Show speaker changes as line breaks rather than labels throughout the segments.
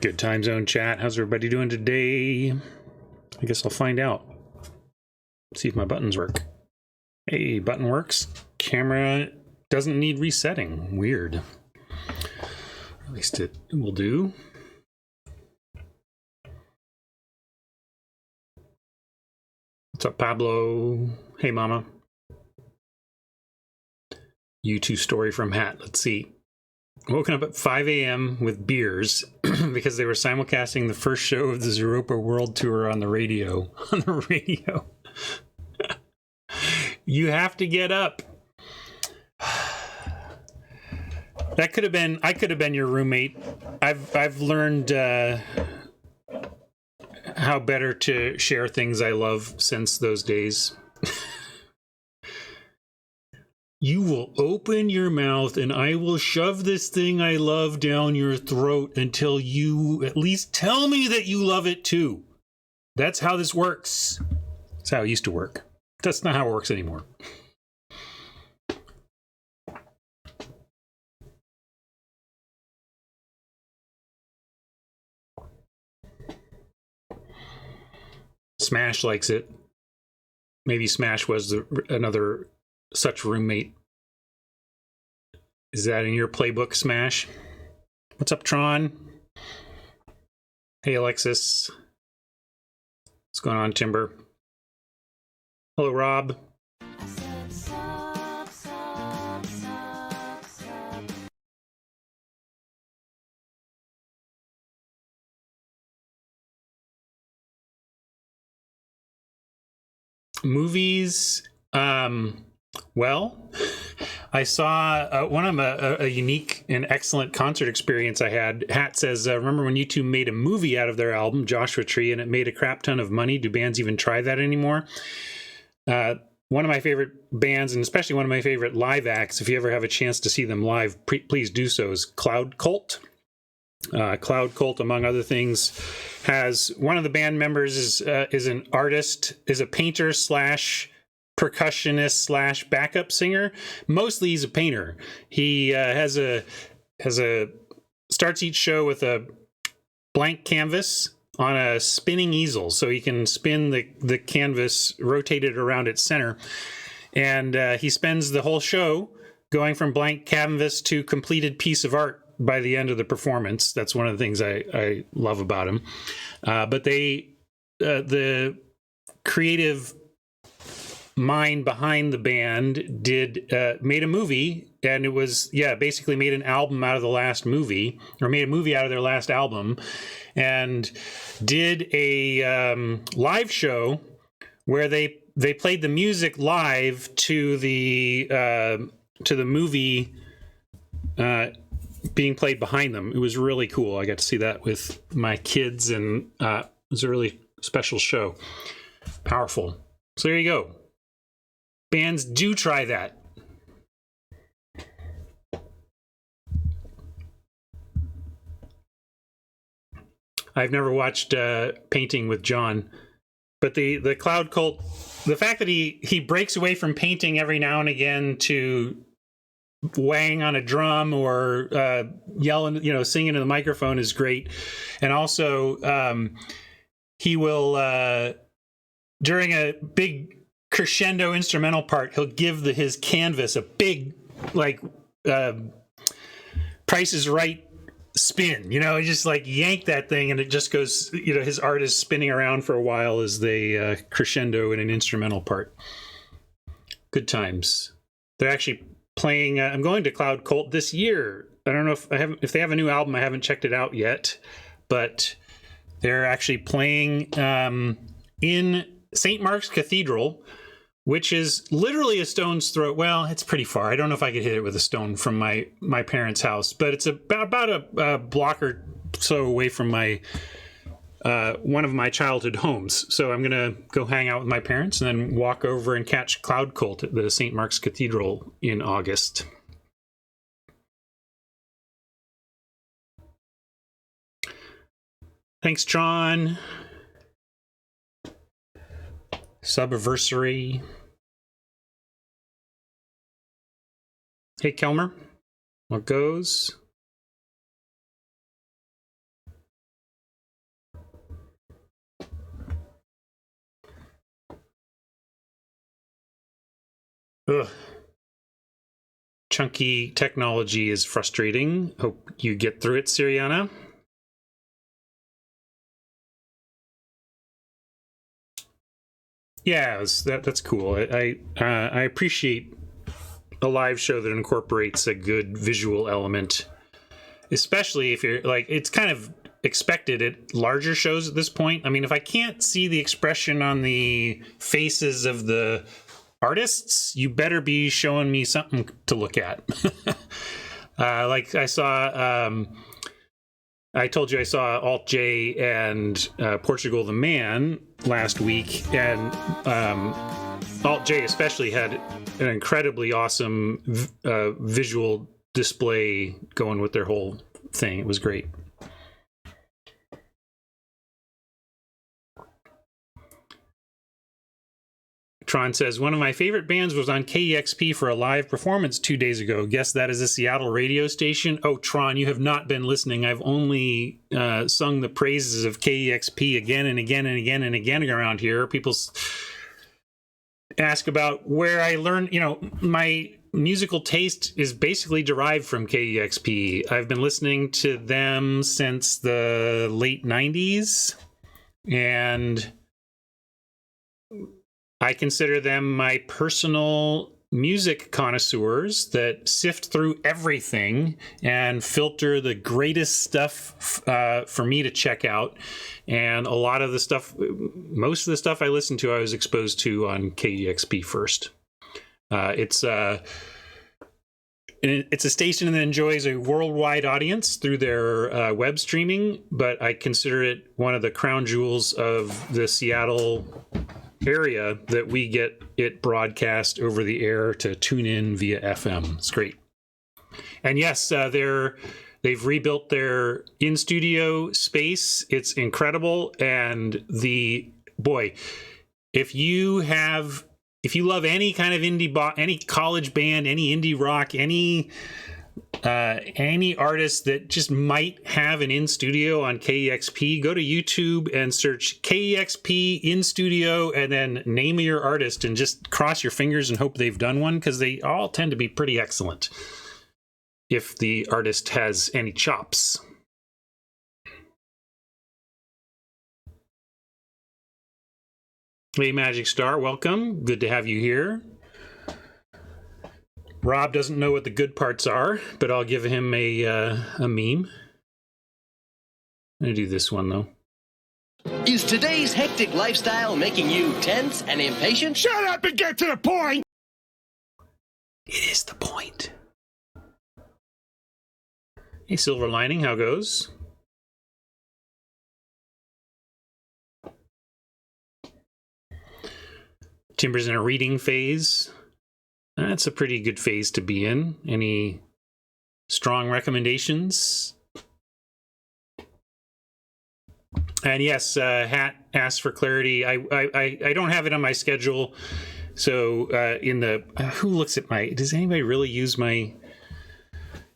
Good time zone chat. How's everybody doing today? I guess I'll find out. See if my buttons work. Hey, button works. Camera doesn't need resetting. Weird. At least it will do. What's up, Pablo? Hey, Mama. YouTube story from Hat. Let's see. Woken up at 5 a.m. with beers because they were simulcasting the first show of the Zeropa World Tour on the radio. On the radio. You have to get up. That could have been, I could have been your roommate. I've learned how better to share things I love since those days. You will open your mouth and I will shove this thing I love down your throat until you at least tell me that you love it too. That's how this works. That's how it used to work. That's not how it works anymore. Smash likes it. Maybe Smash was another such roommate. Is that in your playbook, Smash? What's up, Tron? Hey, Alexis. What's going on, Timber? Hello, Rob. Movies, well, I saw one of a unique and excellent concert experience I had. Hat says, remember when U2 made a movie out of their album, Joshua Tree, and it made a crap ton of money? Do bands even try that anymore? One of my favorite bands, and especially one of my favorite live acts, if you ever have a chance to see them live, please do so, is Cloud Cult. Cloud Cult, among other things, has one of the band members is an artist, is a painter slash percussionist slash backup singer. Mostly he's a painter. He starts each show with a blank canvas on a spinning easel, so he can spin the canvas, rotate it around its center, and he spends the whole show going from blank canvas to completed piece of art by the end of the performance. That's one of the things I love about him. But the creative mind behind the band made a movie, and it was, basically made an album out of the last movie, or made a movie out of their last album, and did a live show where they played the music live to the movie being played behind them. It was really cool. I got to see that with my kids, and it was a really special show. Powerful. So there you go. Bands do try that. I've never watched Painting with John, but the Cloud Cult, the fact that he breaks away from painting every now and again to wang on a drum or yelling, singing in the microphone is great. And also he will during a big crescendo instrumental part, he'll give his canvas a big Price is Right spin, just like yank that thing, and it just goes, his art is spinning around for a while as they crescendo in an instrumental part. Good times. They're actually playing, I'm going to Cloud Cult this year. I don't know if they have a new album. I haven't checked it out yet, but they're actually playing in St. Mark's Cathedral, which is literally a stone's throw. Well, it's pretty far. I don't know if I could hit it with a stone from my parents' house, but it's about a block or so away from my one of my childhood homes. So I'm gonna go hang out with my parents and then walk over and catch Cloud Cult at the St. Mark's Cathedral in August. Thanks, John. Subiversary. Hey, Kelmer. What goes? Ugh. Chunky technology is frustrating. Hope you get through it, Siriana. Yeah, that's cool. I appreciate a live show that incorporates a good visual element, especially if you're like, it's kind of expected at larger shows at this point. I mean, if I can't see the expression on the faces of the artists, you better be showing me something to look at. Like I saw, I told you I saw Alt J and Portugal the Man last week, and Alt J especially had an incredibly awesome visual display going with their whole thing. It was great. Tron says, one of my favorite bands was on KEXP for a live performance 2 days ago. Guess that is a Seattle radio station? Oh, Tron, you have not been listening. I've only sung the praises of KEXP again and again and again and again around here. People ask about where I learned, you know, my musical taste is basically derived from KEXP. I've been listening to them since the late 90s, and I consider them my personal music connoisseurs that sift through everything and filter the greatest stuff for me to check out. And a lot of the stuff, most of the stuff I listen to, I was exposed to on KEXP first. It's a station that enjoys a worldwide audience through their web streaming, but I consider it one of the crown jewels of the Seattle area that we get it broadcast over the air to tune in via FM. It's great. And yes, they've rebuilt their in-studio space. It's incredible. And if you love any kind of any college band, any indie rock, any artist that just might have an in-studio on KEXP, go to YouTube and search KEXP in-studio and then name your artist and just cross your fingers and hope they've done one, because they all tend to be pretty excellent if the artist has any chops. Hey, Magic Star, welcome. Good to have you here. Rob doesn't know what the good parts are, but I'll give him a meme. I'm going to do this one, though.
Is today's hectic lifestyle making you tense and impatient?
Shut up and get to the point!
It is the point. Hey, Silver Lining, how goes? Timber's in a reading phase. That's a pretty good phase to be in. Any strong recommendations? And yes, Hat asked for clarity. I don't have it on my schedule. So who looks at does anybody really use my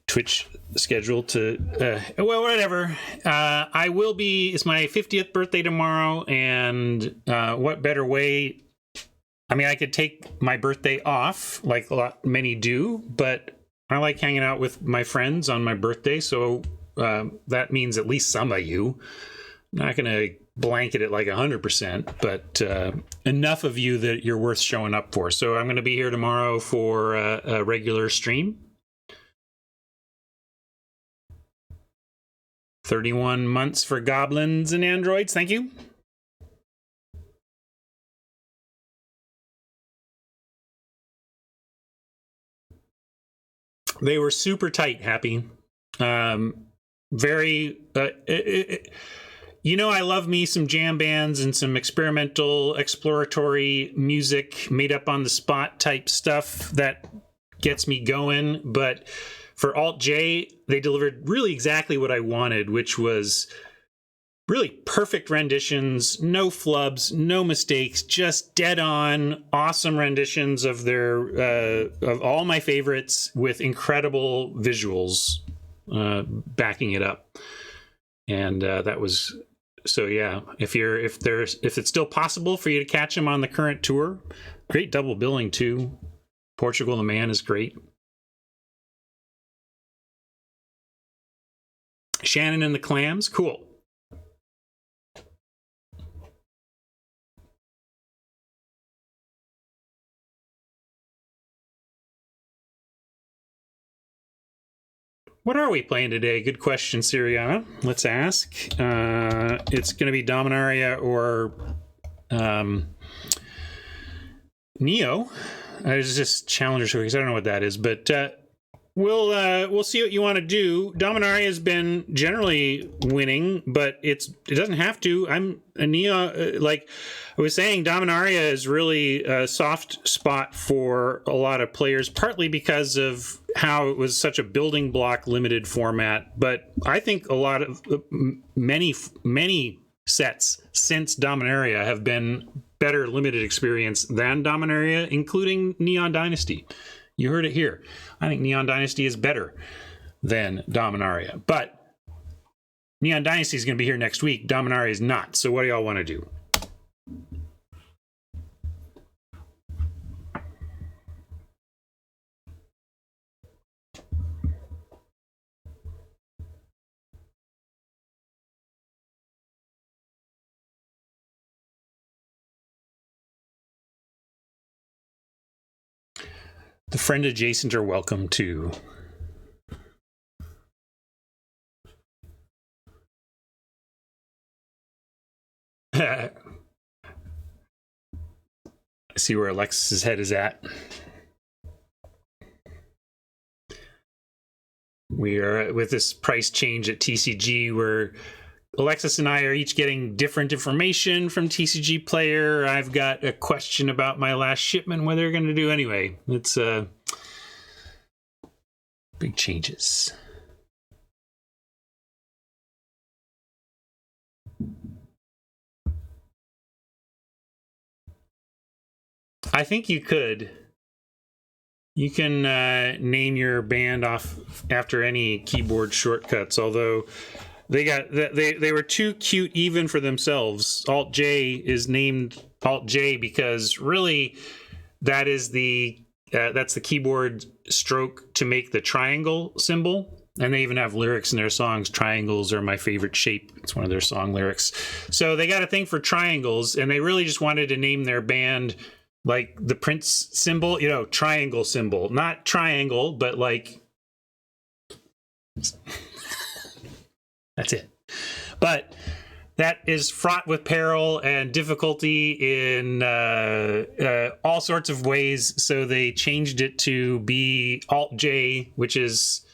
Twitch schedule to, well, whatever. I will be, it's my 50th birthday tomorrow, and what better way? I mean, I could take my birthday off, like many do, but I like hanging out with my friends on my birthday, so that means at least some of you. I'm not going to blanket it like 100%, but enough of you that you're worth showing up for. So I'm going to be here tomorrow for a regular stream. 31 months for goblins and androids. Thank you. They were super tight, Happy. Very, you know, I love me some jam bands and some experimental, exploratory music made up on the spot type stuff that gets me going. But for Alt J, they delivered really exactly what I wanted, which was really perfect renditions, no flubs, no mistakes, just dead on, awesome renditions of of all my favorites with incredible visuals backing it up. And that was, so yeah, if it's still possible for you to catch them on the current tour, great double billing too. Portugal the Man is great. Shannon and the Clams, cool. What are we playing today? Good question, Siriana. Let's ask. It's going to be Dominaria or Neo. It's just Challenger because I don't know what that is, but we'll see what you want to do. Dominaria has been generally winning, but it doesn't have to. I'm a Neo. Like I was saying, Dominaria is really a soft spot for a lot of players, partly because of how it was such a building block limited format. But I think a lot of many sets since Dominaria have been better limited experience than Dominaria, including Neon Dynasty. You heard it here. I think Neon Dynasty is better than Dominaria. But Neon Dynasty is going to be here next week. Dominaria is not. So what do y'all want to do? The friend adjacent are welcome too. I see where Alexis's head is at. We are with this price change at TCG where Alexis and I are each getting different information from TCG Player. I've got a question about my last shipment, what they're going to do anyway. It's big changes. I think you could. You can name your band off after any keyboard shortcuts, although they were too cute even for themselves. Alt J is named Alt J because really that is that's the keyboard stroke to make the triangle symbol. And they even have lyrics in their songs. Triangles are my favorite shape. It's one of their song lyrics. So they got a thing for triangles, and they really just wanted to name their band like the Prince symbol, triangle symbol. Not triangle, but like... That's it. But that is fraught with peril and difficulty in all sorts of ways. So they changed it to be Alt J, which is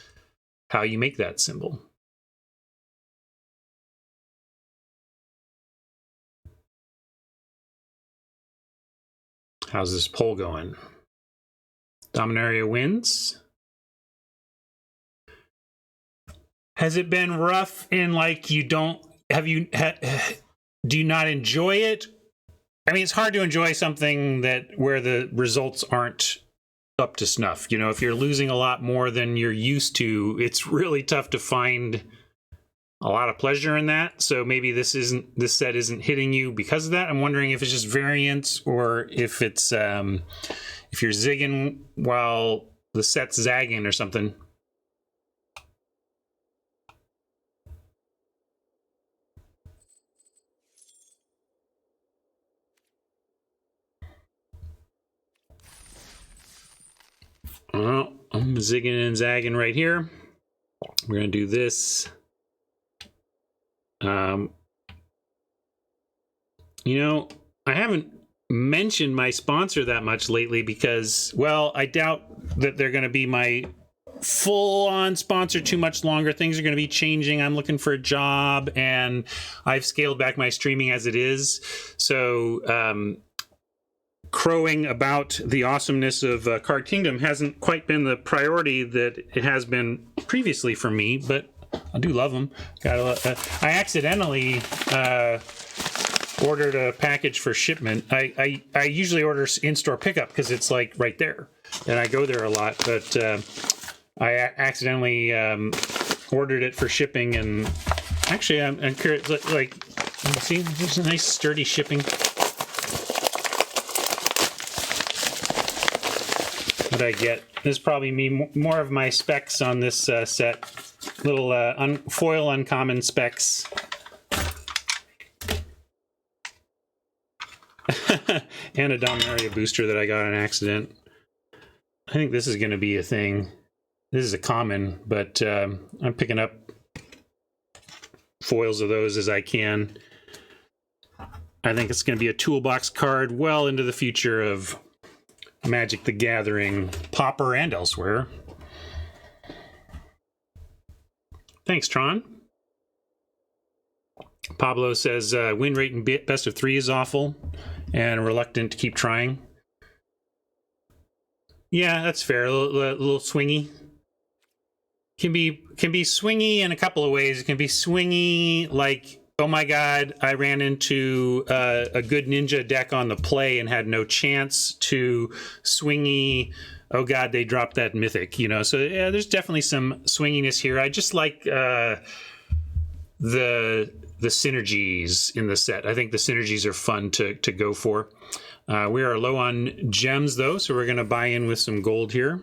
how you make that symbol. How's this poll going? Dominaria wins. Has it been rough in like do you not enjoy it? I mean, it's hard to enjoy something where the results aren't up to snuff. If you're losing a lot more than you're used to, it's really tough to find a lot of pleasure in that. So maybe this set isn't hitting you because of that. I'm wondering if it's just variance or if it's if you're zigging while the set's zagging or something. Well, I'm zigging and zagging right here. We're going to do this. I haven't mentioned my sponsor that much lately because, well, I doubt that they're going to be my full-on sponsor too much longer. Things are going to be changing. I'm looking for a job, and I've scaled back my streaming as it is. So, crowing about the awesomeness of Card Kingdom hasn't quite been the priority that it has been previously for me, but I do love them. I accidentally ordered a package for shipment. I usually order in-store pickup because it's like right there, and I go there a lot. But I accidentally ordered it for shipping, and actually, I'm curious. Like, see, there's a nice sturdy shipping. what I get. This is probably me more of my specs on this set. Little foil uncommon specs. And a Dominaria booster that I got on accident. I think this is going to be a thing. This is a common, but I'm picking up foils of those as I can. I think it's going to be a toolbox card well into the future of Magic the Gathering, Pauper and elsewhere. Thanks, Tron. Pablo says win rate in best of 3 is awful and reluctant to keep trying. Yeah, that's fair. A little swingy. Can be swingy in a couple of ways. It can be swingy like, oh my god, I ran into a good ninja deck on the play and had no chance, to swingy, oh god, they dropped that mythic, you know. So yeah, there's definitely some swinginess here. I just like the synergies in the set. I think the synergies are fun to go for. We are low on gems though, so we're going to buy in with some gold here.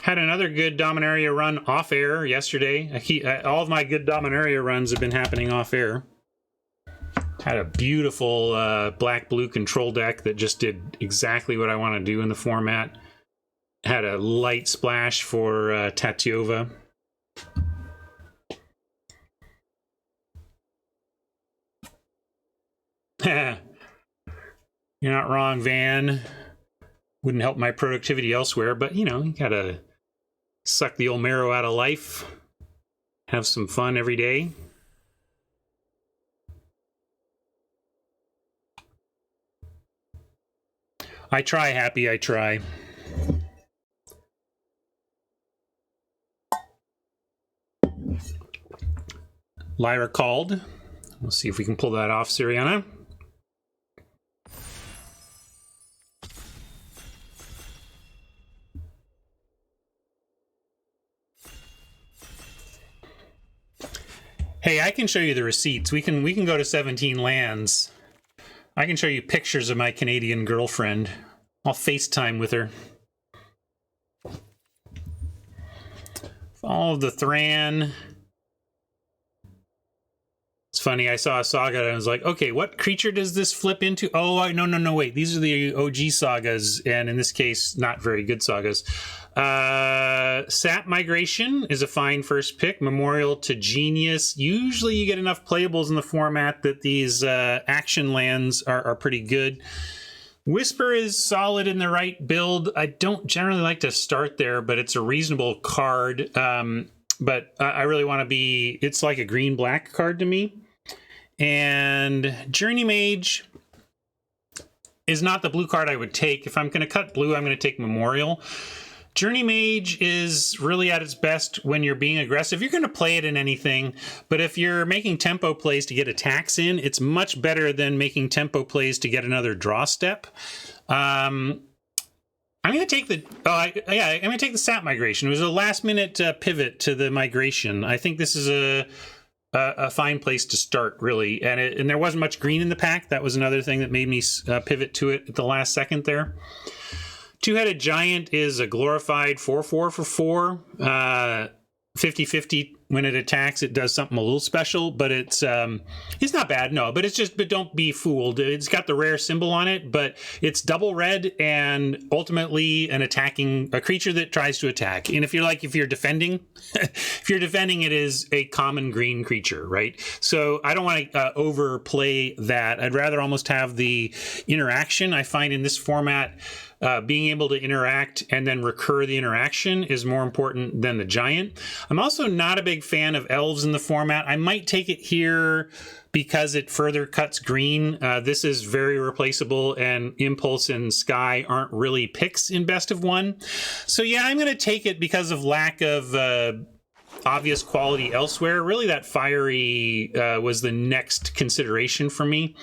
Had another good Dominaria run off air yesterday. All of my good Dominaria runs have been happening off air. Had a beautiful black-blue control deck that just did exactly what I want to do in the format. Had a light splash for Tatiova. You're not wrong, Van. Wouldn't help my productivity elsewhere, but you know, you gotta suck the old marrow out of life. Have some fun every day. I try, Happy, I try. Lyra called. We'll see if we can pull that off, Siriana. Hey, I can show you the receipts. We can go to 17 lands. I can show you pictures of my Canadian girlfriend. I'll FaceTime with her. All of the Thran. It's funny, I saw a saga and I was like, okay, what creature does this flip into? Oh, no, wait. These are the OG sagas, and in this case, not very good sagas. Sap Migration is a fine first pick. Memorial to Genius. Usually you get enough playables in the format that these action lands are pretty good. Whisper is solid in the right build. I don't generally like to start there, but it's a reasonable card. But I really want to be... It's like a green-black card to me. And Journey Mage is not the blue card I would take. If I'm going to cut blue, I'm going to take Memorial. Journey Mage is really at its best when you're being aggressive. You're going to play it in anything, but if you're making tempo plays to get attacks in, it's much better than making tempo plays to get another draw step. I'm going to take the... I'm going to take the Sap Migration. It was a last-minute pivot to the migration. I think this is a fine place to start, really. And there wasn't much green in the pack. That was another thing that made me pivot to it at the last second there. Two-Headed Giant is a glorified 4/4 for 4. 50/50 when it attacks, it does something a little special, but it's not bad, no, but don't be fooled. It's got the rare symbol on it, but it's double red and ultimately a creature that tries to attack. And if you're defending, it is a common green creature, right? So I don't want to overplay that. I'd rather almost have the interaction. I find in this format, being able to interact and then recur the interaction is more important than the giant. I'm also not a big fan of elves in the format. I might take it here because it further cuts green. This is very replaceable, and Impulse and Sky aren't really picks in best of 1. So yeah, I'm going to take it because of lack of obvious quality elsewhere. Really, that Fiery was the next consideration for me.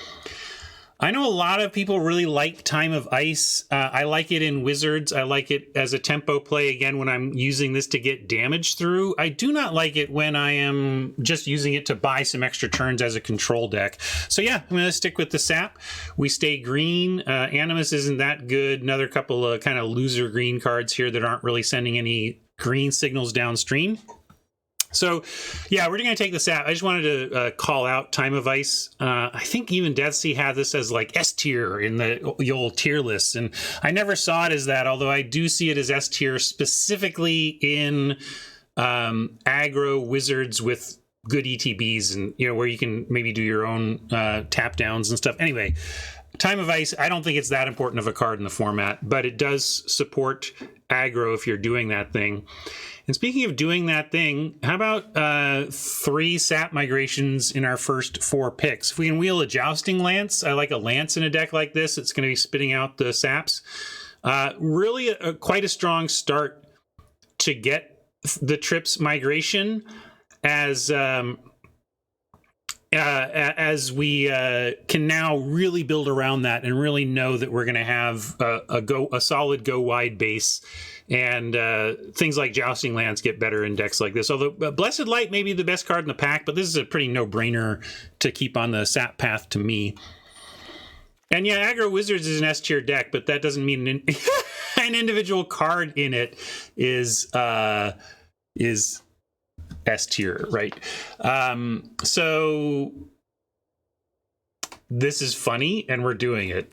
I know a lot of people really like Time of Ice. I like it in Wizards. I like it as a tempo play, again, when I'm using this to get damage through. I do not like it when I am just using it to buy some extra turns as a control deck. So yeah, I'm going to stick with the sap. We stay green. Animus isn't that good. Another couple of kind of loser green cards here that aren't really sending any green signals downstream. So, yeah, we're going to take this out. I just wanted to call out Time of Ice. I think even Deathsea had this as like S tier in the old tier lists, and I never saw it as that, although I do see it as S tier specifically in aggro Wizards with good ETBs, and where you can maybe do your own tap downs and stuff. Anyway, Time of Ice, I don't think it's that important of a card in the format, but it does support aggro if you're doing that thing. And speaking of doing that thing, how about 3 sap migrations in our first 4 picks? If we can wheel a Jousting Lance, I like a Lance in a deck like this. It's going to be spitting out the saps. Really quite a strong start to get the Trips migration as we can now really build around that and really know that we're going to have a solid go wide base, and things like Jousting Lance get better in decks like this. Although Blessed Light may be the best card in the pack, but this is a pretty no-brainer to keep on the sap path to me. And yeah, Aggro Wizards is an S tier deck, but that doesn't mean an individual card in it is S tier, right? So this is funny, and we're doing it.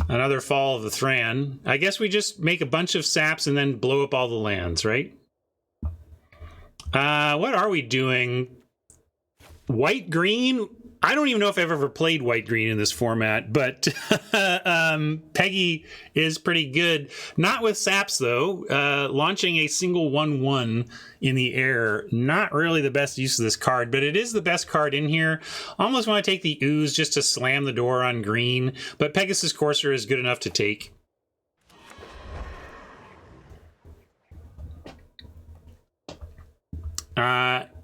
Another Fall of the Thran. I guess we just make a bunch of saps and then blow up all the lands, right? What are we doing? White green? I don't even know if I've ever played white green in this format, but Peggy is pretty good. Not with saps, though. Launching a single 1/1 in the air, not really the best use of this card, but it is the best card in here. Almost want to take the Ooze just to slam the door on green, but Pegasus Courser is good enough to take.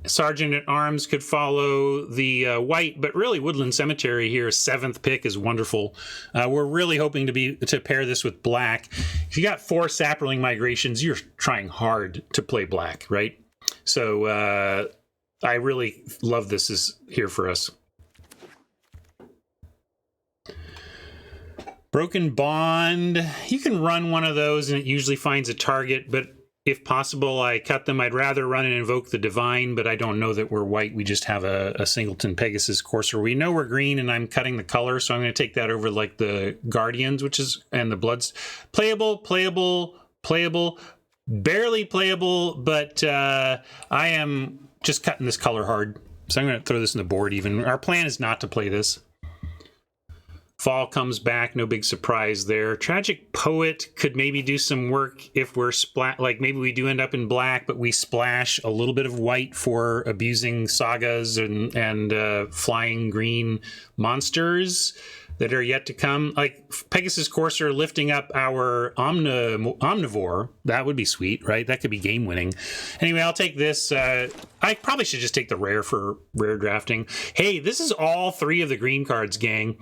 Sergeant at Arms could follow the white, but really Woodland Cemetery here, 7th pick, is wonderful. We're really hoping to pair this with black. If you got 4 Saproling migrations, you're trying hard to play black, right? So I really love this is here for us. Broken Bond, you can run one of those and it usually finds a target, but if possible, I cut them. I'd rather run and invoke the Divine, but I don't know that we're white. We just have a singleton Pegasus Courser. We know we're green, and I'm cutting the color, so I'm going to take that over like the Guardians, and the Bloods. Playable, barely playable, but I am just cutting this color hard. So I'm going to throw this in the board even. Our plan is not to play this. Fall comes back, no big surprise there. Tragic Poet could maybe do some work if we're like maybe we do end up in black, but we splash a little bit of white for abusing sagas and flying green monsters that are yet to come. Like Pegasus Courser lifting up our Omnivore, that would be sweet, right? That could be game winning. Anyway, I'll take this. I probably should just take the rare for rare drafting. Hey, this is all 3 of the green cards, gang.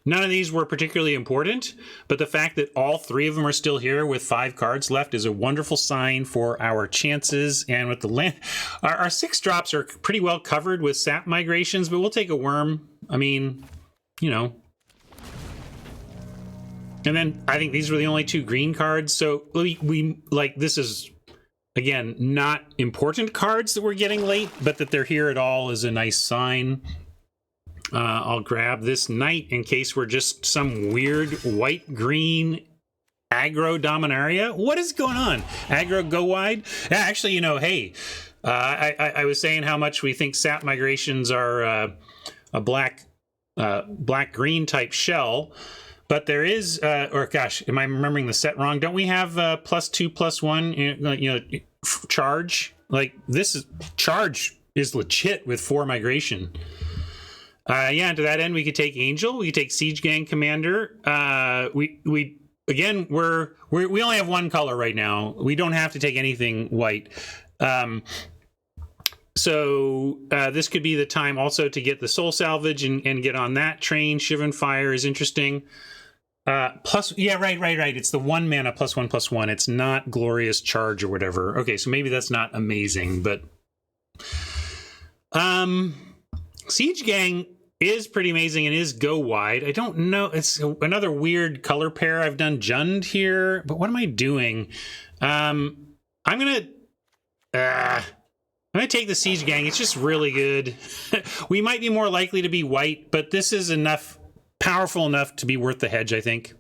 None of these were particularly important, but the fact that all 3 of them are still here with 5 cards left is a wonderful sign for our chances. And with the land, our 6 drops are pretty well covered with sap migrations, but we'll take a worm. I mean, And then I think these were the only 2 green cards. So we like, this is, again, not important cards that we're getting late, but that they're here at all is a nice sign. I'll grab this Knight in case we're just some weird white-green aggro Dominaria. What is going on? Aggro go wide? Yeah, actually, hey, I was saying how much we think sap migrations are a black-green type shell, but there is, or gosh, am I remembering the set wrong? Don't we have +2/+1, charge? Like, this is, charge is legit with 4 migration. Yeah, to that end, we could take Angel. We could take Siege Gang Commander. We only have 1 color right now. We don't have to take anything white. So this could be the time also to get the Soul Salvage and get on that train. Shivan Fire is interesting. Plus, yeah, right. It's the 1 mana +1/+1. It's not Glorious Charge or whatever. Okay, so maybe that's not amazing, but Siege Gang is pretty amazing and is go wide. I don't know. It's another weird color pair. I've done Jund here, but what am I doing? I'm gonna take the Siege Gang. It's just really good. We might be more likely to be white, but this is enough, powerful enough to be worth the hedge, I think.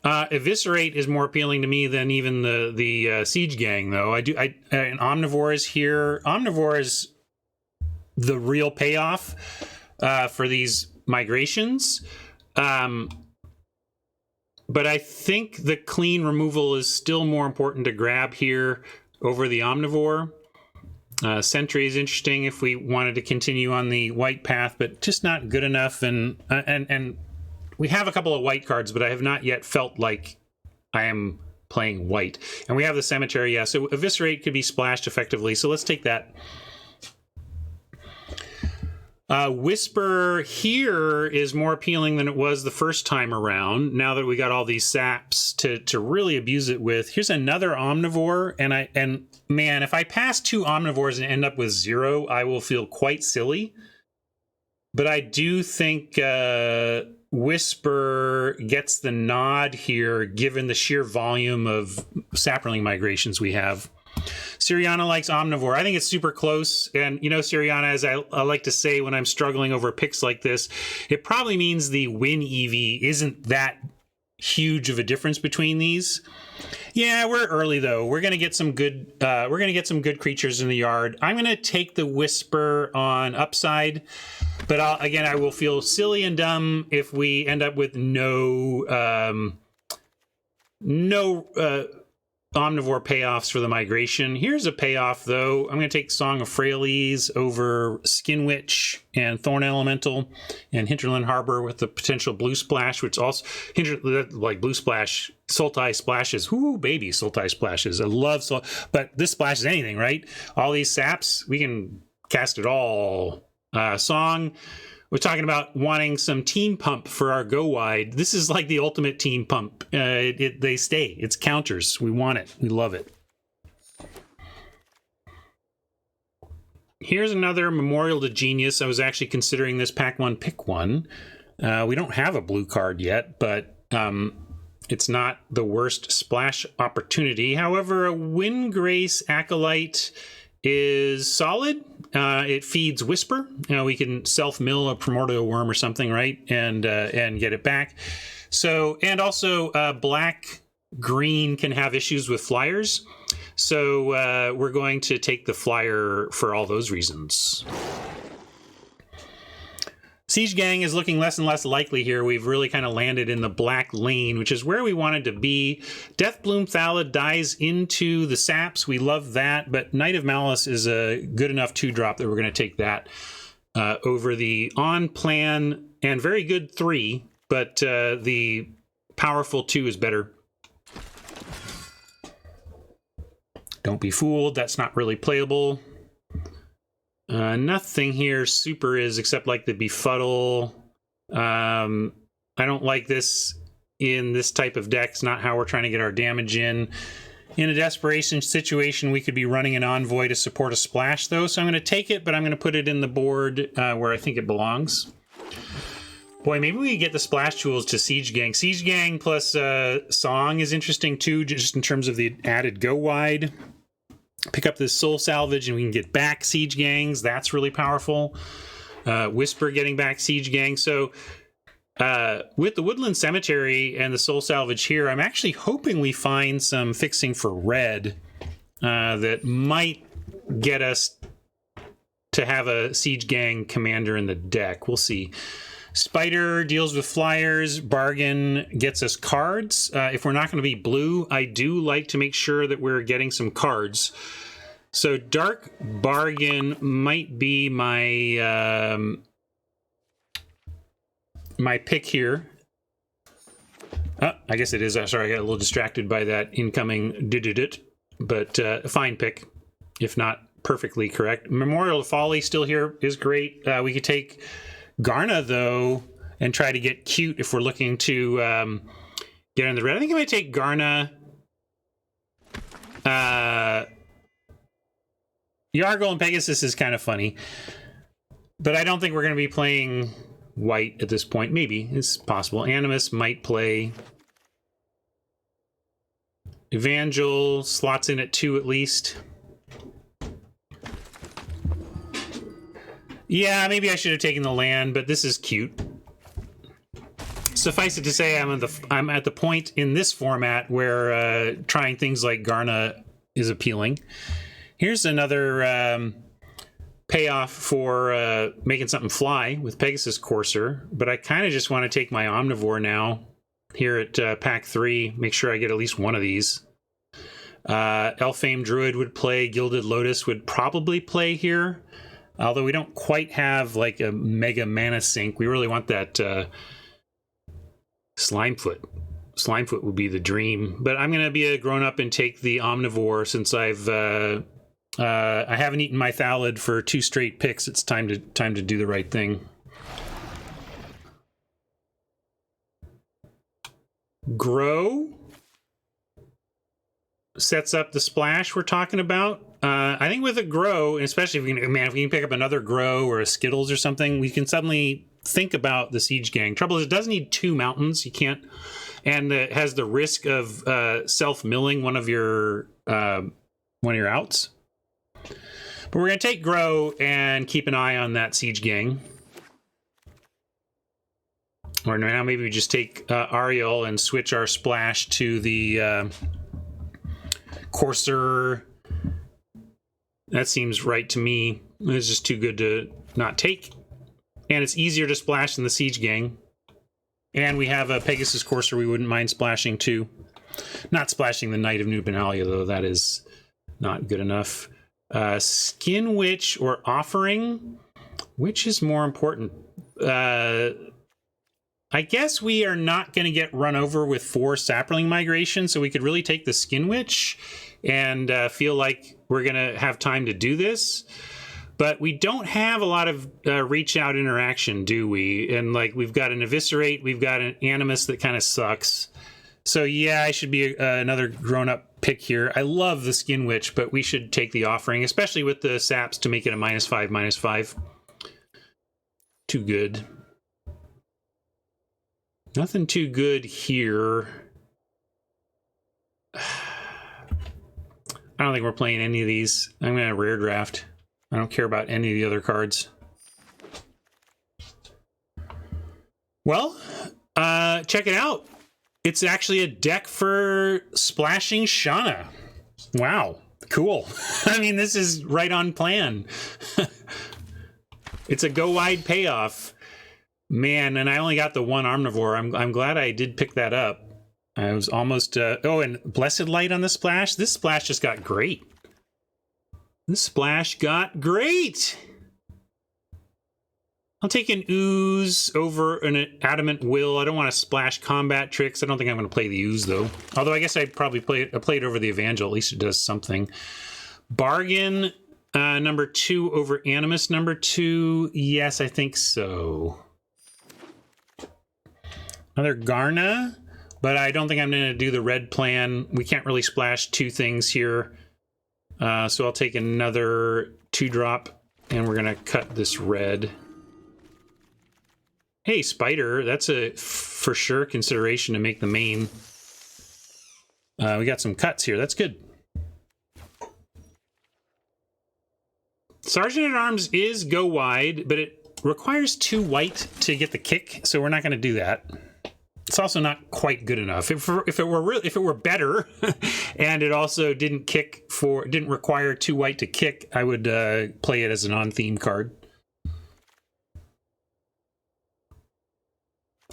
Eviscerate is more appealing to me than even the Siege Gang, though. And Omnivore is here. Omnivore is the real payoff for these migrations. But I think the clean removal is still more important to grab here over the Omnivore. Sentry is interesting if we wanted to continue on the white path, but just not good enough. And we have a couple of white cards, but I have not yet felt like I am playing white. And we have the Cemetery, yeah. So Eviscerate could be splashed effectively. So let's take that. Whisper here is more appealing than it was the first time around. Now that we got all these saps to really abuse it with. Here's another Omnivore, and man, if I pass 2 Omnivores and end up with 0, I will feel quite silly. But I do think Whisper gets the nod here, given the sheer volume of Saproling migrations we have. Siriana likes Omnivore. I think it's super close. And, you know, Siriana, as I like to say when I'm struggling over picks like this, it probably means the win EV isn't that huge of a difference between these. Yeah, we're early though. We're gonna get some good. We're gonna get some good creatures in the yard. I'm gonna take the Whisper on upside, but I will feel silly and dumb if we end up with no Omnivore payoffs for the migration. Here's a payoff, though. I'm going to take Song of Frailes over Skin Witch and Thorn Elemental and Hinterland Harbor with the potential Blue Splash, which also like Blue Splash, Sultai splashes. Whoo, baby, Sultai splashes. I love but this splashes anything, right? All these saps, we can cast it all. Song. We're talking about wanting some team pump for our go wide. This is like the ultimate team pump. They stay. It's counters. We want it. We love it. Here's another Memorial to Genius. I was actually considering this pack 1, pick 1. We don't have a blue card yet, but it's not the worst splash opportunity. However, a Windgrace Acolyte is solid. It feeds Whisper. You know, we can self-mill a Primordial Worm or something, right? And get it back. So, and also black-green can have issues with flyers. So we're going to take the flyer for all those reasons. Siege Gang is looking less and less likely here. We've really kind of landed in the black lane, which is where we wanted to be. Deathbloom Thallid dies into the saps. We love that, but Knight of Malice is a good enough 2-drop that we're going to take that over the on-plan and very good 3, but the powerful 2 is better. Don't be fooled. That's not really playable. Nothing here super is except like the Befuddle. I don't like this in this type of deck. It's not how we're trying to get our damage in. In a desperation situation, we could be running an Envoy to support a splash, though. So I'm going to take it, but I'm going to put it in the board where I think it belongs. Boy, maybe we get the splash tools to Siege Gang. Siege Gang plus Song is interesting, too, just in terms of the added go wide. Pick up this Soul Salvage and we can get back Siege Gangs. That's really powerful. Whisper getting back Siege Gang. So with the Woodland Cemetery and the Soul Salvage here, I'm actually hoping we find some fixing for red that might get us to have a Siege Gang commander in the deck. We'll see. Spider deals with flyers. Bargain gets us cards. If we're not going to be blue, I do like to make sure that we're getting some cards. So Dark Bargain might be my my pick here. Oh, I guess it is. Sorry, I got a little distracted by that incoming did-did-it, but fine pick. if not perfectly correct. Memorial Folly still here is great. We could take Garna, though, and try to get cute if we're looking to get in the red. I think I might take Garna. Yargle and Pegasus is kind of funny, but I don't think we're going to be playing white at this point. Maybe it's possible. Animus might play. Evangel slots in at 2 at least. Yeah, maybe I should have taken the land, but this is cute. Suffice it to say, I'm at the point in this format where trying things like Garna is appealing. Here's another payoff for making something fly with Pegasus Courser, but I kind of just want to take my Omnivore now here at pack 3. Make sure I get at least one of these. Elfame Druid would play. Gilded Lotus would probably play here, although we don't quite have like a mega mana sink. We really want that Slimefoot. Slimefoot would be the dream, but I'm going to be a grown-up and take the Omnivore since I haven't eaten my Thallid for 2 straight picks. It's time to do the right thing. Grow sets up the splash we're talking about. I think with a Grow, especially if we can pick up another Grow or a Skittles or something, we can suddenly think about the Siege Gang. Trouble is, it does need 2 mountains. You can't, and it has the risk of self-milling one of your outs. But we're going to take Grow and keep an eye on that Siege Gang. Or now maybe we just take Ariel and switch our splash to the Courser. That seems right to me. It's just too good to not take. And it's easier to splash than the Siege Gang. And we have a Pegasus Courser we wouldn't mind splashing too. Not splashing the Knight of New Benalia, though. That is not good enough. Skin Witch or Offering? Which is more important? I guess we are not going to get run over with 4 Sapperling Migration, so we could really take the Skin Witch and feel like we're going to have time to do this. But we don't have a lot of reach out interaction, do we? And like we've got an Eviscerate, we've got an Animus that kind of sucks. So yeah, I should be another grown-up pick here. I love the Skin Witch, but we should take the Offering, especially with the saps to make it a -5/-5. Too good. Nothing too good here. I don't think we're playing any of these. I'm going to rare draft. I don't care about any of the other cards. Well, check it out. It's actually a deck for splashing Shauna. Wow, cool. I mean, this is right on plan. It's a go wide payoff. Man, and I only got the 1 Omnivore. I'm glad I did pick that up. I was almost... oh, and Blessed Light on the splash. This splash just got great. This splash got great! I'll take an Ooze over an Adamant Will. I don't want to splash combat tricks. I don't think I'm going to play the Ooze, though. Although I guess I'd probably play it over the Evangel. At least it does something. Bargain number 2 over Animus number 2. Yes, I think so. Another Garna, but I don't think I'm going to do the red plan. We can't really splash 2 things here. So I'll take another 2-drop, and we're going to cut this red. Hey, Spider, that's a for sure consideration to make the main. We got some cuts here. That's good. Sergeant-at-Arms is go wide, but it requires 2 white to get the kick, so we're not going to do that. It's also not quite good enough. If it were better, and it also didn't require 2 white to kick, I would play it as an on-theme card.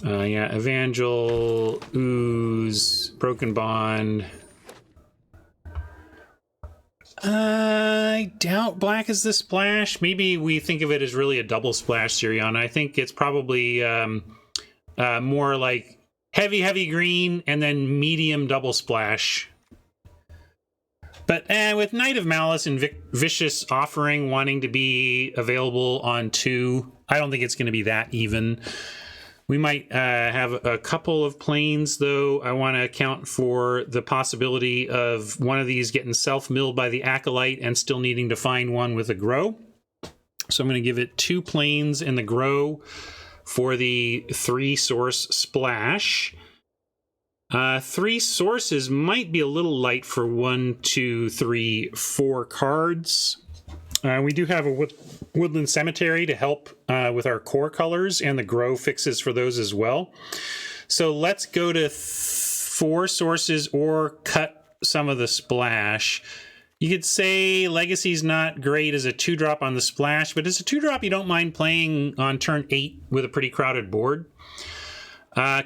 Yeah, Evangel, Ooze, Broken Bond. I doubt black is the splash. Maybe we think of it as really a double splash, Siriana. I think it's probably more like heavy green and then medium double splash. But with Knight of Malice and Vicious Offering wanting to be available on 2, I don't think it's going to be that even. We might have a couple of planes, though. I want to account for the possibility of one of these getting self-milled by the Acolyte and still needing to find one with a grow. So I'm going to give it 2 planes in the grow for the 3-source splash. 3 sources might be a little light for 1, 2, 3, 4 cards. We do have a Woodland Cemetery to help with our core colors, and the grow fixes for those as well. So let's go to 4 sources or cut some of the splash. You could say Legacy's not great as a 2-drop on the splash, but as a 2-drop you don't mind playing on turn 8 with a pretty crowded board.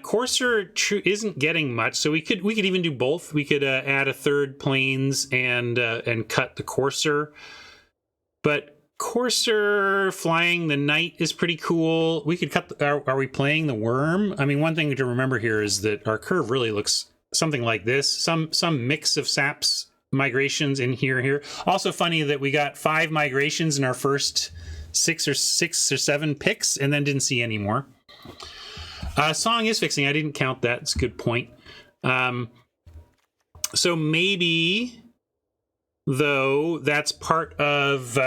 Courser isn't getting much, so we could even do both. We could add a 3rd planes and cut the Courser. But Courser flying the Knight is pretty cool. We could cut. Are we playing the Worm? I mean, one thing to remember here is that our curve really looks something like this. Some mix of saps migrations in here. Also funny that we got 5 migrations in our first 6 or 7 picks, and then didn't see any more. Song is fixing. I didn't count that. It's a good point. So maybe, though, that's part of...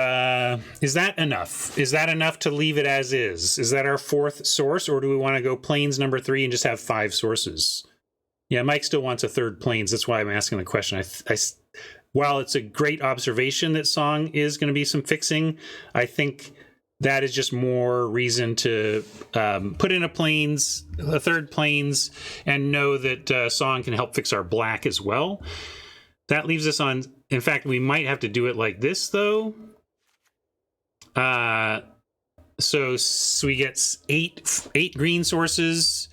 is that enough? Is that enough to leave it as is? Is that our 4th source, or do we want to go planes number 3 and just have 5 sources? Yeah, Mike still wants a 3rd planes. That's why I'm asking the question. While it's a great observation that Song is going to be some fixing, I think that is just more reason to put in a 3rd planes, and know that Song can help fix our black as well. That leaves us on... In fact, we might have to do it like this, though. So we get 8 green sources.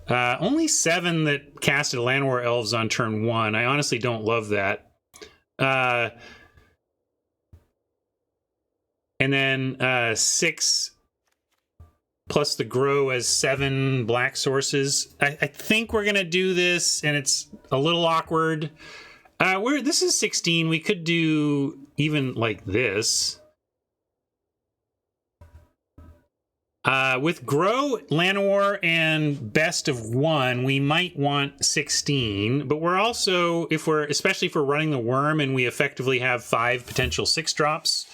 Only 7 that casted Llanowar Elves on turn 1. I honestly don't love that. And then 6 plus the grow as 7 black sources. I think we're going to do this, and it's a little awkward. This is 16. We could do even like this. With grow, Llanowar, and best of 1, we might want 16, but we're also, especially if we're running the worm and we effectively have 5 potential 6-drops,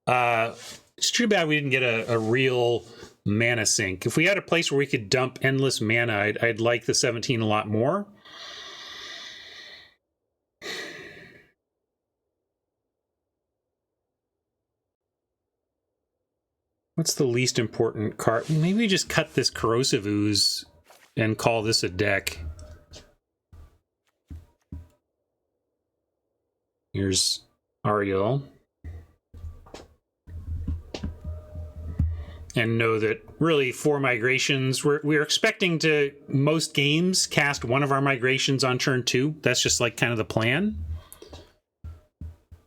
it's too bad we didn't get a real mana sink. If we had a place where we could dump endless mana, I'd like the 17 a lot more. What's the least important card? Maybe we just cut this Corrosive Ooze and call this a deck. Here's Ariel. And know that really 4 migrations, we're expecting to, most games, cast 1 of our migrations on turn 2. That's just like kind of the plan.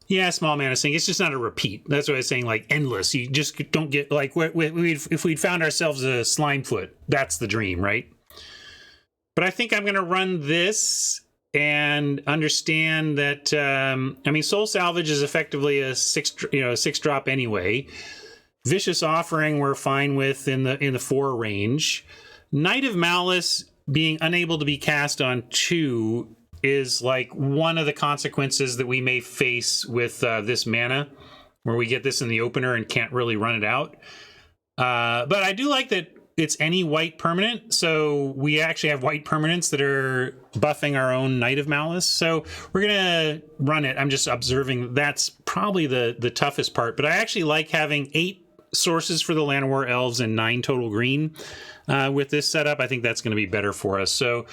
Yeah, small mana sink. It's just not a repeat. That's what I was saying, like endless. You just don't get, like, if we'd found ourselves a Slimefoot, that's the dream, right? But I think I'm going to run this and understand that, I mean, Soul Salvage is effectively a 6-drop anyway. Vicious Offering we're fine with in the 4 range. Knight of Malice being unable to be cast on 2 is like one of the consequences that we may face with this mana, where we get this in the opener and can't really run it out. But I do like that it's any white permanent, so we actually have white permanents that are buffing our own Knight of Malice. So we're gonna run it. I'm just observing that's probably the toughest part, but I actually like having 8 sources for the Llanowar Elves and 9 total green with this setup. I think that's going to be better for us. So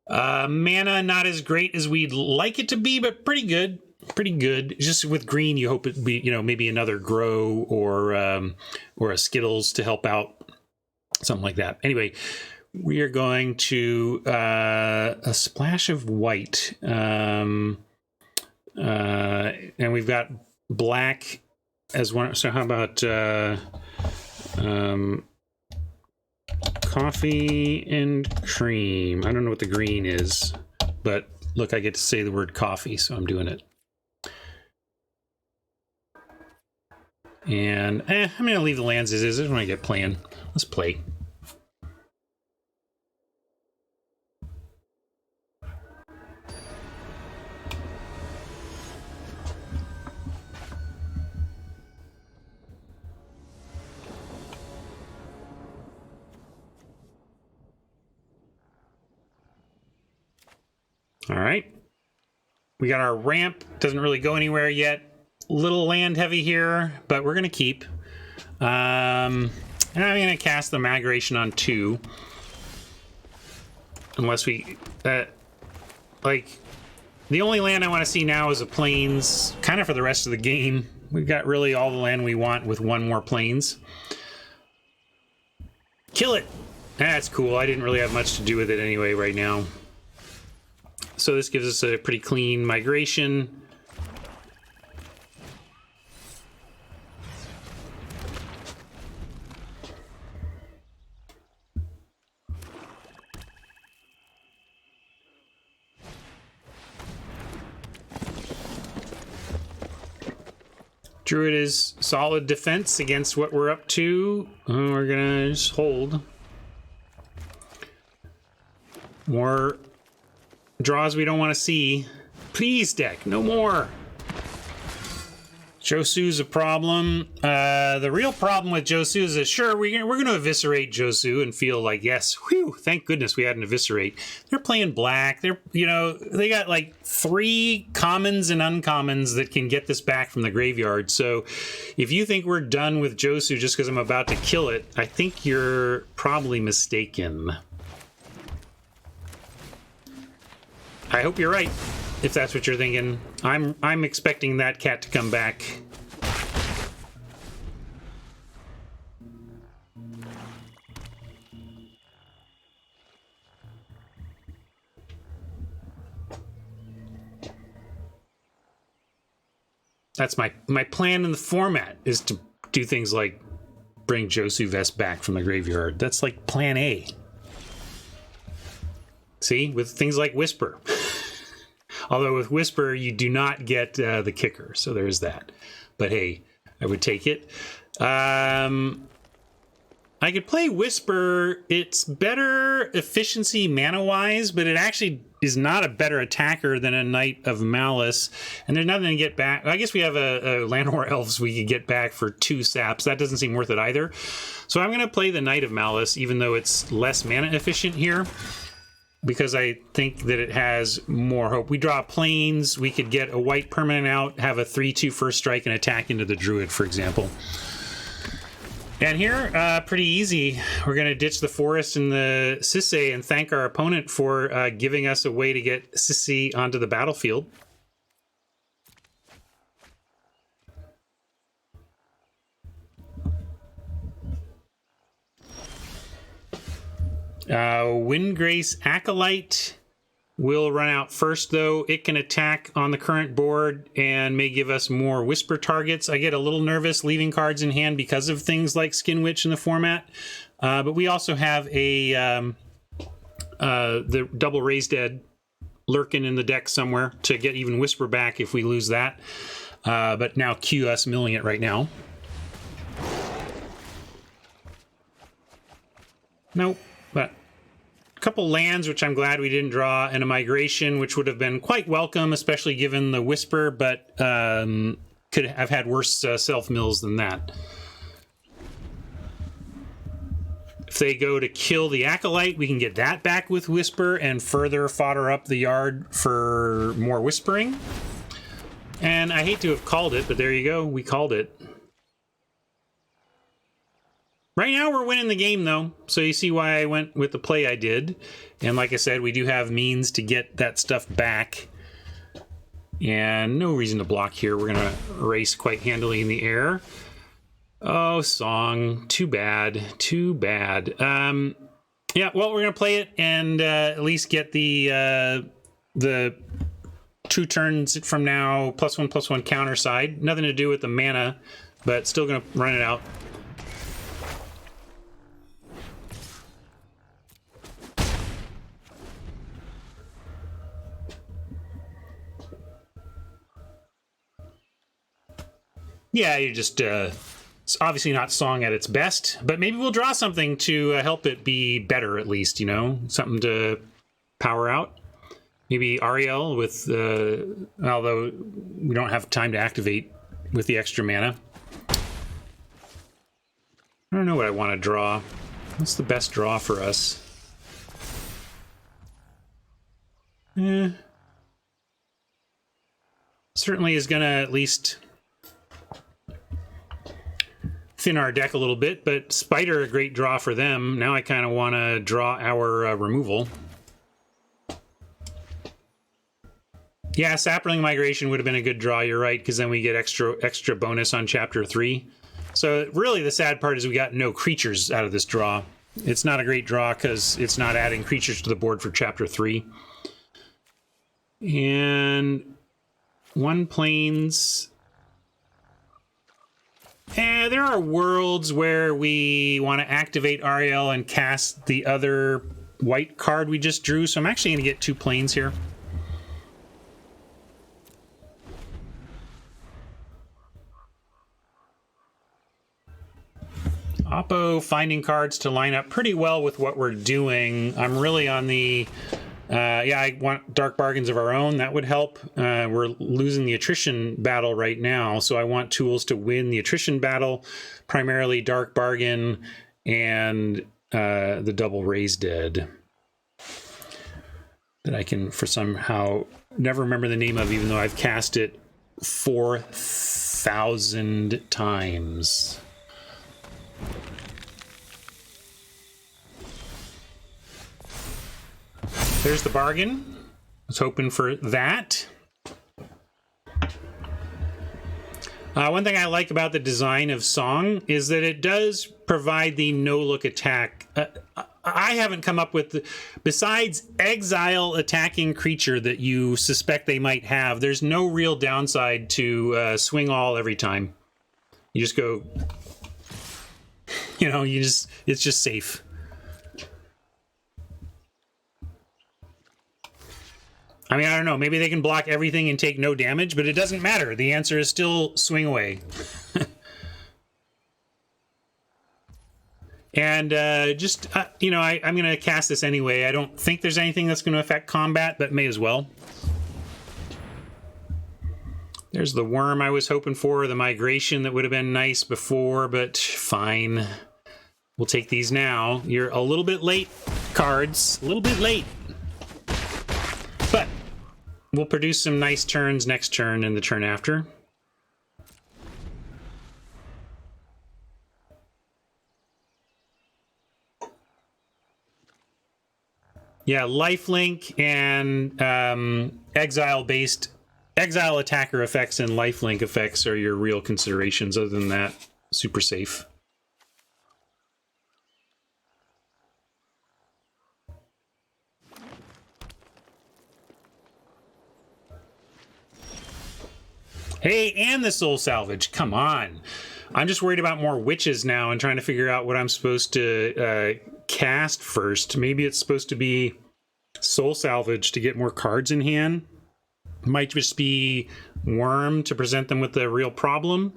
mana not as great as we'd like it to be, but pretty good. Just with green, you hope it be, maybe another grow or a Skittles to help out, something like that. Anyway, we are going to a splash of white, and we've got black as one. So how about coffee and cream? I don't know what the green is, but look, I get to say the word coffee, so I'm doing it. And I'm going to leave the lands as is. I just want to get playing. Let's play. All right. We got our ramp. Doesn't really go anywhere yet. Little land heavy here, but we're going to keep. And I'm going to cast the Migration on 2. Unless we... like, the only land I want to see now is a Plains, kind of for the rest of the game. We've got really all the land we want with one more Plains. Kill it! That's cool. I didn't really have much to do with it anyway right now. So this gives us a pretty clean migration. Druid is solid defense against what we're up to. We're gonna just hold. More draws we don't want to see. Please, deck, no more. Josu's a problem. The real problem with Josu is that sure, we're gonna eviscerate Josu and feel like, yes, whew, thank goodness we had an eviscerate. They're playing black. They're, you know, they got like 3 commons and uncommons that can get this back from the graveyard. So if you think we're done with Josu just because I'm about to kill it, I think you're probably mistaken. I hope you're right, if that's what you're thinking. I'm expecting that cat to come back. That's my plan in the format, is to do things like bring Josu Vest back from the graveyard. That's like plan A. See, with things like Whisper. Although with Whisper, you do not get the kicker, so there's that. But hey, I would take it. I could play Whisper. It's better efficiency mana-wise, but it actually is not a better attacker than a Knight of Malice. And there's nothing to get back. I guess we have a Llanowar Elves we could get back for 2 saps. That doesn't seem worth it either. So I'm going to play the Knight of Malice, even though it's less mana efficient here, because I think that it has more hope. We draw Plains, we could get a white permanent out, have a 3/2 first strike, and attack into the Druid, for example. And here, pretty easy. We're going to ditch the Forest and the Sisay and thank our opponent for giving us a way to get Sisay onto the battlefield. Windgrace Acolyte will run out first, though. It can attack on the current board and may give us more Whisper targets. I get a little nervous leaving cards in hand because of things like Skin Witch in the format. But we also have the double Raised Dead lurking in the deck somewhere to get even Whisper back if we lose that. But now cue us milling it right now. Nope, but couple lands, which I'm glad we didn't draw, and a migration, which would have been quite welcome, especially given the Whisper, but could have had worse self-mills than that. If they go to kill the Acolyte, we can get that back with Whisper and further fodder up the yard for more Whispering. And I hate to have called it, but there you go, we called it. Right now, we're winning the game, though, so you see why I went with the play I did. And like I said, we do have means to get that stuff back. And no reason to block here. We're going to race quite handily in the air. Oh, Song. Too bad. Too bad. Yeah, well, we're going to play it and at least get the 2 turns from now, +1/+1 counter side. Nothing to do with the mana, but still going to run it out. Yeah, you just It's obviously not Song at its best, but maybe we'll draw something to help it be better, at least, you know? Something to power out. Maybe Ariel with, although we don't have time to activate with the extra mana. I don't know what I want to draw. What's the best draw for us? Certainly is going to at least thin our deck a little bit, but Spider, a great draw for them. Now I kind of want to draw our removal. Yeah, Sapling Migration would have been a good draw, you're right, because then we get extra bonus on Chapter 3. So really the sad part is we got no creatures out of this draw. It's not a great draw because it's not adding creatures to the board for Chapter 3. And one plains. There are worlds where we want to activate Ariel and cast the other white card we just drew, so I'm actually going to get 2 plains here. Oppo finding cards to line up pretty well with what we're doing. I'm really on the... yeah, I want Dark Bargains of our own. That would help. We're losing the attrition battle right now, so I want tools to win the attrition battle, primarily Dark Bargain and the Double Raise Dead. That I can, for somehow, never remember the name of, even though I've cast it 4,000 times. There's the bargain. I was hoping for that. One thing I like about the design of Song is that it does provide the no-look attack. I haven't come up with, besides exile attacking creature that you suspect they might have, there's no real downside to swing all every time. You just go, you know, it's just safe. I mean, I don't know. Maybe they can block everything and take no damage, but it doesn't matter. The answer is still swing away. And just, you know, I'm going to cast this anyway. I don't think there's anything that's going to affect combat, but may as well. There's the worm I was hoping for, the migration that would have been nice before, but fine. We'll take these now. You're a little bit late, cards. A little bit late. But we'll produce some nice turns next turn and the turn after. Yeah, lifelink and exile attacker effects and lifelink effects are your real considerations. Other than that, super safe. Hey, and the soul salvage. Come on. I'm just worried about more witches now and trying to figure out what I'm supposed to cast first. Maybe it's supposed to be soul salvage to get more cards in hand. Might just be worm to present them with the real problem.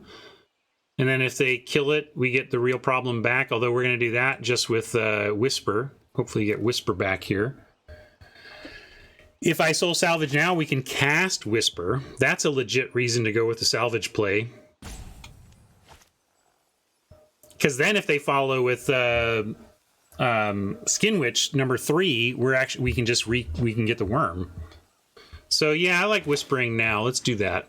And then if they kill it, we get the real problem back. Although we're going to do that just with Whisper. Hopefully you get Whisper back here. If I soul salvage now, we can cast Whisper. That's a legit reason to go with the salvage play. Because then if they follow with Skin Witch number 3, we can get the worm. So yeah, I like whispering now. Let's do that.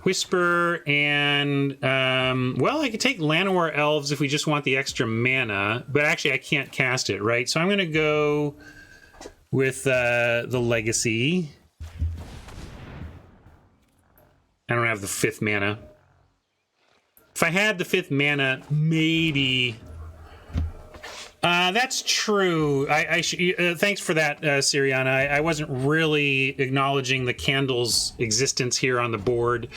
Whisper and well, I could take Llanowar Elves if we just want the extra mana, but actually I can't cast it, right? So I'm gonna go with the Legacy. I don't have the 5th mana. If I had the 5th mana, maybe. That's true. Thanks for that, Siriana. I wasn't really acknowledging the candle's existence here on the board.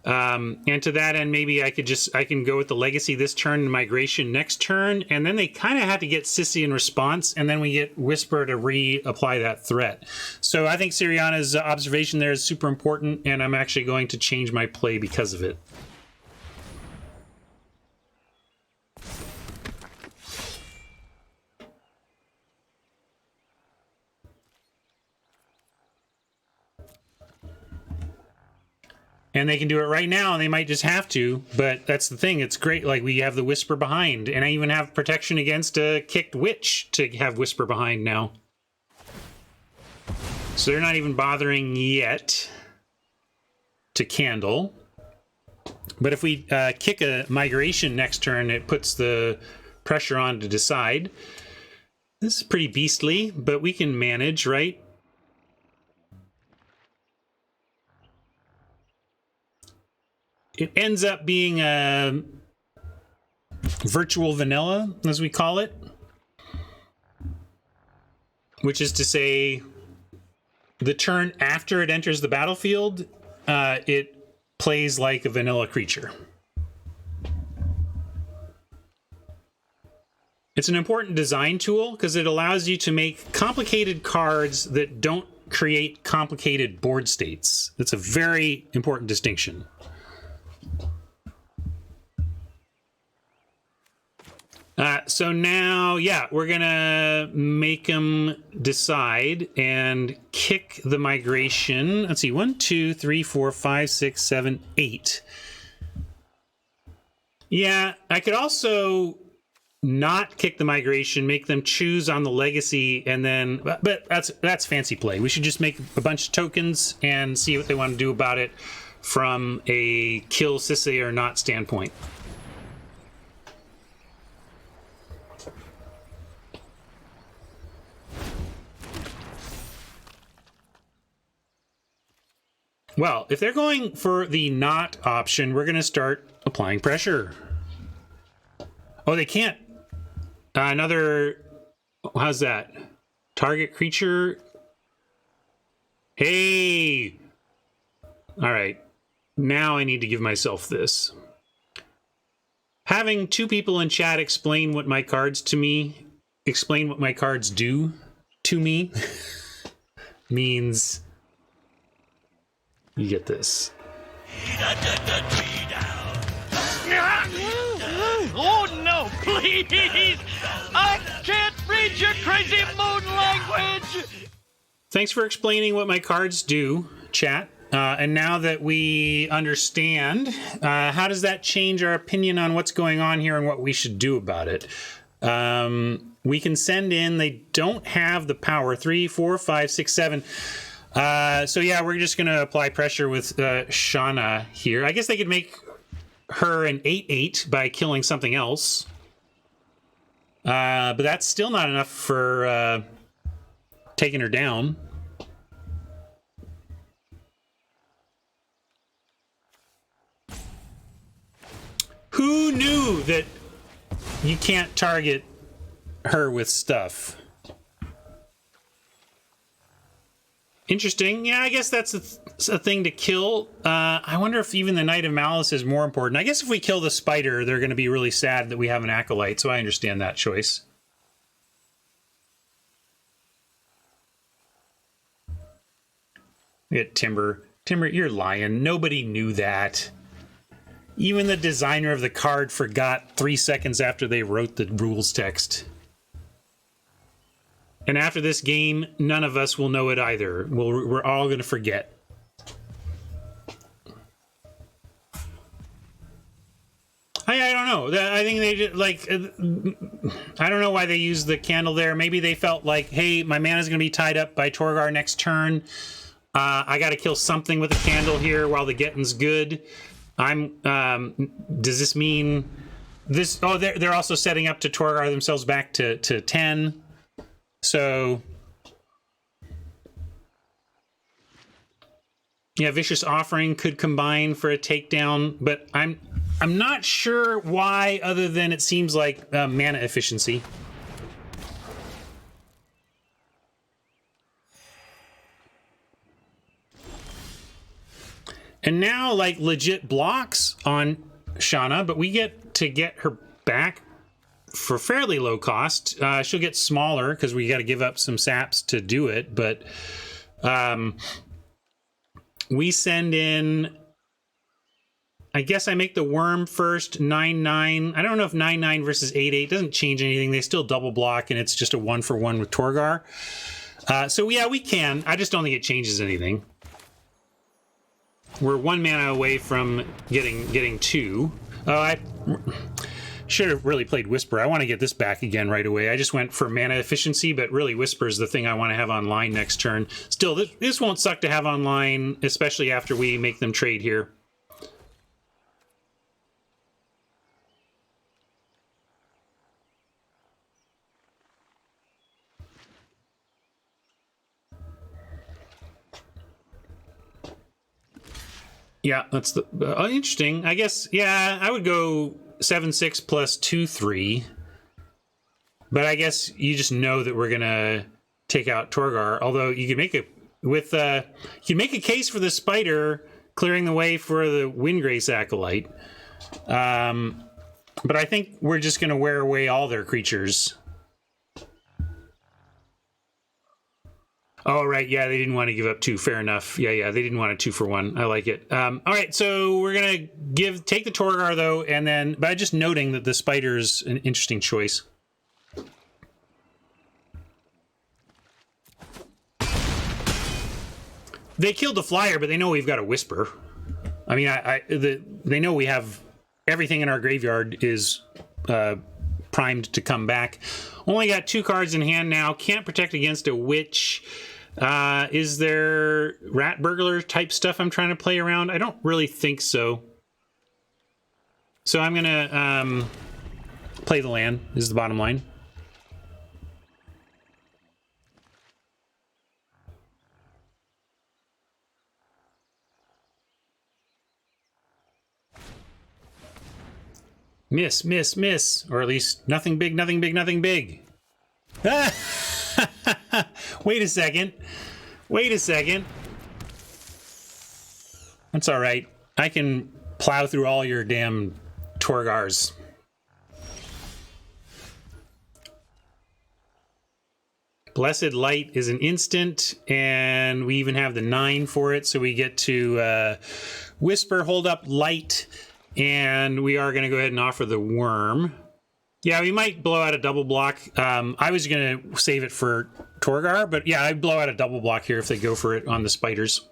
And to that end, maybe I can go with the Legacy this turn and Migration next turn, and then they kind of have to get Sissy in response, and then we get Whisper to reapply that threat. So I think Siriana's observation there is super important, and I'm actually going to change my play because of it. And they can do it right now, and they might just have to, but that's the thing. It's great. Like, we have the Whisper Behind, and I even have protection against a kicked Witch to have Whisper Behind now. So they're not even bothering yet to Candle. But if we kick a Migration next turn, it puts the pressure on to decide. This is pretty beastly, but we can manage, right? It ends up being a virtual vanilla, as we call it. Which is to say, the turn after it enters the battlefield, it plays like a vanilla creature. It's an important design tool because it allows you to make complicated cards that don't create complicated board states. It's a very important distinction. So now, yeah, we're gonna make them decide and kick the Migration. Let's see, 1, 2, 3, 4, 5, 6, 7, 8. Yeah, I could also not kick the Migration, make them choose on the Legacy, and then, but that's fancy play. We should just make a bunch of tokens and see what they want to do about it from a kill Sisay or not standpoint. Well, if they're going for the not option, we're going to start applying pressure. Oh, they can't. Another, how's that? Target creature. Hey. All right. Now I need to give myself this. Having two people in chat explain what my cards to me, explain what my cards do to me, means you get this.
Oh no, please! I can't read your crazy moon language!
Thanks for explaining what my cards do, chat. And now that we understand, how does that change our opinion on what's going on here and what we should do about it? We can send in, they don't have the power, 3, 4, 5, 6, 7. So yeah, we're just going to apply pressure with Shauna here. I guess they could make her an 8/8 by killing something else. But that's still not enough for taking her down. Who knew that you can't target her with stuff? Interesting. Yeah, I guess that's a thing to kill. I wonder if even the Knight of Malice is more important. I guess if we kill the spider, they're going to be really sad that we have an Acolyte, so I understand that choice. We get Timber. Timber, you're lying. Nobody knew that. Even the designer of the card forgot 3 seconds after they wrote the rules text. And after this game, none of us will know it either. We're all going to forget. I don't know. I think they just, like, I don't know why they used the candle there. Maybe they felt like, hey, my mana's going to be tied up by Torgar next turn. I got to kill something with a candle here while the getting's good. Does this mean this? Oh, they're also setting up to Torgar themselves back to 10. So, yeah, Vicious Offering could combine for a takedown, but I'm not sure why, other than it seems like mana efficiency. And now, like, legit blocks on Shauna, but we get to get her back for fairly low cost. She'll get smaller because we got to give up some saps to do it, but we send in, I guess I make the worm first, 9/9. I don't know if 9/9 versus 8/8 doesn't change anything. They still double block, and it's just a 1-for-1 with Torgar. So yeah, we can. I just don't think it changes anything. We're 1 mana away from getting 2. Oh, I should have really played Whisper. I want to get this back again right away. I just went for mana efficiency, but really Whisper is the thing I want to have online next turn. Still, this won't suck to have online, especially after we make them trade here. Yeah, that's the interesting. I guess, yeah, I would go 7/6 plus 2/3. But I guess you just know that we're gonna take out Torgar. Although you could make a you can make a case for the spider clearing the way for the Windgrace Acolyte. But I think we're just gonna wear away all their creatures. Oh, right. Yeah, they didn't want to give up 2. Fair enough. Yeah, they didn't want a 2-for-1. I like it. All right, so we're gonna take the Torgar though, and then by just noting that the spider's an interesting choice. They killed the flyer, but they know we've got a Whisper. I mean, they know we have everything in our graveyard is primed to come back. Only got 2 cards in hand now. Can't protect against a Witch. Is there Rat Burglar type stuff I'm trying to play around? I don't really think so. So I'm gonna play the land, is the bottom line. Miss, miss, miss. Or at least nothing big, nothing big, nothing big. Wait a second. Wait a second. That's all right. I can plow through all your damn Torgars. Blessed Light is an instant, and we even have the 9 for it, so we get to Whisper, hold up Light, and we are going to go ahead and offer the Worm. Yeah, we might blow out a double block. I was going to save it for Torgar, but yeah, I'd blow out a double block here if they go for it on the spiders.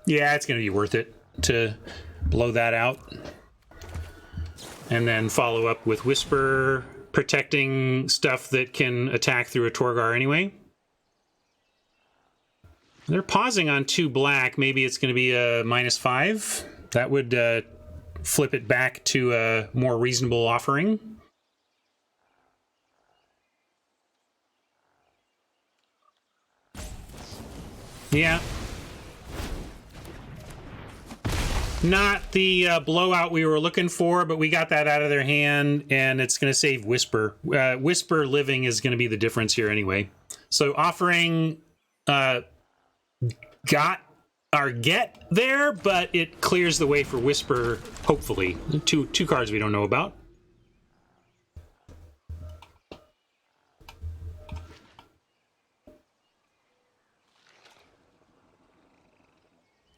Yeah, it's going to be worth it to blow that out. And then follow up with Whisper, protecting stuff that can attack through a Torgar anyway. They're pausing on 2 black. Maybe it's going to be a -5. That would flip it back to a more reasonable offering. Yeah. Not the blowout we were looking for, but we got that out of their hand, and it's going to save Whisper. Whisper living is going to be the difference here anyway. So offering got our get there, but it clears the way for Whisper, hopefully. Two cards we don't know about.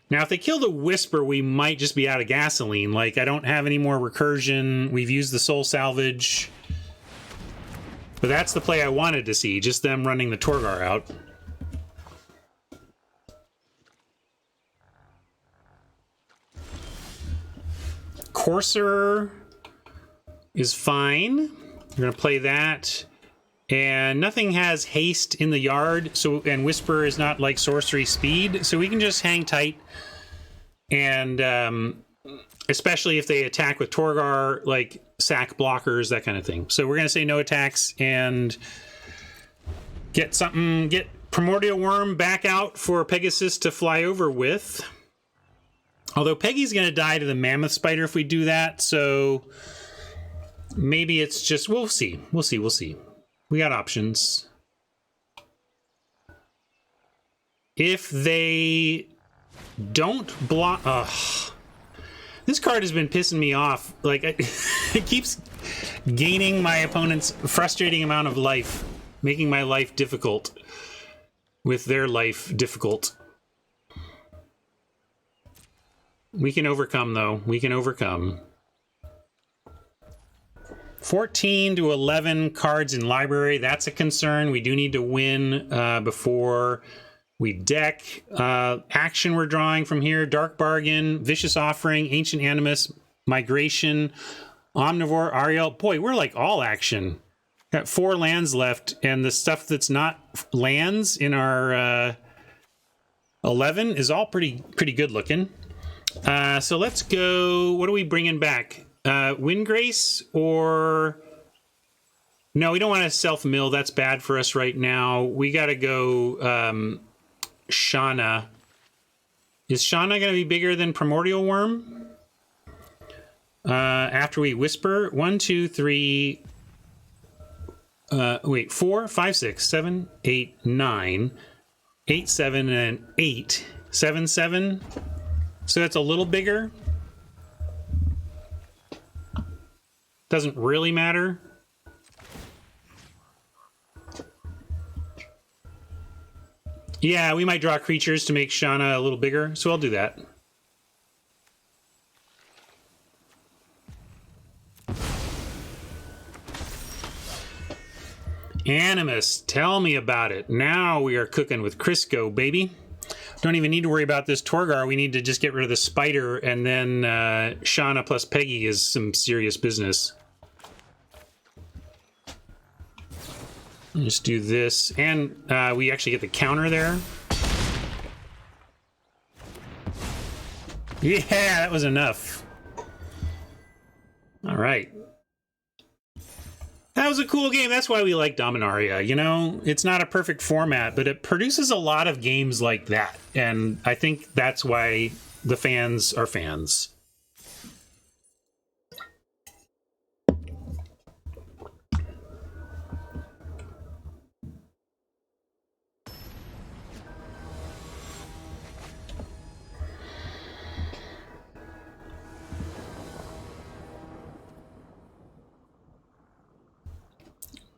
Now, if they kill the Whisper, we might just be out of gasoline. Like, I don't have any more recursion. We've used the Soul Salvage. But that's the play I wanted to see, just them running the Torgar out. Courser is fine. We're going to play that. And nothing has haste in the yard, and Whisper is not like sorcery speed, so we can just hang tight. And especially if they attack with Torgar, like sack blockers, that kind of thing. So we're going to say no attacks and get Primordial Worm back out for Pegasus to fly over with. Although Peggy's going to die to the Mammoth Spider if we do that, so maybe it's just, we'll see. We'll see. We got options. If they don't block... This card has been pissing me off. Like, it keeps gaining my opponent's frustrating amount of life, making my life difficult with their life difficult. We can overcome, though. We can overcome. 14 to 11 cards in library. That's a concern. We do need to win before we deck. Action we're drawing from here. Dark Bargain, Vicious Offering, Ancient Animus, Migration, Omnivore, Ariel. Boy, we're like all action. Got 4 lands left, and the stuff that's not lands in our 11 is all pretty good looking. So let's go. What are we bringing back? Windgrace or... No, we don't want to self-mill. That's bad for us right now. We got to go Shauna. Is Shauna going to be bigger than Primordial Worm? After we Whisper. 1, 2, 3... wait, 4, 5, 6, 7, 8, 9, 8, 7, and 8. 7, 7. So that's a little bigger. Doesn't really matter. Yeah, we might draw creatures to make Shauna a little bigger, so I'll do that. Animus, tell me about it. Now we are cooking with Crisco, baby. Don't even need to worry about this Torgar. We need to just get rid of the spider, and then Shauna plus Peggy is some serious business. Just do this, and we actually get the counter there. Yeah, that was enough. All right. That was a cool game. That's why we like Dominaria. You know, it's not a perfect format, but it produces a lot of games like that. And I think that's why the fans are fans.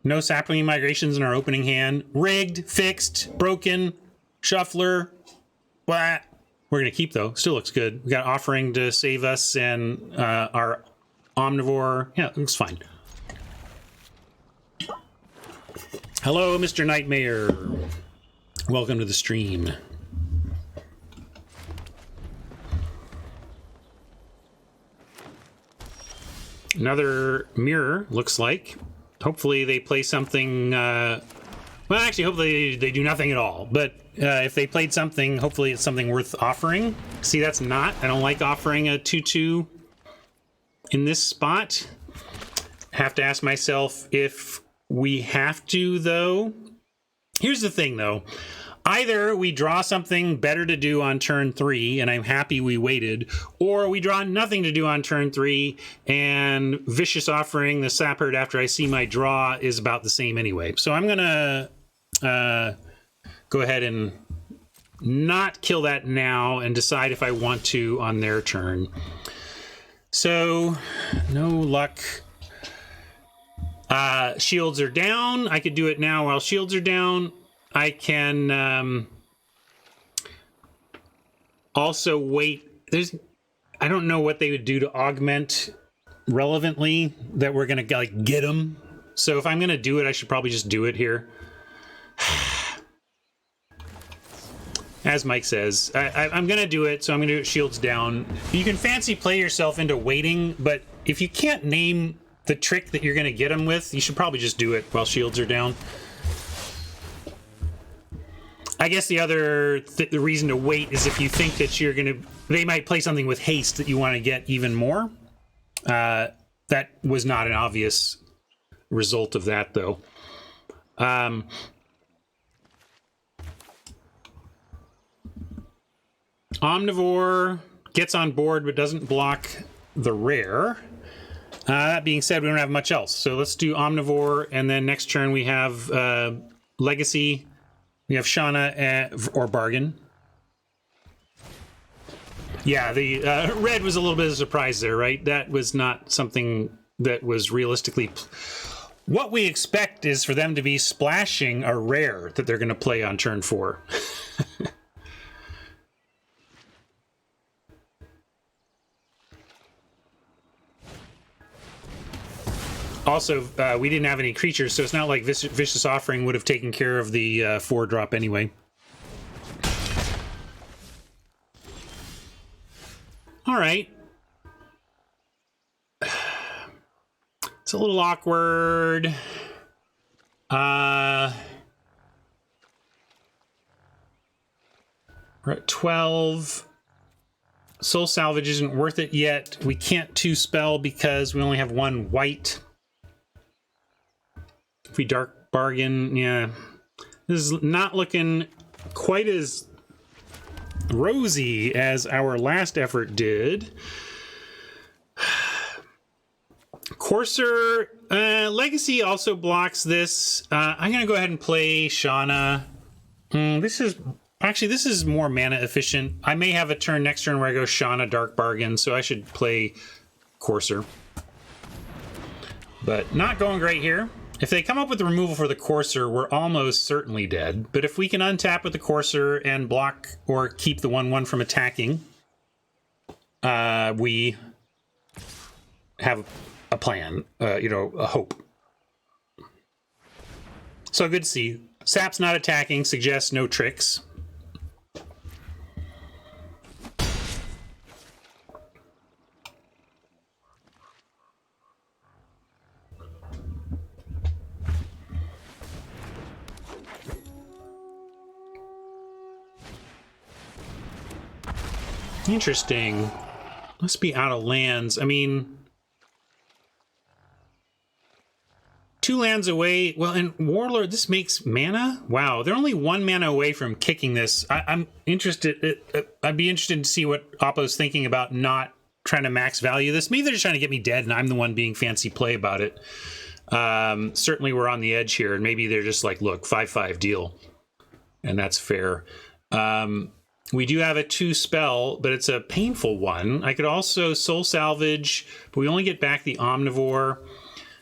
No sapling migrations in our opening hand. Rigged, fixed, broken, shuffler. Blah. We're going to keep, though. Still looks good. We got Offering to save us and our Omnivore. Yeah, it looks fine. Hello, Mr. Nightmare. Welcome to the stream. Another mirror, looks like. Hopefully they play something, well, actually, hopefully they do nothing at all. But if they played something, hopefully it's something worth offering. See, that's not. I don't like offering a 2/2 in this spot. Have to ask myself if we have to, though. Here's the thing, though. Either we draw something better to do on turn 3, and I'm happy we waited, or we draw nothing to do on turn 3, and Vicious Offering the Sapherd after I see my draw is about the same anyway. So I'm going to go ahead and not kill that now and decide if I want to on their turn. So, no luck. Shields are down. I could do it now while shields are down. I can also wait. I don't know what they would do to augment relevantly that we're going to like get them. So if I'm going to do it, I should probably just do it here. As Mike says, I'm going to do it. So I'm going to do it shields down. You can fancy play yourself into waiting, but if you can't name the trick that you're going to get them with, you should probably just do it while shields are down. I guess the other the reason to wait is if you think that you're going to... They might play something with haste that you want to get even more. That was not an obvious result of that, though. Omnivore gets on board but doesn't block the rare. That being said, we don't have much else. So let's do Omnivore, and then next turn we have Legacy... We have Shauna or Bargain. Yeah, the red was a little bit of a surprise there, right? That was not something that was realistically... What we expect is for them to be splashing a rare that they're going to play on turn 4. Also, we didn't have any creatures, so it's not like Vicious Offering would have taken care of the 4-drop anyway. All right. It's a little awkward. We're at 12. Soul Salvage isn't worth it yet. We can't 2-spell because we only have 1 white. If we Dark Bargain, yeah. This is not looking quite as rosy as our last effort did. Courser Legacy also blocks this. I'm going to go ahead and play Shauna. This is more mana efficient. I may have a turn next turn where I go Shauna Dark Bargain, so I should play Courser. But not going great here. If they come up with the removal for the Courser, we're almost certainly dead. But if we can untap with the Courser and block or keep the 1/1 from attacking, we have a plan, a hope. So good to see. Sap's not attacking suggests no tricks. Interesting. Must be out of lands. I mean, 2 lands away. Well, and Warlord, this makes mana? Wow, they're only 1 mana away from kicking this. I'm interested. I'd be interested to see what Oppo's thinking about not trying to max value this. Maybe they're just trying to get me dead and I'm the one being fancy play about it. Certainly we're on the edge here, and maybe they're just like, look, 5/5 deal. And that's fair. We do have a 2-spell, but it's a painful one. I could also Soul Salvage, but we only get back the Omnivore.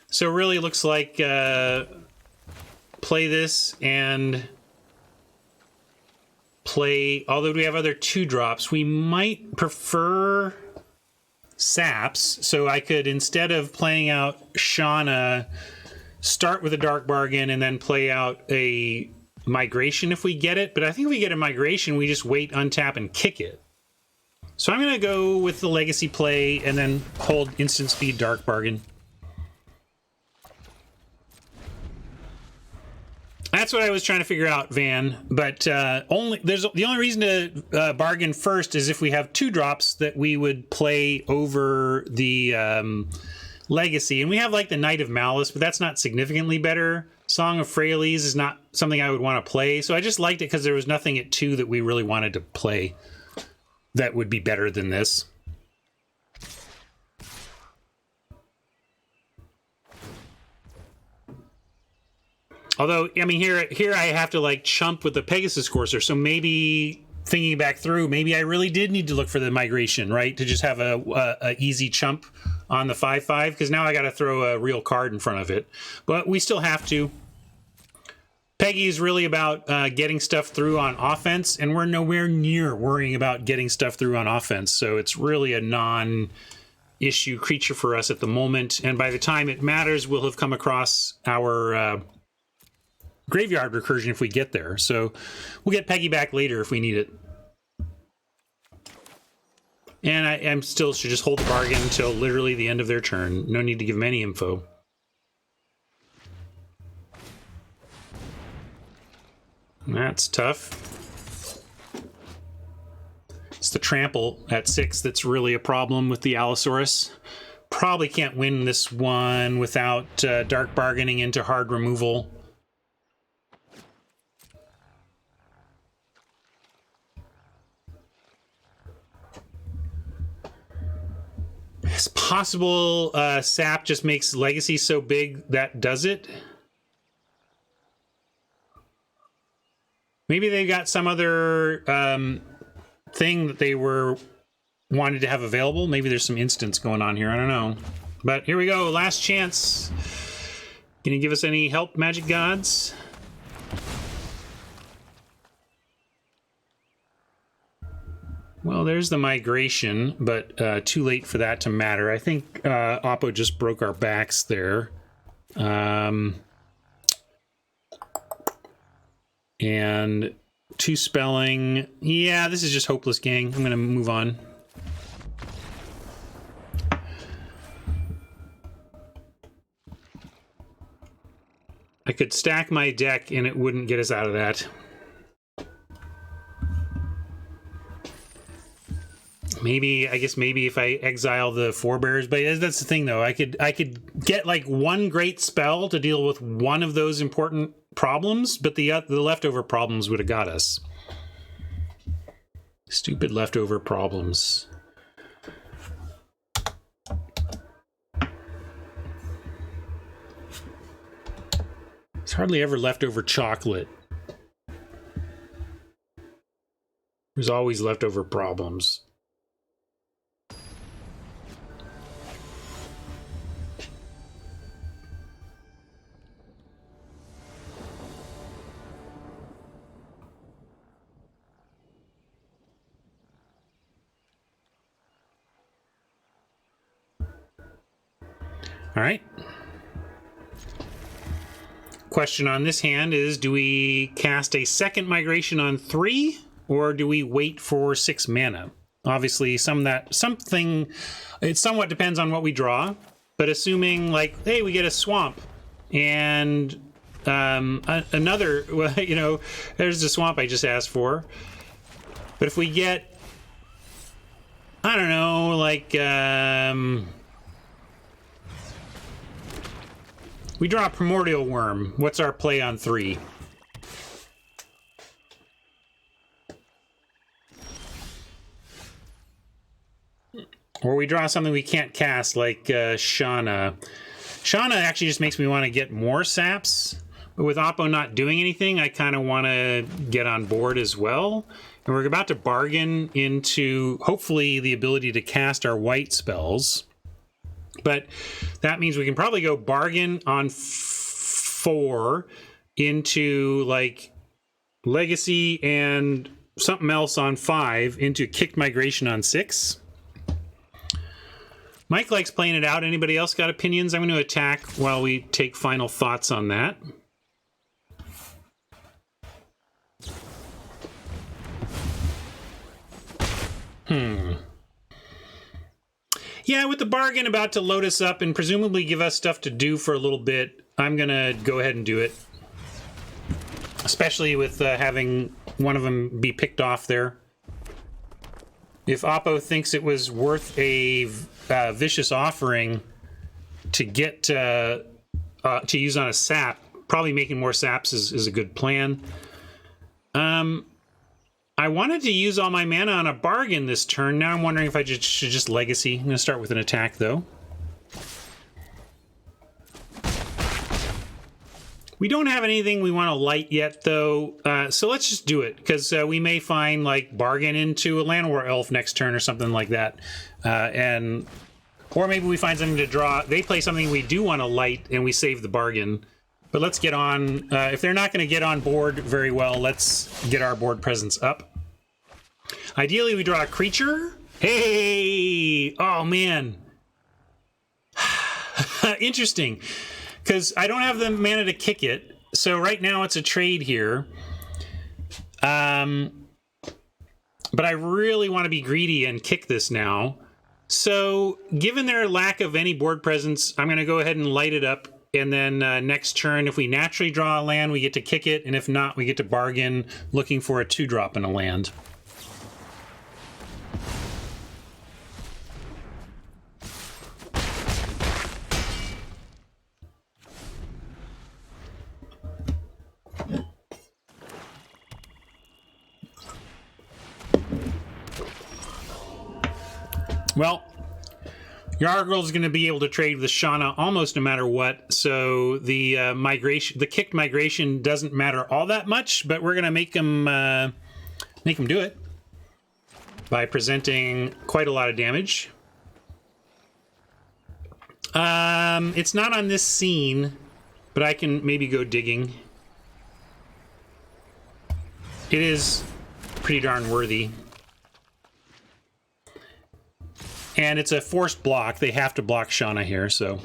So it really looks like play this and play, although we have other 2-drops, we might prefer Saps. So I could, instead of playing out Shauna, start with a Dark Bargain and then play out a Migration if we get it. But I think if we get a Migration, we just wait, untap, and kick it. So I'm going to go with the Legacy play and then hold instant speed Dark Bargain. That's what I was trying to figure out, Van. But the only reason to bargain first is if we have 2-drops that we would play over the Legacy. And we have like the Knight of Malice, but that's not significantly better. Song of Freyalise is not something I would want to play. So I just liked it because there was nothing at 2 that we really wanted to play that would be better than this. Although, I mean, here I have to like chump with the Pegasus Courser. So maybe thinking back through, maybe I really did need to look for the Migration, right? To just have a easy chump on the 5/5, because now I got to throw a real card in front of it. But we still have to. Peggy is really about getting stuff through on offense, and we're nowhere near worrying about getting stuff through on offense. So it's really a non-issue creature for us at the moment. And by the time it matters, we'll have come across our graveyard recursion if we get there. So we'll get Peggy back later if we need it. And I still should just hold the bargain until literally the end of their turn. No need to give them any info. That's tough. It's the trample at 6 that's really a problem with the Allosaurus. Probably can't win this one without dark bargaining into hard removal. It's possible Sap just makes Legacy so big that does it. Maybe they got some other thing that they wanted to have available. Maybe there's some instance going on here. I don't know. But here we go. Last chance. Can you give us any help, Magic Gods? Well, there's the Migration, but too late for that to matter. I think Oppo just broke our backs there. And 2 spelling. Yeah, this is just hopeless, gang. I'm going to move on. I could stack my deck and it wouldn't get us out of that. Maybe, I guess maybe if I exile the forebears, but that's the thing though. I could get like one great spell to deal with one of those important problems, but the leftover problems would have got us. Stupid leftover problems. It's hardly ever leftover chocolate. There's always leftover problems. All right. Question on this hand is, do we cast a second migration on 3 or do we wait for 6 mana? Obviously, it somewhat depends on what we draw, but assuming like, hey, we get a swamp and another, well, you know, there's the swamp I just asked for. But if we get, I don't know, like, we draw a Primordial Worm. What's our play on 3? Or we draw something we can't cast, like Shauna. Shauna actually just makes me want to get more saps. But with Oppo not doing anything, I kind of want to get on board as well. And we're about to bargain into, hopefully, the ability to cast our white spells. But that means we can probably go bargain on 4 into like Legacy and something else on 5 into Kicked Migration on 6. Mike likes playing it out. Anybody else got opinions? I'm going to attack while we take final thoughts on that. Yeah, with the bargain about to load us up and presumably give us stuff to do for a little bit, I'm going to go ahead and do it. Especially with having one of them be picked off there. If Oppo thinks it was worth a vicious offering to get to use on a sap, probably making more saps is a good plan. I wanted to use all my mana on a bargain this turn. Now I'm wondering if I should just Legacy. I'm going to start with an attack, though. We don't have anything we want to light yet, though, so let's just do it, because we may find, like, bargain into a Llanowar Elf next turn or something like that. Or maybe we find something to draw. They play something we do want to light, and we save the bargain. But let's get on. If they're not going to get on board very well, let's get our board presence up. Ideally, we draw a creature. Hey! Oh, man. Interesting. Because I don't have the mana to kick it. So right now it's a trade here. But I really want to be greedy and kick this now. So given their lack of any board presence, I'm going to go ahead and light it up. And then next turn, if we naturally draw a land, we get to kick it. And if not, we get to bargain looking for a 2-drop in a land. Well, Yargle's going to be able to trade with Shauna almost no matter what, so the kicked migration doesn't matter all that much, but we're going to make him do it by presenting quite a lot of damage. It's not on this scene, but I can maybe go digging. It is pretty darn worthy. And it's a forced block. They have to block Shauna here, so.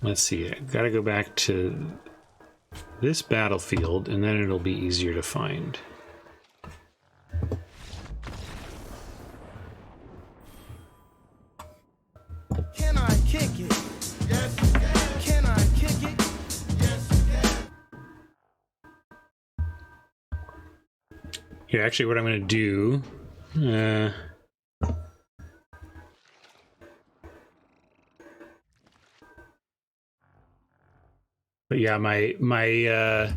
let's see. I gotta go back to this battlefield, and then it'll be easier to find.
Can I kick it? Yes, you can. Can I kick it? Yes, you can.
Here, actually, what I'm going to do... but yeah, my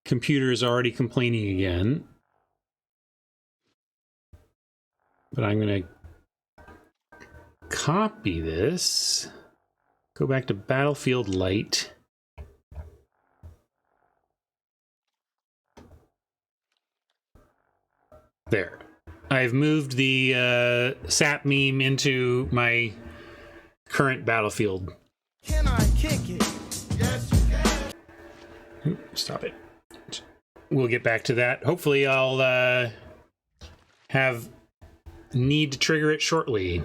computer is already complaining again. But I'm going to copy this, go back to Battlefield Light. There. I've moved the SAP meme into my current Battlefield.
Can I kick it? Yes, you can.
Stop it. We'll get back to that. Hopefully I'll have need to trigger it shortly.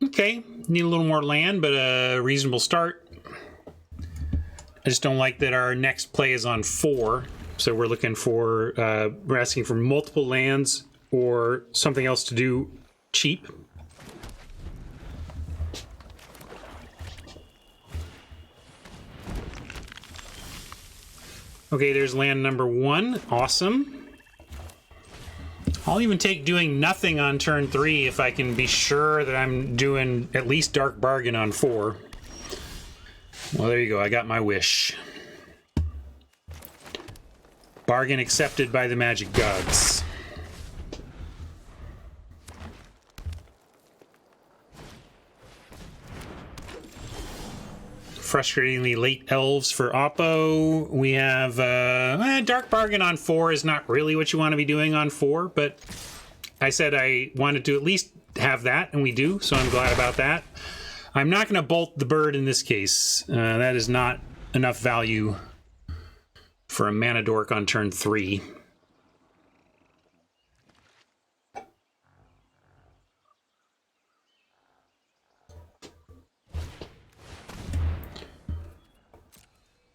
Okay, need a little more land, but a reasonable start. I just don't like that our next play is on 4, so we're looking for, we're asking for multiple lands or something else to do cheap. Okay, there's land number 1, awesome. I'll even take doing nothing on turn 3 if I can be sure that I'm doing at least Dark Bargain on 4. Well, there you go. I got my wish. Bargain accepted by the magic gods. Frustratingly late elves for Oppo. We have Dark Bargain on 4 is not really what you want to be doing on 4, but I said I wanted to at least have that, and we do, so I'm glad about that. I'm not going to bolt the bird in this case. That is not enough value for a mana dork on turn 3.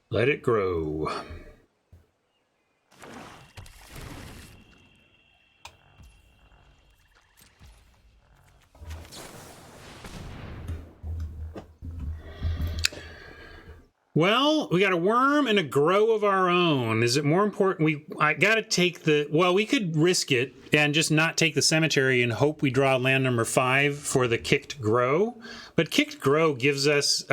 Let it grow. Well, we got a worm and a grow of our own. Is it more important? I gotta take the... Well, we could risk it and just not take the cemetery and hope we draw land number 5 for the kicked grow. But kicked grow gives us...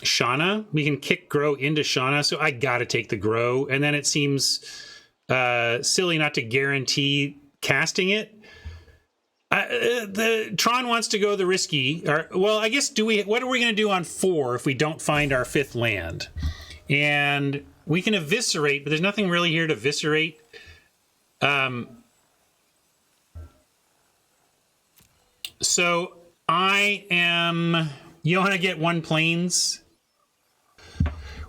Shauna. We can kick grow into Shauna, so I gotta take the grow, and then it seems silly not to guarantee casting it. The Tron wants to go the risky, well, I guess what are we gonna do on 4 if we don't find our 5th land? And we can eviscerate, but there's nothing really here to eviscerate. So I am... You want to get 1 plains?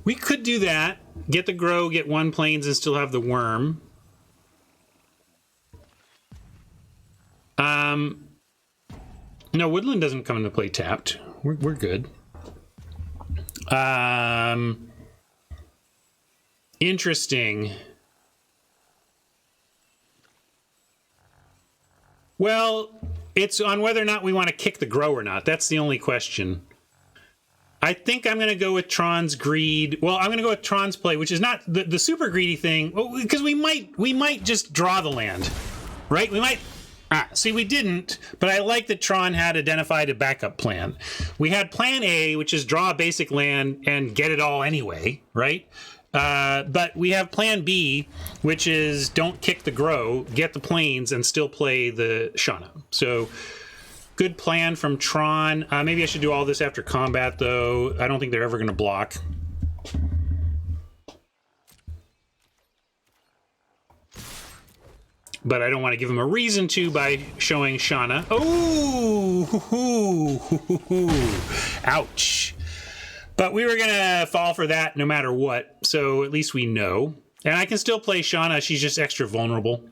We could do that. Get the grow, get 1 plains, and still have the worm. No, woodland doesn't come into play tapped. We're good. Interesting. Well, it's on whether or not we want to kick the grow or not. That's the only question. I think I'm going to go with Tron's greed. Well, I'm going to go with Tron's play, which is not the super greedy thing, because we might just draw the land, right? We might. See, we didn't, but I like that Tron had identified a backup plan. We had plan A, which is draw a basic land and get it all anyway, right? But we have plan B, which is don't kick the grow, get the plains, and still play the Shauna. So good plan from Tron. Maybe I should do all this after combat, though. I don't think they're ever going to block. but I don't want to give him a reason to by showing Shauna. Oh, ouch. But we were going to fall for that no matter what, so at least we know. And I can still play Shauna, she's just extra vulnerable.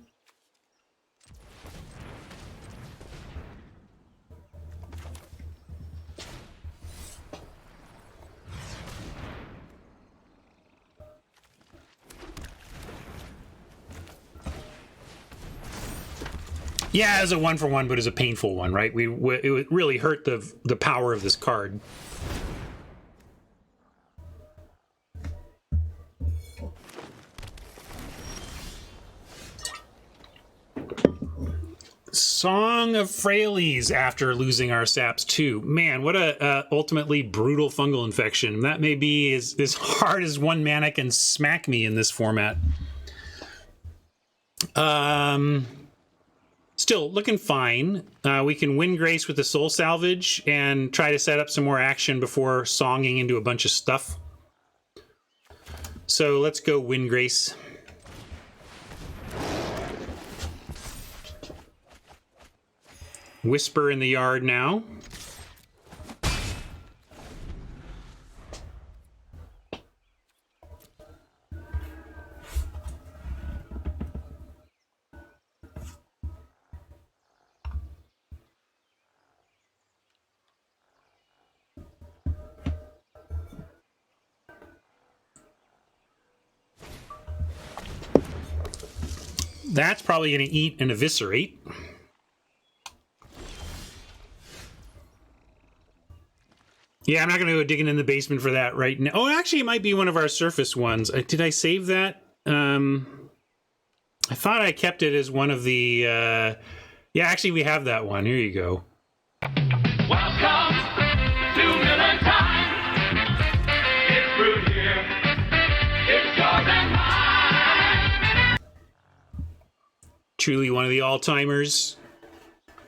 Yeah, as a 1-for-1, but as a painful one, right? It would really hurt the power of this card. Song of Frailes after losing our saps too. Man, what a ultimately brutal fungal infection. That may be as hard as one mana can smack me in this format. Still looking fine. We can win Grace with the Soul Salvage and try to set up some more action before songing into a bunch of stuff. So let's go win Grace. Whisper in the yard now. That's probably going to eat and eviscerate. Yeah, I'm not going to go digging in the basement for that right now. Oh, actually, it might be one of our surface ones. Did I save that? I thought I kept it as one of the... Yeah, actually, we have that one. Here you go.
Welcome to Miller Time. It's brewed here. It's yours and mine.
Truly one of the all-timers.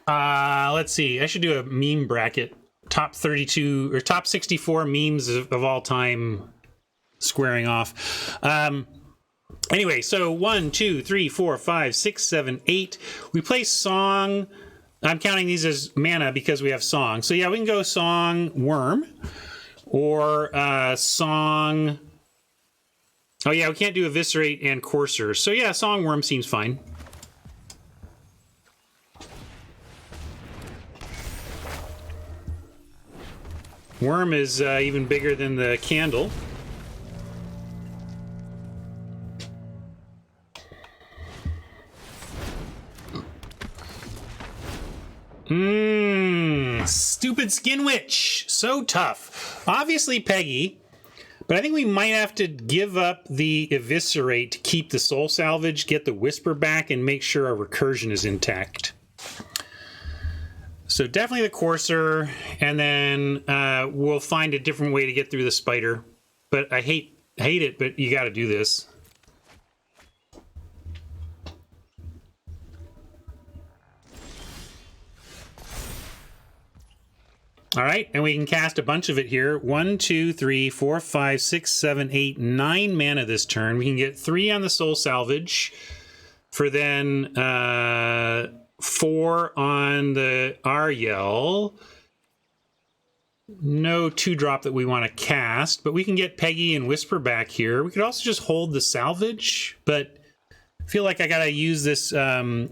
Let's see. I should do a meme bracket. Top 32 or top 64 memes of all time squaring off. Anyway, so 1, 2, 3, 4, 5, 6, 7, 8. We play Song. I'm counting these as mana because we have Song. So yeah, we can go Song Worm or Song. Oh yeah, we can't do Eviscerate and Courser. So yeah, Song Worm seems fine. Worm is even bigger than the candle. Stupid Skin Witch. So tough. Obviously Peggy, but I think we might have to give up the Eviscerate to keep the Soul Salvage, get the Whisper back, and make sure our recursion is intact. So definitely the Courser, and then we'll find a different way to get through the Spider. But I hate it, but you got to do this. All right, and we can cast a bunch of it here. 1, 2, 3, 4, 5, 6, 7, 8, 9 mana this turn. We can get 3 on the Soul Salvage for then 4 on the Ariel. No 2-drop that we want to cast, but we can get Peggy and Whisper back here. We could also just hold the Salvage, but I feel like I got to use this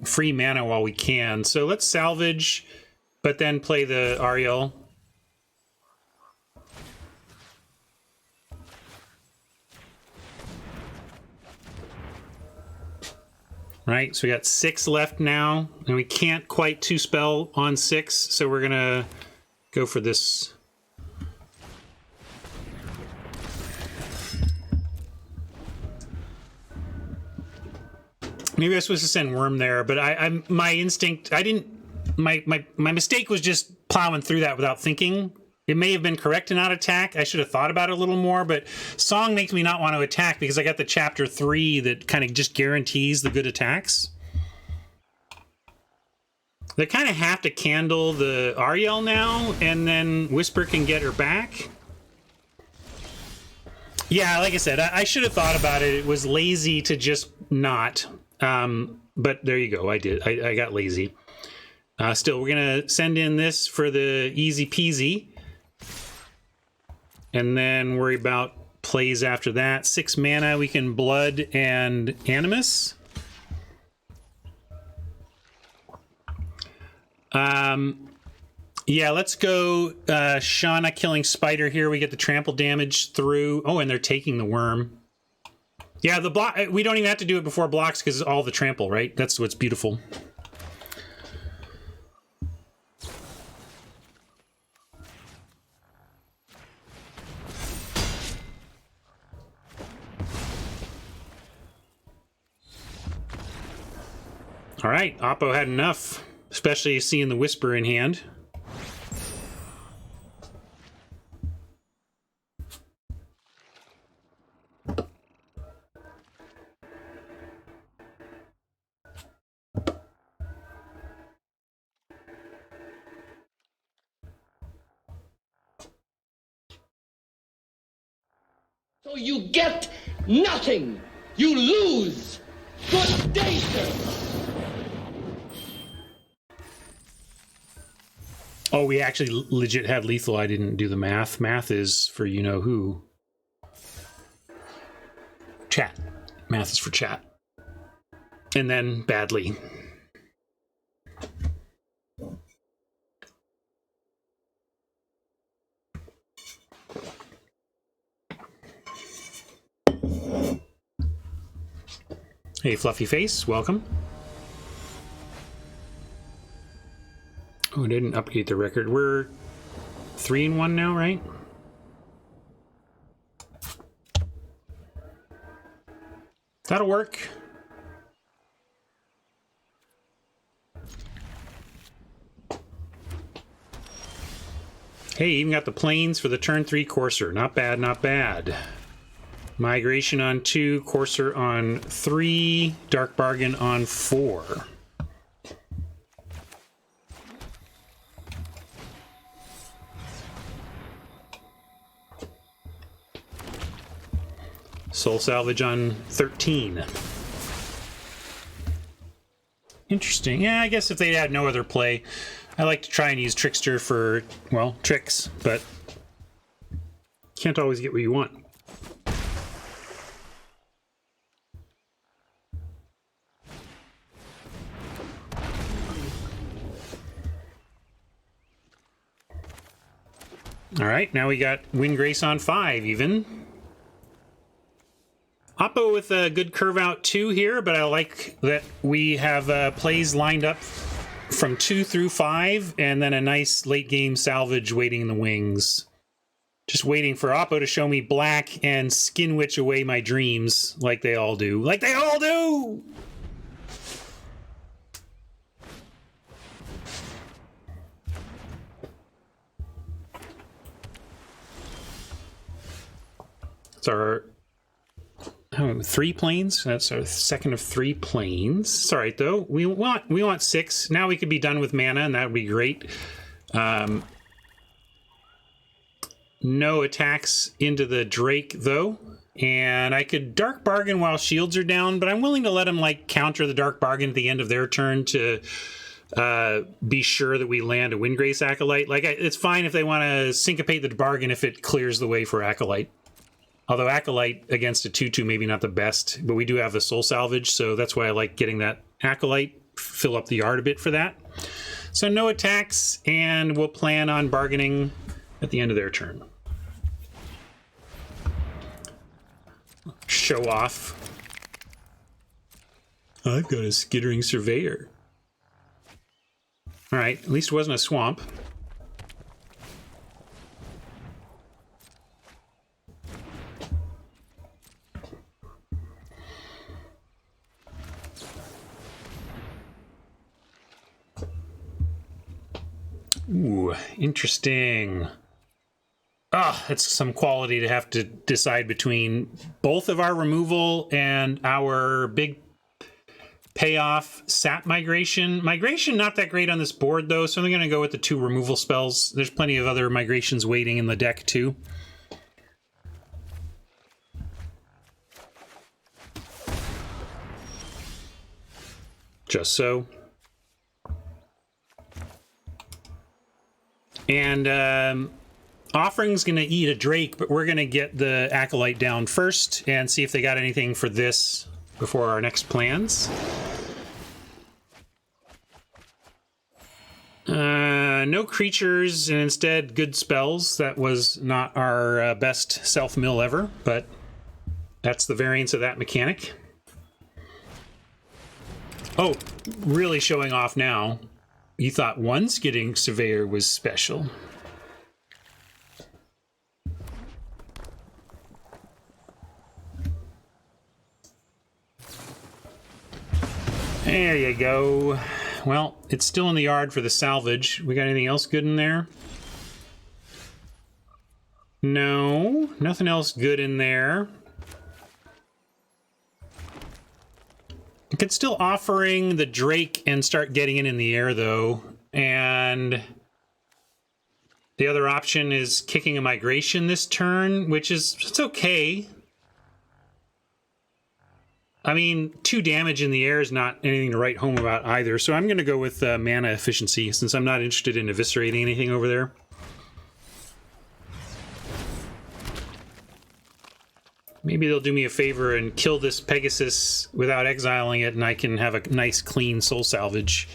free mana while we can. So let's Salvage, but then play the Ariel. Right, so we got 6 left now, and we can't quite 2-spell on 6, so we're gonna go for this. Maybe I was supposed to send Worm there, but my instinct, my mistake was just plowing through that without thinking. It may have been correct to not attack. I should have thought about it a little more, but Song makes me not want to attack because I got the chapter 3 that kind of just guarantees the good attacks. They kind of have to candle the Ariel now, and then Whisper can get her back. Yeah, like I said, I should have thought about it. It was lazy to just not. But there you go. I did. I got lazy. Still, we're going to send in this for the easy peasy. And then worry about plays after that. 6 mana, we can Blood and Animus. Yeah, let's go Shauna killing Spider here. We get the trample damage through. Oh, and they're taking the worm. Yeah, the block. We don't even have to do it before blocks because it's all the trample, right? That's what's beautiful. All right, Oppo had enough, especially seeing the Whisper in hand.
So you get nothing. You lose. Good day, sir.
Oh, we actually legit had lethal. I didn't do the math. Math is for you-know-who. Chat. Math is for chat. And then badly. Hey, Fluffy Face, welcome. Oh, I didn't update the record. We're 3-1 now, right? That'll work. Hey, even got the planes for the turn 3 Courser. Not bad, not bad. Migration on 2, Courser on 3, Dark Bargain on 4. Soul Salvage on 13. Interesting. Yeah, I guess if they had no other play, I like to try and use Trickster for, well, tricks, but can't always get what you want. All right, now we got Wind Grace on 5 even. Oppo with a good curve out 2 here, but I like that we have plays lined up from 2 through 5, and then a nice late game salvage waiting in the wings. Just waiting for Oppo to show me black and skin witch away my dreams like they all do. Like they all do! It's our 3 planes. That's our second of 3 planes. It's all right though. We want 6. Now we could be done with mana, and that would be great. No attacks into the Drake though, and I could Dark Bargain while shields are down, but I'm willing to let them like counter the Dark Bargain at the end of their turn to be sure that we land a Windgrace Acolyte. Like it's fine if they want to syncopate the bargain if it clears the way for Acolyte. Although Acolyte against a 2/2 maybe not the best, but we do have a Soul Salvage, so that's why I like getting that Acolyte, fill up the yard a bit for that. So no attacks, and we'll plan on bargaining at the end of their turn. Show off. I've got a Skittering Surveyor. All right, at least it wasn't a swamp. Ooh, interesting. Ah, it's some quality to have to decide between both of our removal and our big payoff sap migration. Migration not that great on this board though, so I'm going to go with the 2 removal spells. There's plenty of other migrations waiting in the deck too. Just so. And Offering's going to eat a Drake, but we're going to get the Acolyte down first and see if they got anything for this before our next plans. No creatures, and instead good spells. That was not our best self-mill ever, but that's the variance of that mechanic. Oh, really showing off now. You thought once getting Surveyor was special. There you go. Well, it's still in the yard for the salvage. We got anything else good in there? No, nothing else good in there. I could still Offering the Drake and start getting it in the air, though. And the other option is kicking a Migration this turn, which is, it's okay. I mean, 2 damage in the air is not anything to write home about either, so I'm going to go with mana efficiency, since I'm not interested in eviscerating anything over there. Maybe they'll do me a favor and kill this Pegasus without exiling it, and I can have a nice, clean soul salvage.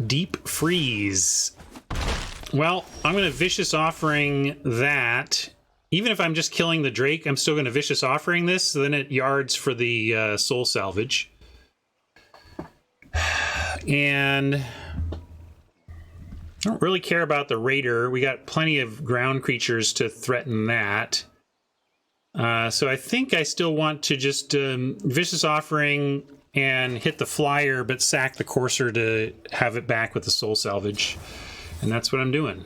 Deep Freeze. Well, I'm going to Vicious Offering that. Even if I'm just killing the Drake, I'm still going to Vicious Offering this, so then it yards for the soul salvage. And I don't really care about the Raider. We got plenty of ground creatures to threaten that. So I think I still want to just Vicious Offering and hit the flyer, but sack the Courser to have it back with the soul salvage. And that's what I'm doing.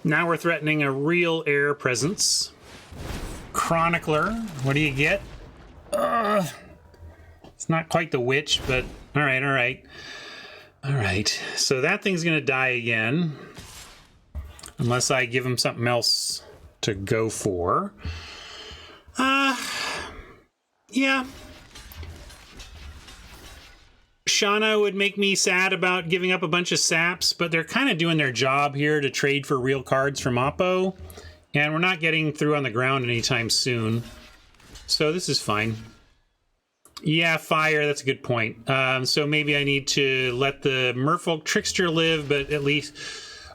Now we're threatening a real air presence. Chronicler, what do you get? It's not quite the Witch, but all right, all right. All right, so that thing's gonna die again. Unless I give him something else to go for. Yeah. Shauna would make me sad about giving up a bunch of saps, but they're kind of doing their job here to trade for real cards from Oppo, and we're not getting through on the ground anytime soon. So this is fine. Yeah, fire, that's a good point. So maybe I need to let the Merfolk Trickster live, but at least...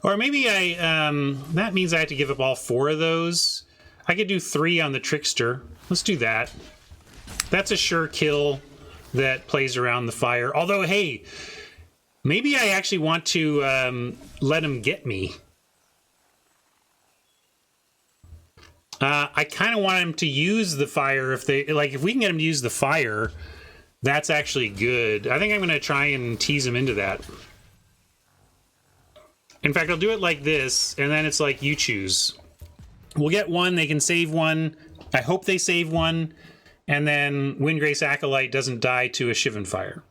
Or maybe that means I have to give up all 4 of those. I could do 3 on the Trickster. Let's do that. That's a sure kill that plays around the fire. Although, hey, maybe I actually want to let him get me. I kind of want him to use the fire if we can get him to use the fire, that's actually good. I think I'm going to try and tease him into that. In fact, I'll do it like this, and then it's like you choose. We'll get 1, they can save 1. I hope they save 1. And then Windgrace Acolyte doesn't die to a Shivan Fire.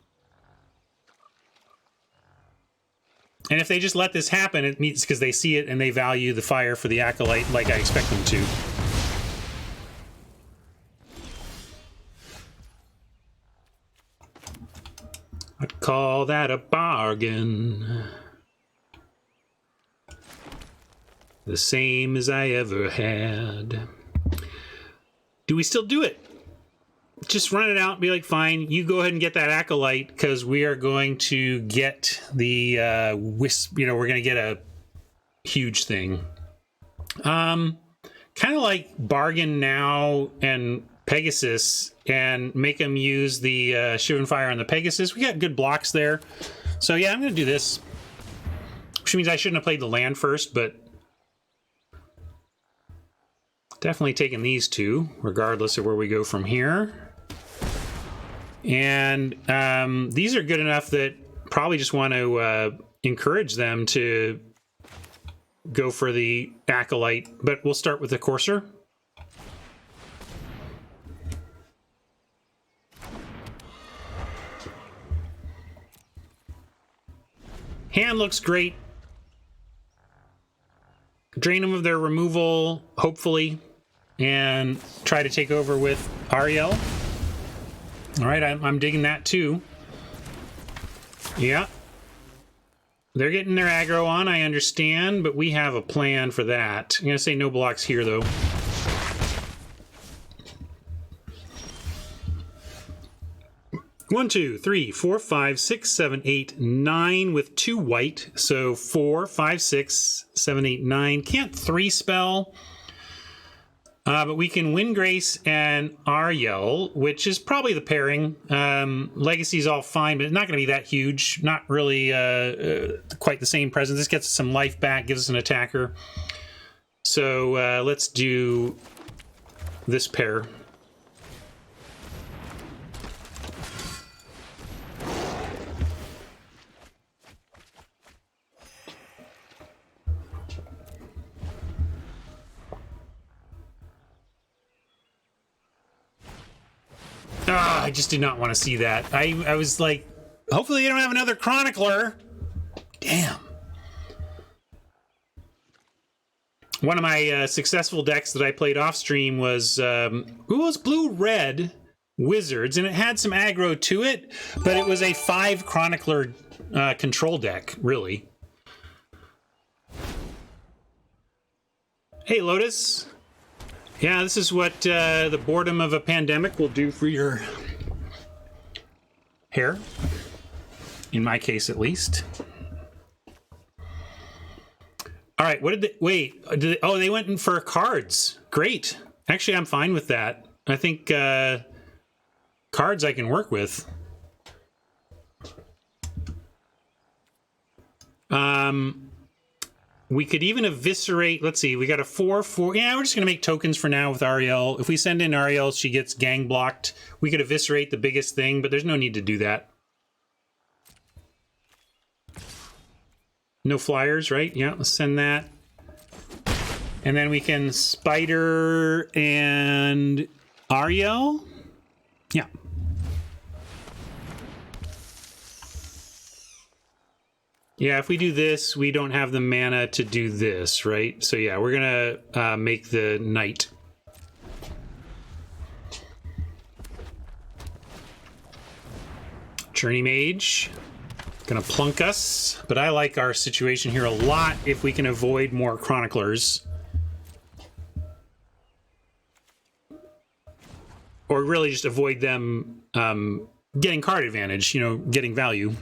And if they just let this happen, it means because they see it and they value the fire for the Acolyte like I expect them to. I'd call that a bargain. The same as I ever had. Do we still do it? Just run it out and be like, fine, you go ahead and get that Acolyte, because we are going to get the wisp, we're going to get a huge thing. Kind of like bargain now and Pegasus and make them use the Shivan Fire on the Pegasus. We got good blocks there. So yeah, I'm going to do this. which means I shouldn't have played the land first, but definitely taking these two, regardless of where we go from here. And these are good enough that probably just want to encourage them to go for the Acolyte, but we'll start with the Courser. Hand looks great. Drain them of their removal, hopefully, and try to take over with Ariel. All right, I'm digging that too. Yeah. They're getting their aggro on, I understand, but we have a plan for that. I'm going to say no blocks here, though. One, two, three, four, five, six, seven, eight, 9 with 2 white. So 4, 5, 6, 7, 8, 9. Can't 3 spell. But we can Wind Grace and Ariel, which is probably the pairing. Legacy's all fine, but it's not going to be that huge. Not really quite the same presence. This gets us some life back, gives us an attacker. So let's do this pair. I just did not want to see that. I was like, hopefully they don't have another Chronicler. Damn. One of my successful decks that I played off stream was blue-red Wizards, and it had some aggro to it, but it was a 5 Chronicler control deck, really. Hey, Lotus. Yeah, this is what the boredom of a pandemic will do for your hair. In my case, at least. All right, what did they... Wait, oh, they went in for cards. Great. Actually, I'm fine with that. I think cards I can work with. We could even eviscerate... Let's see, we got a 4/4... Yeah, we're just going to make tokens for now with Ariel. If we send in Ariel, she gets gang blocked. We could eviscerate the biggest thing, but there's no need to do that. No flyers, right? Yeah, let's send that. And then we can Spider and Ariel. Yeah. Yeah, if we do this, we don't have the mana to do this, right? So yeah, we're gonna make the Knight. Journey Mage. Gonna plunk us, but I like our situation here a lot if we can avoid more Chroniclers. Or really just avoid them getting card advantage, you know, getting value.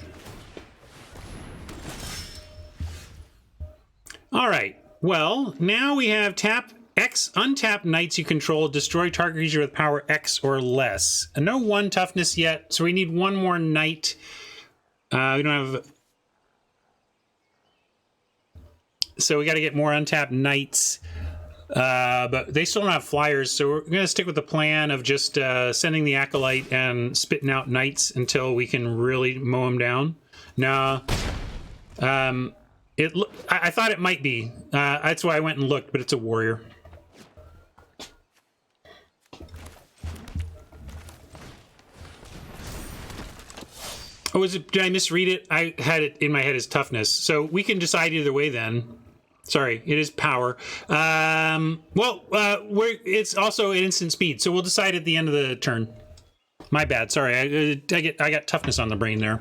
All right, well, now we have tap X, untap Knights you control, destroy target creature with power X or less. And no 1 toughness yet, so we need 1 more Knight. We don't have... So we got to get more untapped Knights. But they still don't have flyers, so we're going to stick with the plan of just sending the Acolyte and spitting out Knights until we can really mow them down. No. I thought it might be. That's why I went and looked, but it's a warrior. Oh, did I misread it? I had it in my head as toughness. So we can decide either way then. Sorry, it is power. It's also an instant speed, so we'll decide at the end of the turn. My bad. Sorry, I got toughness on the brain there.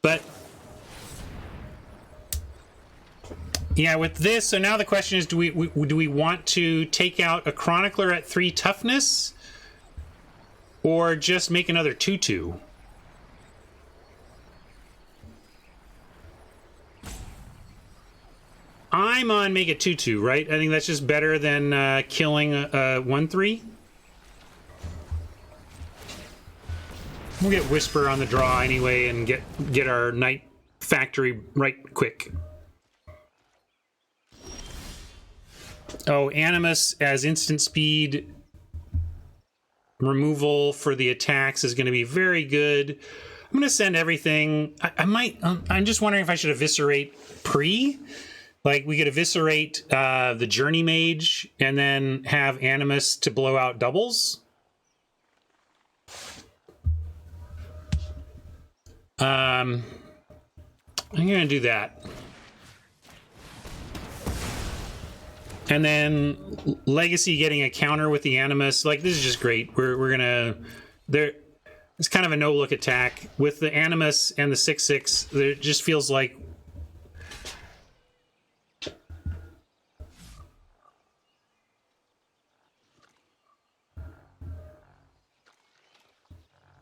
But yeah, with this, so now the question is, do we want to take out a Chronicler at 3 toughness, or just make another 2/2? I'm on make it 2/2, right? I think that's just better than killing a 1/3. We'll get Whisper on the draw anyway and get our Night Factory right quick. Oh, Animus as instant speed removal for the attacks is going to be very good. I'm going to send everything. I might. I'm just wondering if I should eviscerate pre. Like we could eviscerate the Journey Mage and then have Animus to blow out doubles. I'm going to do that. And then Legacy getting a counter with the Animus. Like, this is just great. We're gonna... It's kind of a no-look attack. With the Animus and the 6/6, it just feels like...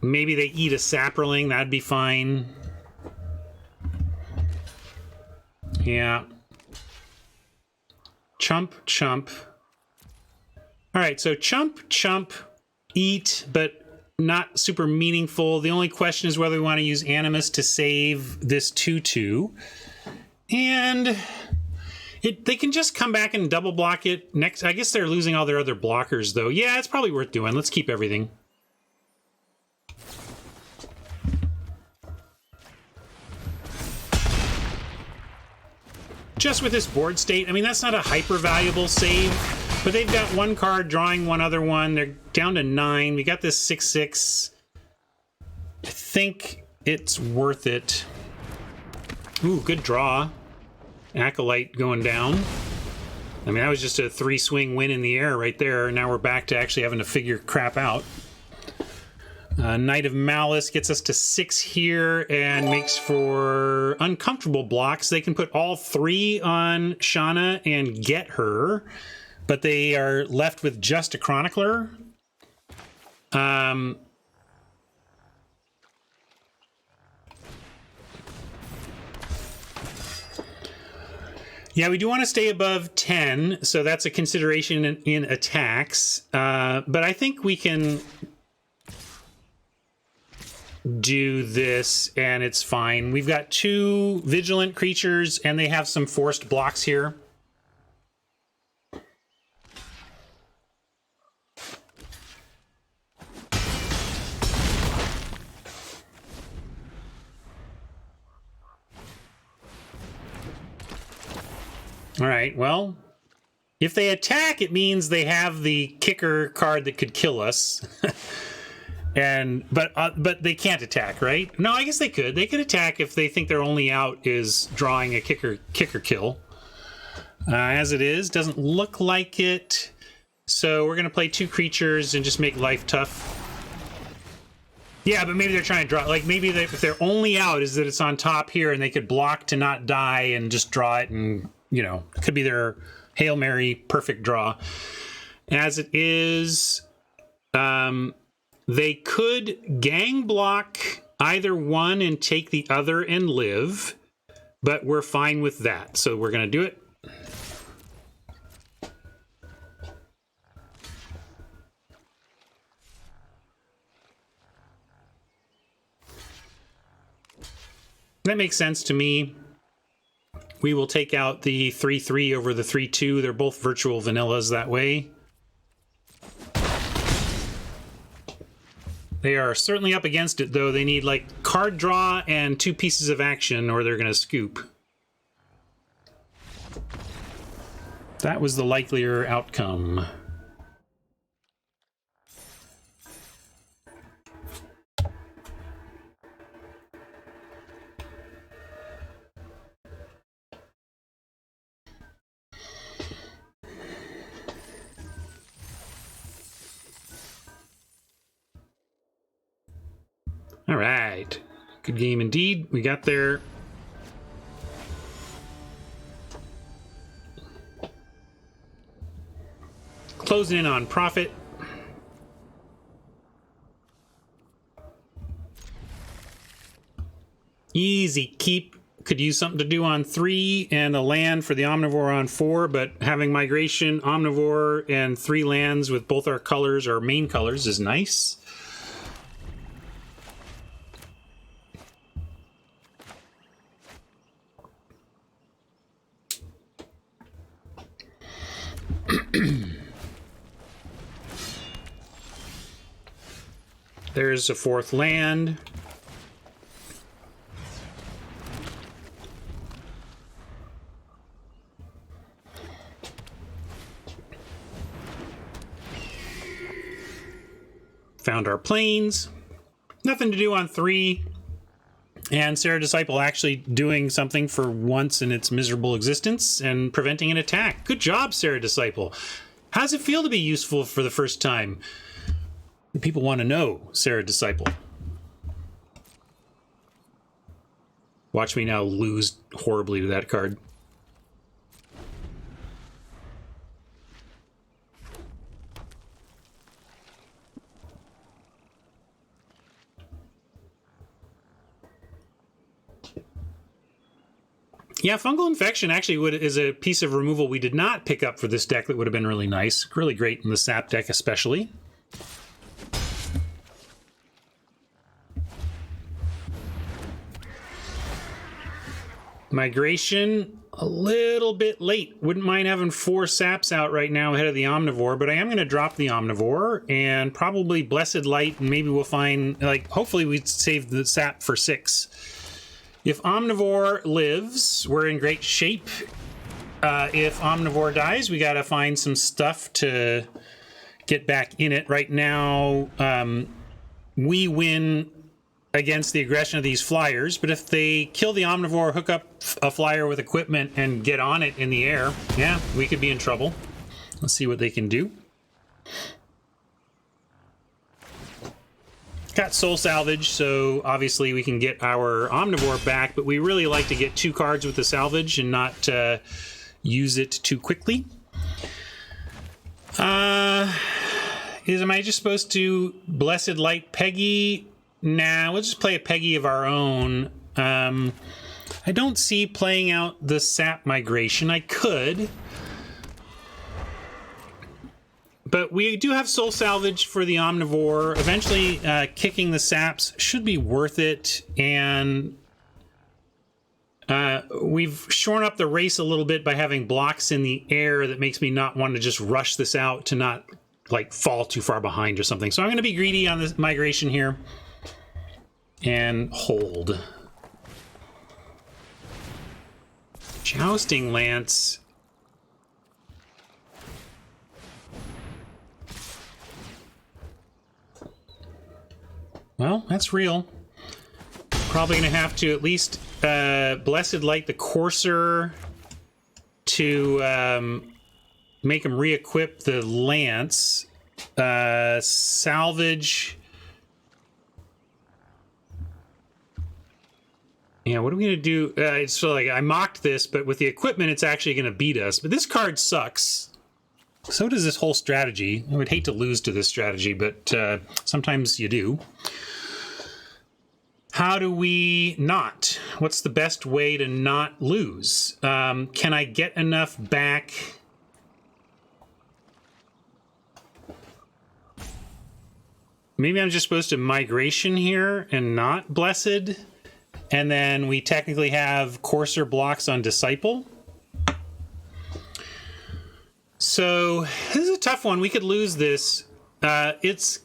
Maybe they eat a Saproling. That'd be fine. Yeah. Chump, chump. All right, so chump, chump, eat, but not super meaningful. The only question is whether we want to use Animus to save this 2/2. And they can just come back and double block it next. I guess they're losing all their other blockers, though. Yeah, it's probably worth doing. Let's keep everything. Just with this board state, I mean, that's not a hyper valuable save, but they've got one card drawing one other one. They're down to 9. We got this 6/6. I think it's worth it. Ooh, good draw. Acolyte going down. I mean, that was just a 3-swing win in the air right there. Now we're back to actually having to figure crap out. Knight of Malice gets us to 6 here and makes for uncomfortable blocks. They can put all 3 on Shauna and get her, but they are left with just a Chronicler. Yeah, we do want to stay above 10, so that's a consideration in attacks. But I think we can do this and it's fine. We've got 2 vigilant creatures and they have some forced blocks here. All right, well, if they attack, it means they have the kicker card that could kill us. But they can't attack, right? No, I guess they could. They could attack if they think their only out is drawing a kicker kill. As it is, doesn't look like it. So we're gonna play 2 creatures and just make life tough. Yeah, but maybe they're trying to draw. Like maybe if their only out is that it's on top here and they could block to not die and just draw it, and you know, it could be their Hail Mary perfect draw. As it is, they could gang block either one and take the other and live, but we're fine with that. So we're going to do it. That makes sense to me. We will take out the 3/3 over the 3/2. They're both virtual vanillas that way. They are certainly up against it, though. They need, like, card draw and 2 pieces of action, or they're going to scoop. That was the likelier outcome. All right, good game indeed. We got there. Closing in on profit. Easy keep. Could use something to do on 3 and a land for the Omnivore on 4, but having Migration, Omnivore, and 3 lands with both our colors, our main colors, is nice. There's a 4th land. Found our planes. Nothing to do on 3. And Sarah Disciple actually doing something for once in its miserable existence and preventing an attack. Good job, Sarah Disciple. How does it feel to be useful for the first time? People want to know, Sarah Disciple. Watch me now lose horribly to that card. Yeah, fungal infection actually is a piece of removal we did not pick up for this deck that would have been really nice. Really great in the sap deck especially. Migration, a little bit late. Wouldn't mind having 4 saps out right now ahead of the Omnivore, but I am going to drop the Omnivore and probably Blessed Light, and maybe we'll find, like, hopefully we save the sap for 6. If Omnivore lives, we're in great shape. If Omnivore dies, we got to find some stuff to get back in it. Right now, we win against the aggression of these flyers, but if they kill the Omnivore, hook up a flyer with equipment, and get on it in the air, yeah, we could be in trouble. Let's see what they can do. Got Soul Salvage, so obviously we can get our Omnivore back, but we really like to get 2 cards with the salvage and not use it too quickly. Am I just supposed to Blessed Light Peggy? Nah, we'll just play a Peggy of our own. I don't see playing out the sap migration. I could. But we do have Soul Salvage for the Omnivore. Eventually, kicking the saps should be worth it. And we've shorn up the race a little bit by having blocks in the air that makes me not want to just rush this out to not, like, fall too far behind or something. So I'm going to be greedy on this migration here. And hold. Jousting Lance. Well, that's real. Probably going to have to at least Blessed Light the Courser to make him re-equip the Lance. Salvage. Yeah, what are we going to do? It's so like I mocked this, but with the equipment, it's actually going to beat us. But this card sucks. So does this whole strategy. I would hate to lose to this strategy, but sometimes you do. How do we not? What's the best way to not lose? Can I get enough back? Maybe I'm just supposed to migration here and not Blessed. And then we technically have Courser blocks on Disciple. So this is a tough one. We could lose this. It's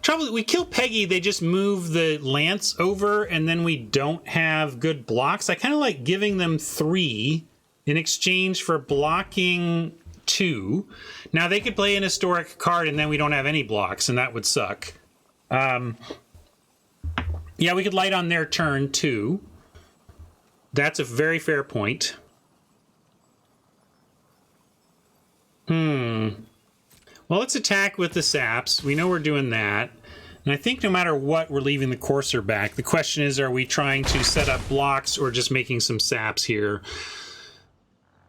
trouble. We kill Peggy. They just move the Lance over, and then we don't have good blocks. I kind of like giving them 3 in exchange for blocking 2. Now they could play an historic card, and then we don't have any blocks, and that would suck. Yeah, we could light on their turn, too. That's a very fair point. Well, let's attack with the saps. We know we're doing that. And I think no matter what, we're leaving the Courser back. The question is, are we trying to set up blocks or just making some saps here?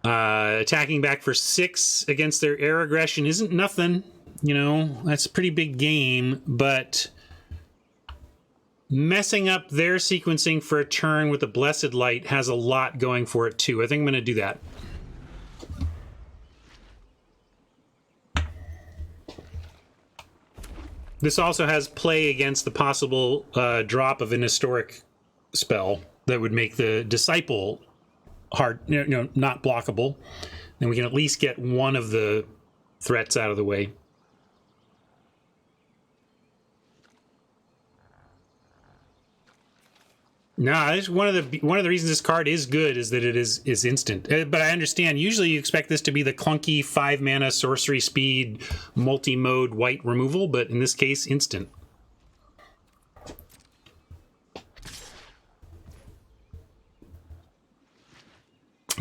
Attacking back for 6 against their air aggression isn't nothing. You know, that's a pretty big game, but messing up their sequencing for a turn with the Blessed Light has a lot going for it, too. I think I'm going to do that. This also has play against the possible drop of an historic spell that would make the Disciple hard, not blockable. then we can at least get one of the threats out of the way. No, one of the reasons this card is good is that it is instant. But I understand usually you expect this to be the clunky 5 mana sorcery speed multi-mode white removal, but in this case, instant.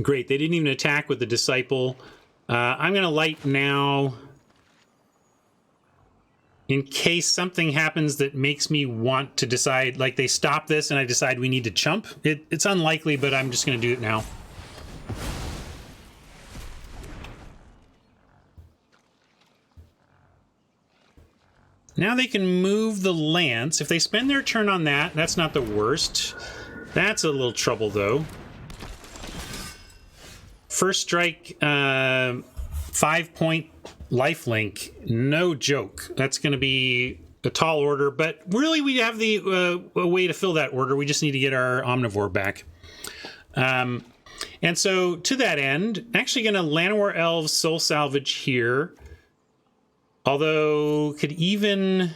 Great, they didn't even attack with the Disciple. I'm going to light now in case something happens that makes me want to decide, like they stop this and I decide we need to chump. It's unlikely, but I'm just going to do it now. Now they can move the lance. If they spend their turn on that, that's not the worst. That's a little trouble, though. First strike, 5-point lifelink, no joke. That's going to be a tall order, but really we have the a way to fill that order. We just need to get our Omnivore back. And so to that end, actually going to Llanowar Elves Soul Salvage here. Although could even...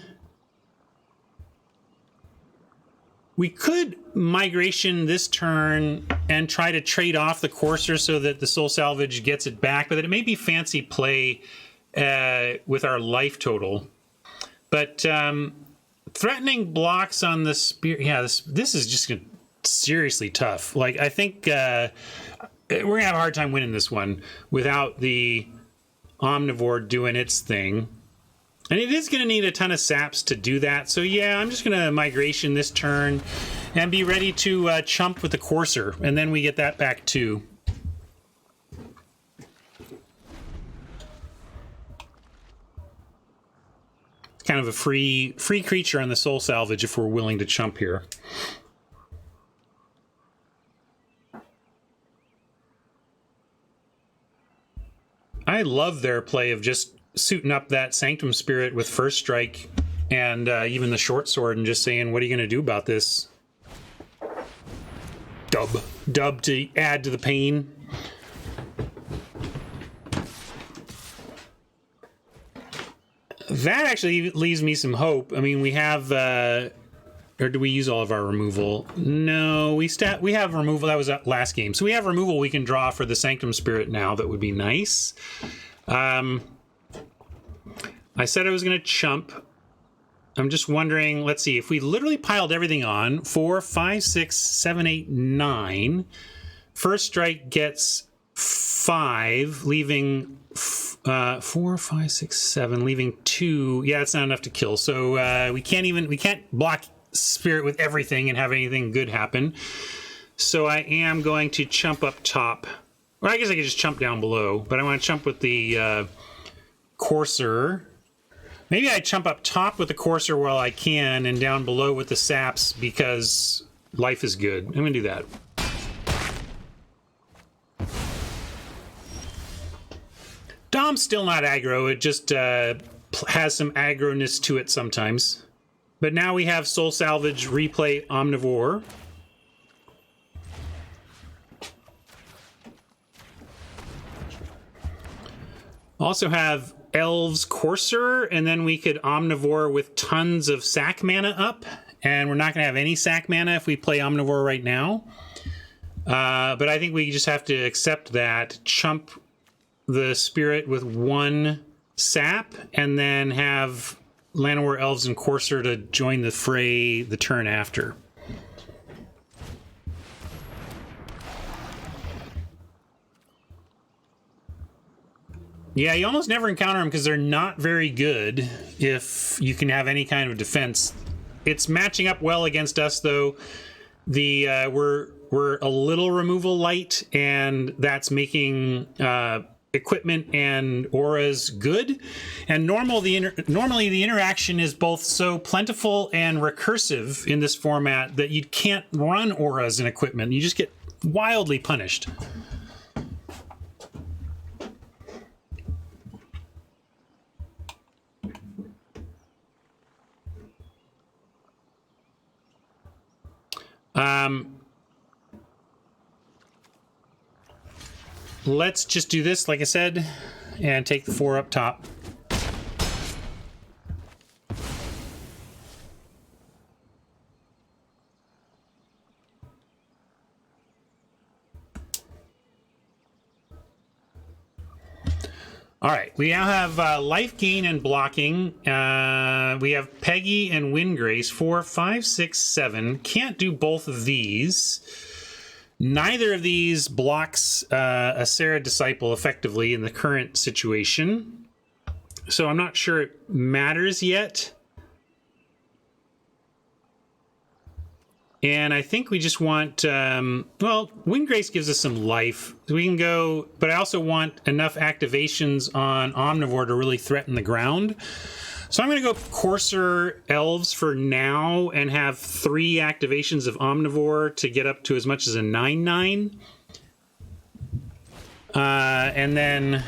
We could migration this turn and try to trade off the Courser so that the Soul Salvage gets it back, but it may be fancy play with our life total. But threatening blocks on the Spirit, yeah, this is just seriously tough. Like, I think we're going to have a hard time winning this one without the Omnivore doing its thing. And it is going to need a ton of saps to do that. So yeah, I'm just going to migration this turn and be ready to chump with the Courser. And then we get that back too. It's kind of a free creature on the Soul Salvage if we're willing to chump here. I love their play of just suiting up that Sanctum Spirit with first strike and even the short sword and just saying, what are you going to do about this? Dub to add to the pain. That actually leaves me some hope. I mean, we have... or do we use all of our removal? No, we have removal. That was last game. So we have removal we can draw for the Sanctum Spirit now. That would be nice. I said I was going to chump. I'm just wondering, let's see, if we literally piled everything on, 4, 5, 6, 7, 8, 9, first strike gets 5, leaving 4, 5, 6, 7, leaving 2. Yeah, that's not enough to kill. So we can't block Spirit with everything and have anything good happen. So I am going to chump up top. Or I guess I could just chump down below, but I want to chump with the Courser. Maybe I chump up top with the Courser while I can and down below with the saps because life is good. I'm going to do that. Dom's still not aggro. It just has some aggroness to it sometimes. But now we have Soul Salvage, replay Omnivore. Also have Elves Courser, and then we could Omnivore with tons of sack mana up, and we're not going to have any sack mana if we play Omnivore right now. But I think we just have to accept that, chump the Spirit with 1 sap, and then have Llanowar Elves and Courser to join the fray the turn after. Yeah, you almost never encounter them because they're not very good if you can have any kind of defense. It's matching up well against us, though. We're a little removal light, and that's making equipment and auras good. And normally the interaction is both so plentiful and recursive in this format that you can't run auras and equipment. You just get wildly punished. let's just do this, like I said, and take the 4 up top. All right, we now have life gain and blocking. We have Peggy and Windgrace, 4, 5, 6, 7. Can't do both of these. Neither of these blocks a Sarah Disciple effectively in the current situation. So I'm not sure it matters yet. And I think we just want, well, Windgrace gives us some life. We can go, but I also want enough activations on Omnivore to really threaten the ground. So I'm going to go Courser Elves for now and have 3 activations of Omnivore to get up to as much as a 9/9. And then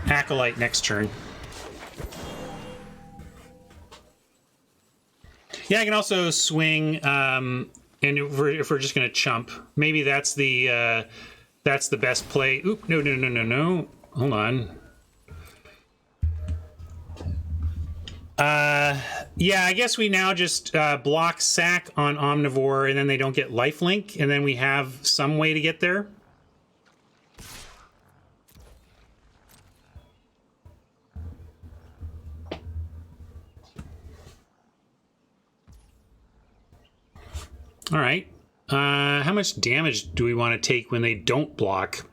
Acolyte next turn. Yeah, I can also swing, and if we're just going to chump, maybe that's the best play. Oop, no. Hold on. Yeah, I guess we now just block sack on Omnivore, and then they don't get lifelink, and then we have some way to get there. All right. How much damage do we want to take when they don't block?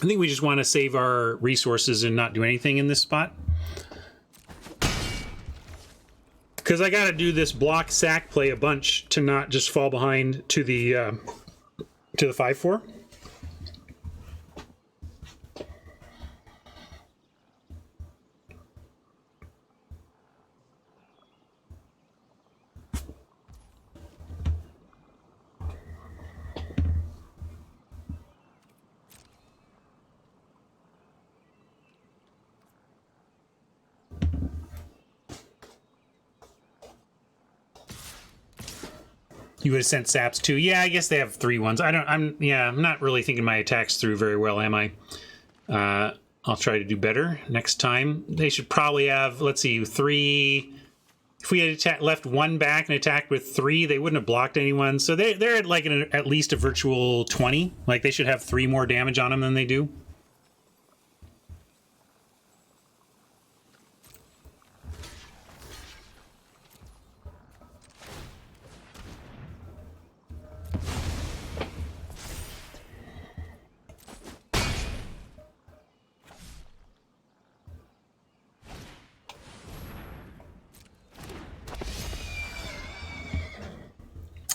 I think we just want to save our resources and not do anything in this spot. Because I got to do this block sack play a bunch to not just fall behind to the 5/4. You would have sent saps too. Yeah, I guess they have 3 ones. I'm not really thinking my attacks through very well, am I? I'll try to do better next time. They should probably have, let's see, 3. If we had left 1 back and attacked with 3, they wouldn't have blocked anyone. So they're at like at least a virtual 20. Like they should have 3 more damage on them than they do.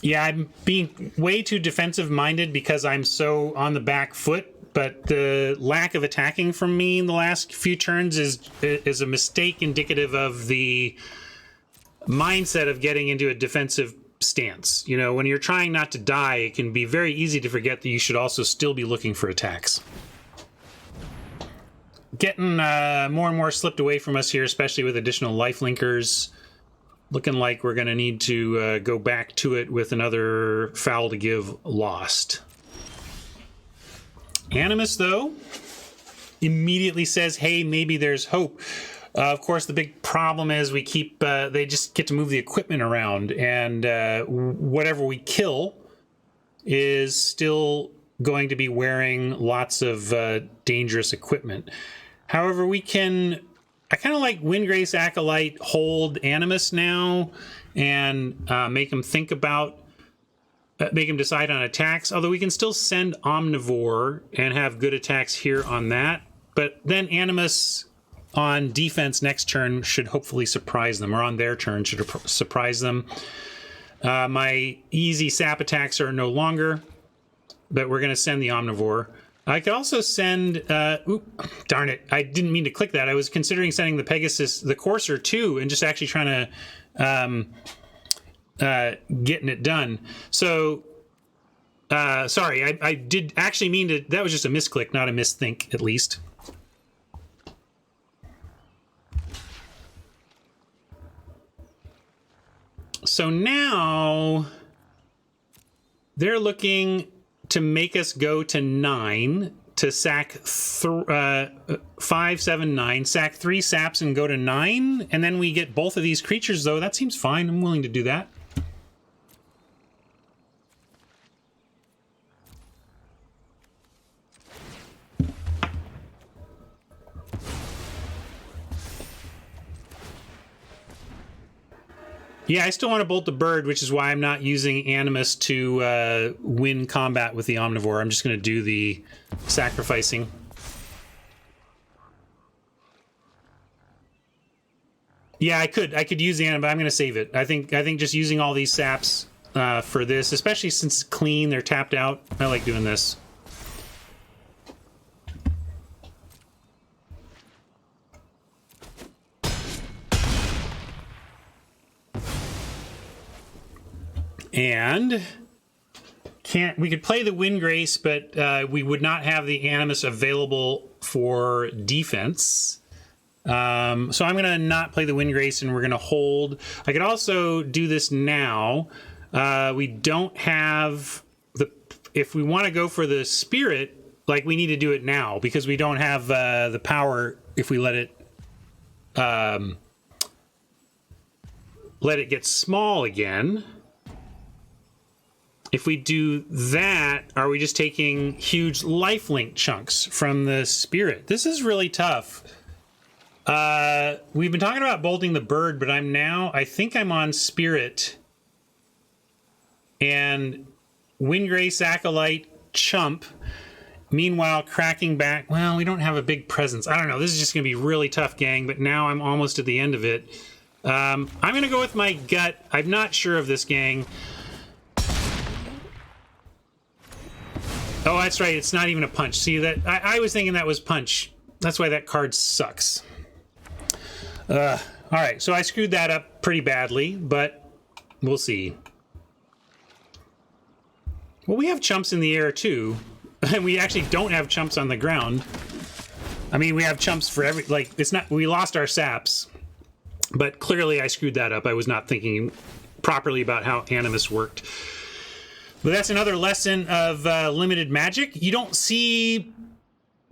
Yeah, I'm being way too defensive-minded because I'm so on the back foot, but the lack of attacking from me in the last few turns is a mistake indicative of the mindset of getting into a defensive stance. You know, when you're trying not to die, it can be very easy to forget that you should also still be looking for attacks. Getting more and more slipped away from us here, especially with additional life linkers. Looking like we're going to need to go back to it with another foul to give lost. Animus, though, immediately says, hey, maybe there's hope. Of course, the big problem is we keep, they just get to move the equipment around, and whatever we kill is still going to be wearing lots of dangerous equipment. However, we can... I kind of like Windgrace, Acolyte, hold Animus now, and make him think about, make him decide on attacks. Although we can still send Omnivore and have good attacks here on that. But then Animus on defense next turn should hopefully surprise them, or on their turn should surprise them. My easy sap attacks are no longer, but we're going to send the Omnivore. I could also send, oop, darn it, I didn't mean to click that. I was considering sending the Pegasus, the Courser too, and just actually trying to, getting it done. So, sorry, I did actually mean to, that was just a misclick, not a misthink, at least. So now, they're looking to make us go to 9 to sack 5, 7, 9, sack 3 saps and go to 9, and then we get both of these creatures, though. That seems fine. I'm willing to do that. Yeah, I still want to bolt the bird, which is why I'm not using Animus to win combat with the Omnivore. I'm just going to do the sacrificing. Yeah, I could use the Animus, but I'm going to save it. I think just using all these saps for this, especially since it's clean, they're tapped out. I like doing this. And we could play the Windgrace, but we would not have the Animus available for defense. So I'm going to not play the Windgrace, and we're going to hold. I could also do this now. We don't have if we want to go for the Spirit, like, we need to do it now because we don't have the power if we let it get small again. If we do that, are we just taking huge lifelink chunks from the Spirit? This is really tough. We've been talking about bolting the bird, but I think I'm on Spirit. And Windgrace, Acolyte, Chump. Meanwhile, cracking back. Well, we don't have a big presence. I don't know. This is just going to be really tough, gang, but now I'm almost at the end of it. I'm going to go with my gut. I'm not sure of this, gang. Oh, that's right. It's not even a punch. See, that I was thinking that was punch. That's why that card sucks. All right, so I screwed that up pretty badly, but we'll see. Well, we have chumps in the air, too. And we actually don't have chumps on the ground. I mean, we have chumps for every... Like, it's not... We lost our saps. But clearly I screwed that up. I was not thinking properly about how Animus worked. But that's another lesson of limited Magic. You don't see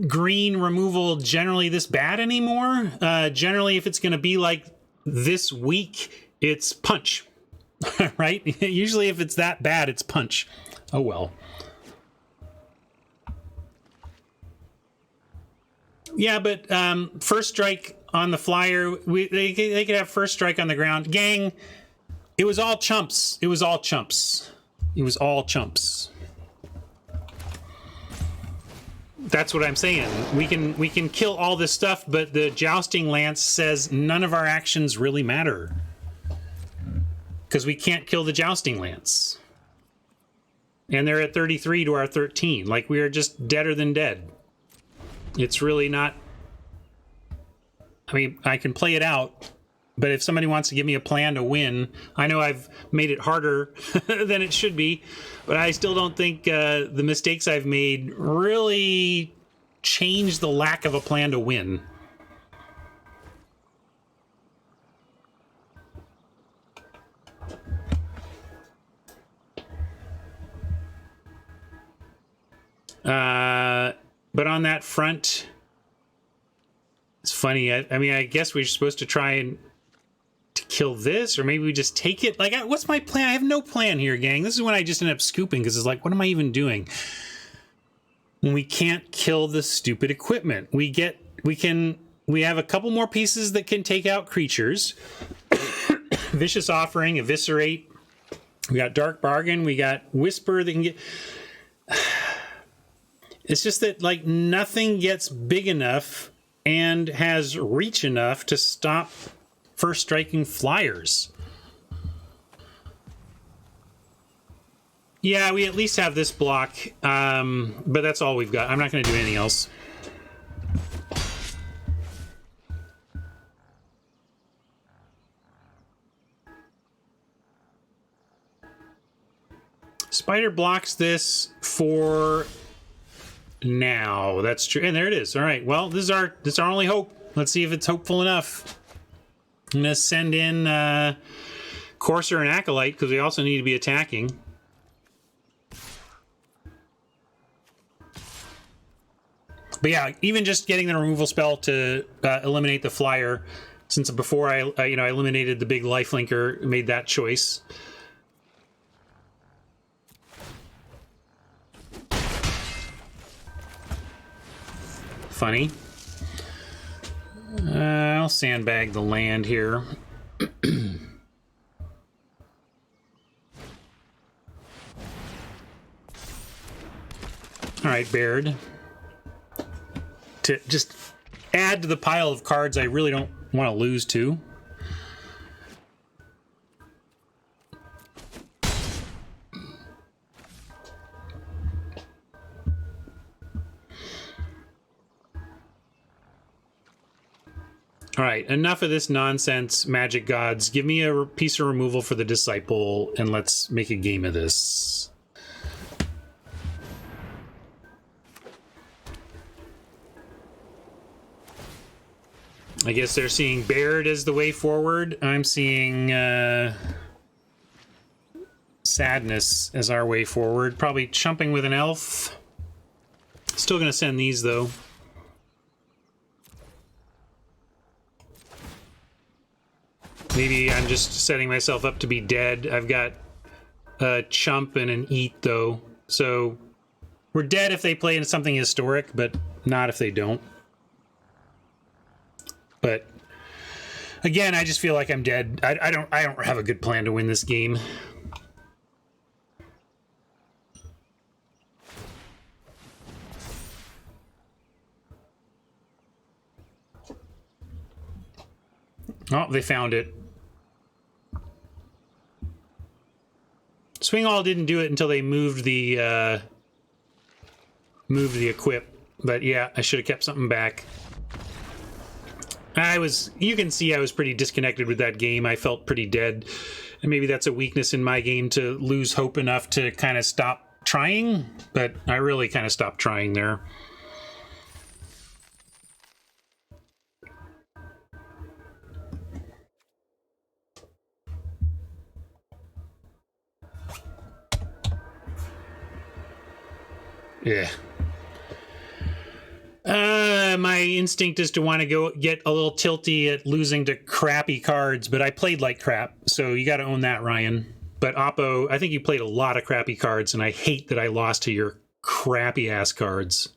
green removal generally this bad anymore. Generally, if it's going to be like this weak, it's punch, right? Usually if it's that bad, it's punch. Oh, well. Yeah, but first strike on the flyer, they could have first strike on the ground. Gang, it was all chumps. It was all chumps. It was all chumps. That's what I'm saying. We can kill all this stuff, but the Jousting Lance says none of our actions really matter. Because we can't kill the Jousting Lance. And they're at 33 to our 13. Like, we are just deader than dead. It's really not... I mean, I can play it out, but if somebody wants to give me a plan to win, I know I've made it harder than it should be, but I still don't think the mistakes I've made really change the lack of a plan to win. But on that front, it's funny. I mean, I guess we're supposed to try and to kill this, or maybe we just take it. Like, what's my plan? I have no plan here, gang. This is when I just end up scooping because it's like, what am I even doing? When we can't kill the stupid equipment, we have a couple more pieces that can take out creatures. Vicious Offering, Eviscerate. We got Dark Bargain. We got Whisper that can get. It's just that, like, nothing gets big enough and has reach enough to stop first striking flyers. Yeah, we at least have this block, but that's all we've got. I'm not going to do anything else. Spider blocks this for now. That's true. And there it is. All right. Well, this is our only hope. Let's see if it's hopeful enough. I'm going to send in Courser and Acolyte because we also need to be attacking. But yeah, even just getting the removal spell to eliminate the flyer, since before I eliminated the big lifelinker, made that choice. Funny. I'll sandbag the land here. All right, Baird. To just add to the pile of cards I really don't want to lose to. All right, enough of this nonsense, Magic Gods. Give me a piece of removal for the Disciple, and let's make a game of this. I guess they're seeing Baird as the way forward. I'm seeing Sadness as our way forward. Probably chumping with an elf. Still going to send these, though. Maybe I'm just setting myself up to be dead. I've got a chump and an eat, though. So we're dead if they play into something historic, but not if they don't. But again, I just feel like I'm dead. I don't have a good plan to win this game. Oh, they found it. Swingall didn't do it until they moved the equip. But yeah, I should have kept something back. You can see I was pretty disconnected with that game. I felt pretty dead. And maybe that's a weakness in my game, to lose hope enough to kind of stop trying. But I really kind of stopped trying there. Yeah. My instinct is to want to go get a little tilty at losing to crappy cards, but I played like crap, so you got to own that, Ryan. But Oppo, I think you played a lot of crappy cards, and I hate that I lost to your crappy ass cards.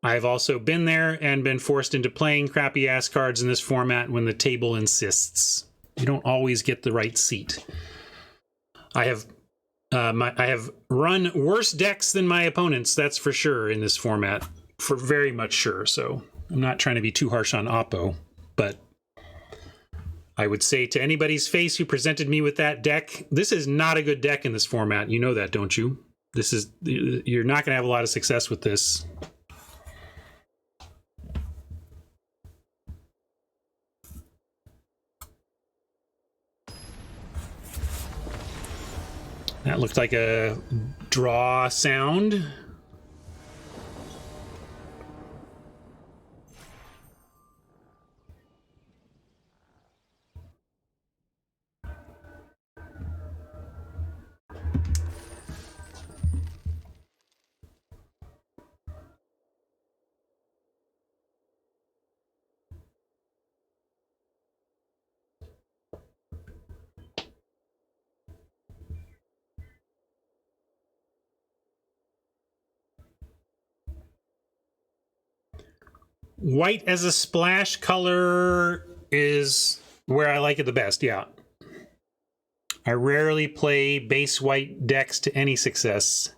I've also been there and been forced into playing crappy ass cards in this format when the table insists. You don't always get the right seat. I have run worse decks than my opponents, that's for sure, in this format. For very much sure, so I'm not trying to be too harsh on Oppo, but I would say to anybody's face who presented me with that deck, this is not a good deck in this format. You know that, don't you? You're not going to have a lot of success with this. That looked like a draw sound. White as a splash color is where I like it the best, yeah. I rarely play base white decks to any success.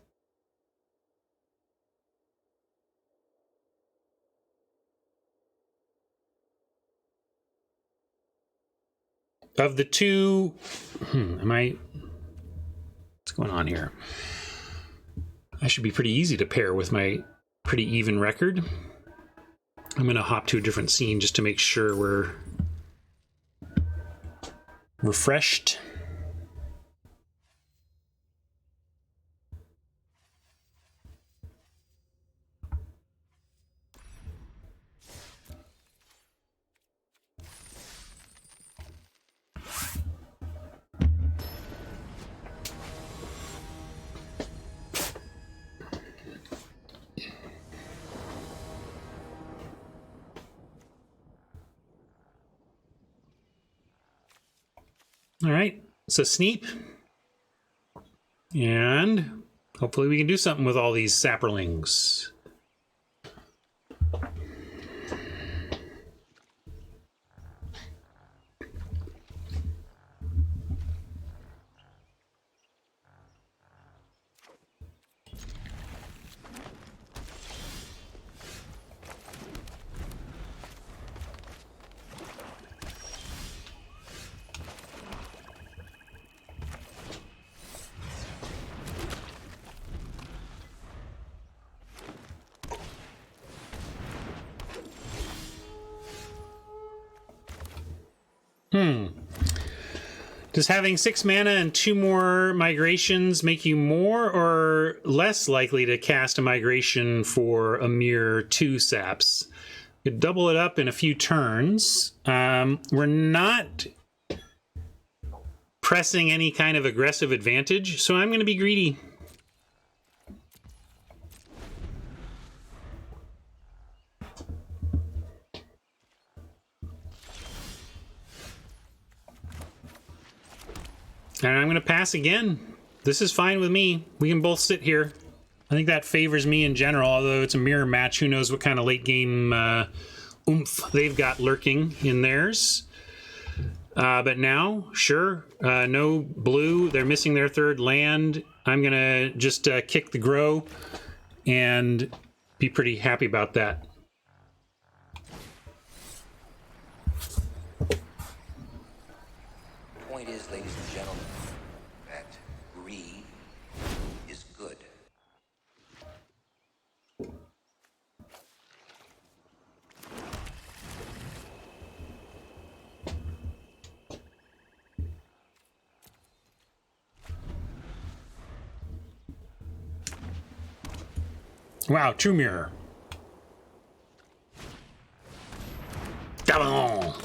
Of the two... what's going on here? I should be pretty easy to pair with my pretty even record. I'm going to hop to a different scene just to make sure we're refreshed. All right, so Sneep. And hopefully we can do something with all these sapperlings. Does having 6 mana and 2 more migrations make you more or less likely to cast a migration for a mere 2 saps? You could double it up in a few turns. We're not pressing any kind of aggressive advantage, so I'm going to be greedy. And I'm going to pass again. This is fine with me. We can both sit here. I think that favors me in general, although it's a mirror match. Who knows what kind of late game oomph they've got lurking in theirs. But now, sure, no blue. They're missing their 3rd land. I'm going to just kick the grow and be pretty happy about that.
Point is, ladies and gentlemen, that greed is good.
Wow, True Mirror. Gabon.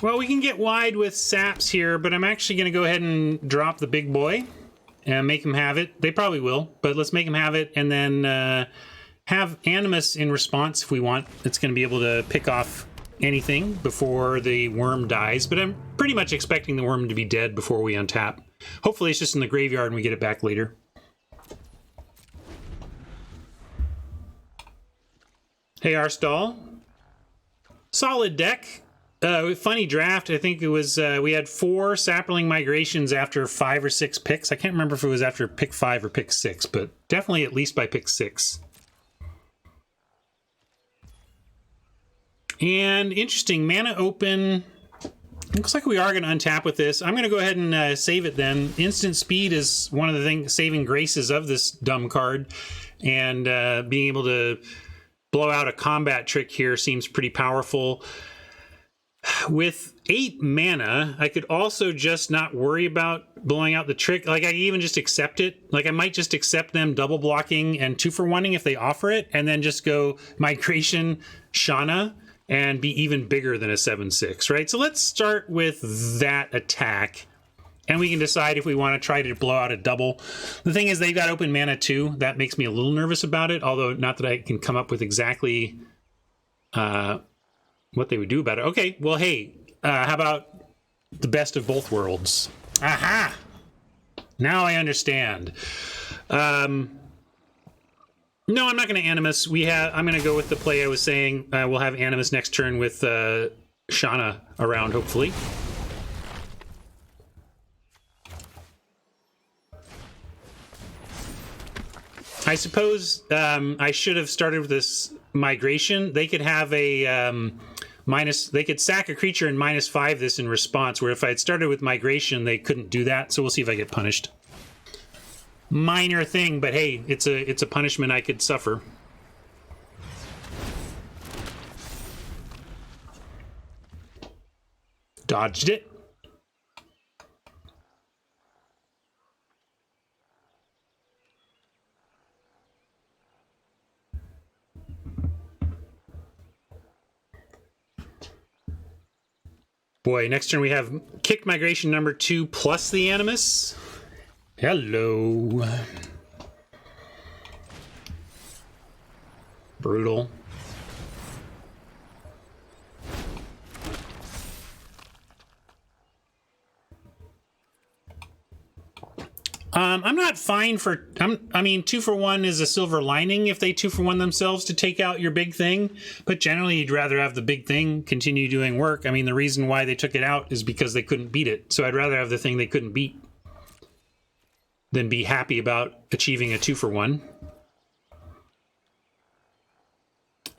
Well, we can get wide with saps here, but I'm actually going to go ahead and drop the big boy and make them have it. They probably will, but let's make them have it and then have Animus in response if we want. It's going to be able to pick off anything before the worm dies, but I'm pretty much expecting the worm to be dead before we untap. Hopefully it's just in the graveyard and we get it back later. Hey, Arstall. Solid deck. Funny draft. I think it was, we had 4 sapperling migrations after 5 or 6 picks. I can't remember if it was after pick 5 or pick 6, but definitely at least by pick 6. And interesting, mana open. Looks like we are going to untap with this. I'm going to go ahead and save it then. Instant speed is one of the saving graces of this dumb card. And being able to blow out a combat trick here seems pretty powerful. With 8 mana, I could also just not worry about blowing out the trick. Like, I could even just accept it. Like, I might just accept them double blocking and 2-for-1ing if they offer it, and then just go Migration Shauna and be even bigger than a 7/6, right? So let's start with that attack, and we can decide if we want to try to blow out a double. The thing is, they've got open mana too. That makes me a little nervous about it, although not that I can come up with exactly what they would do about it. Okay, well, hey, how about the best of both worlds? Aha! Now I understand. No, I'm not going to Animus. I'm going to go with the play I was saying. We'll have Animus next turn with Shauna around, hopefully. I suppose I should have started with this migration. They could have a they could sack a creature and -5 this in response, where if I had started with migration, they couldn't do that. So we'll see if I get punished. Minor thing, but hey, it's a punishment I could suffer. Dodged it. Boy, next turn we have kick migration number 2 plus the Animus. Hello. Brutal. I'm not fine for. I mean, 2 for 1 is a silver lining if they 2 for 1 themselves to take out your big thing. But generally, you'd rather have the big thing continue doing work. I mean, the reason why they took it out is because they couldn't beat it. So I'd rather have the thing they couldn't beat than be happy about achieving a 2 for 1.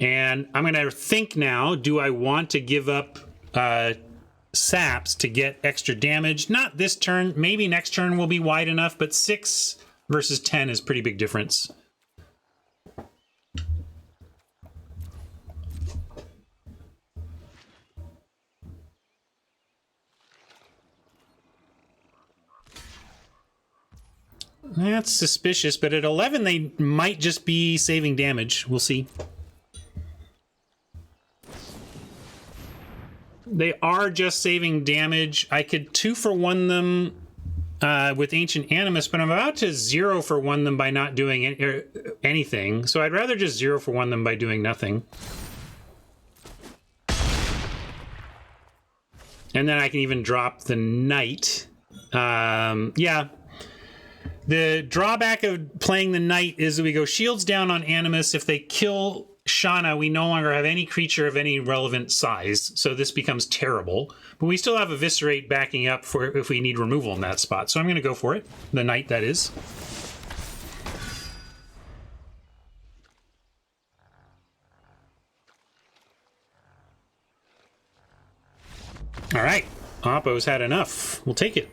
And I'm going to think now, do I want to give up saps to get extra damage? Not this turn. Maybe next turn will be wide enough, but 6 versus 10 is pretty big difference. That's suspicious, but at 11 they might just be saving damage. We'll see. They are just saving damage. I could 2 for 1 them with Ancient Animus, but I'm about to 0 for 1 them by not doing anything. So I'd rather just 0 for 1 them by doing nothing. And then I can even drop the Knight. Yeah. The drawback of playing the Knight is that we go shields down on Animus. If they kill Shauna, we no longer have any creature of any relevant size, so this becomes terrible. But we still have Eviscerate backing up for if we need removal in that spot. So I'm going to go for it. The Knight, that is. All right. Oppo's had enough. We'll take it.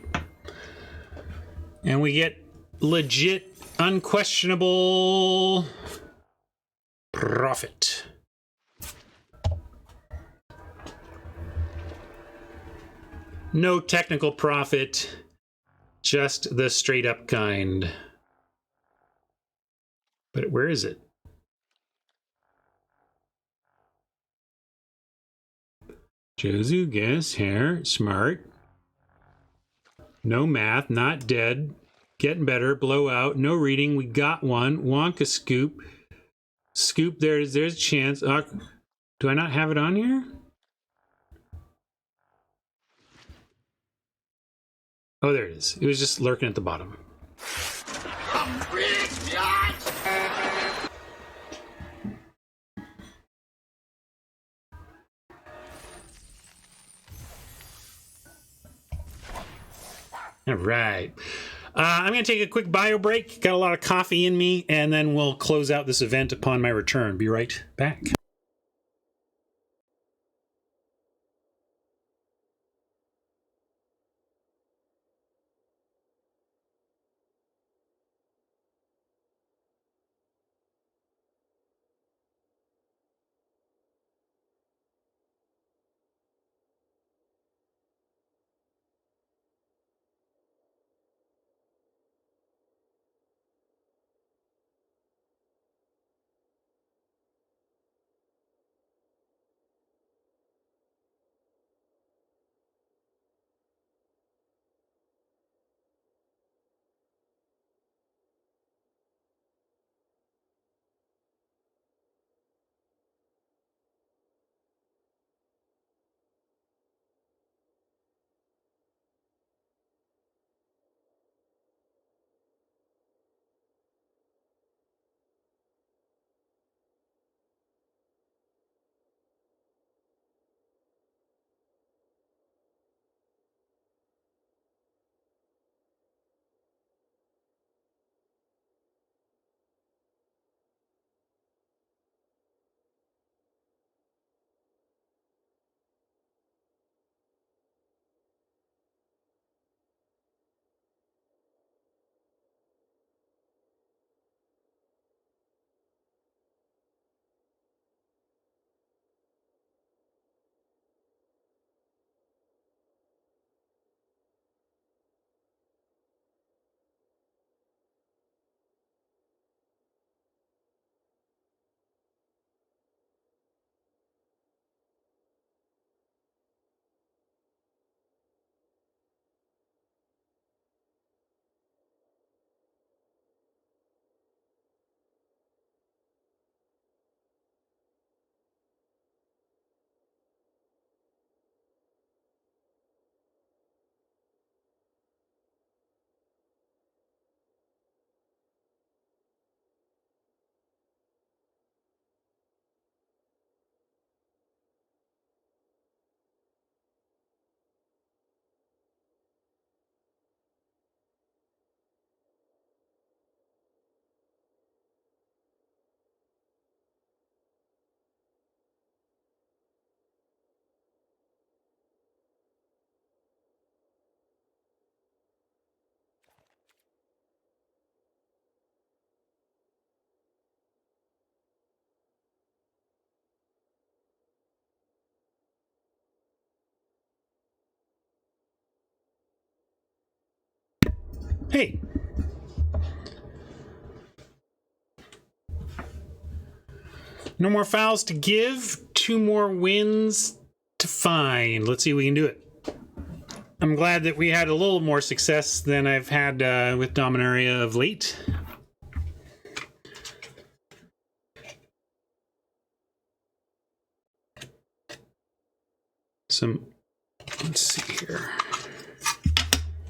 And we get legit, unquestionable profit. No technical profit, just the straight up kind. But where is it? Jozu, guess, hair, smart. No math, not dead. Getting better, blowout, no reading, we got one. Wonka scoop. Scoop, there's a chance. Do I not have it on here? Oh, there it is. It was just lurking at the bottom. All right. I'm going to take a quick bio break. Got a lot of coffee in me, and then we'll close out this event upon my return. Be right back. Hey. No more fouls to give. 2 more wins to find. Let's see if we can do it. I'm glad that we had a little more success than I've had with Dominaria of late. Let's see here.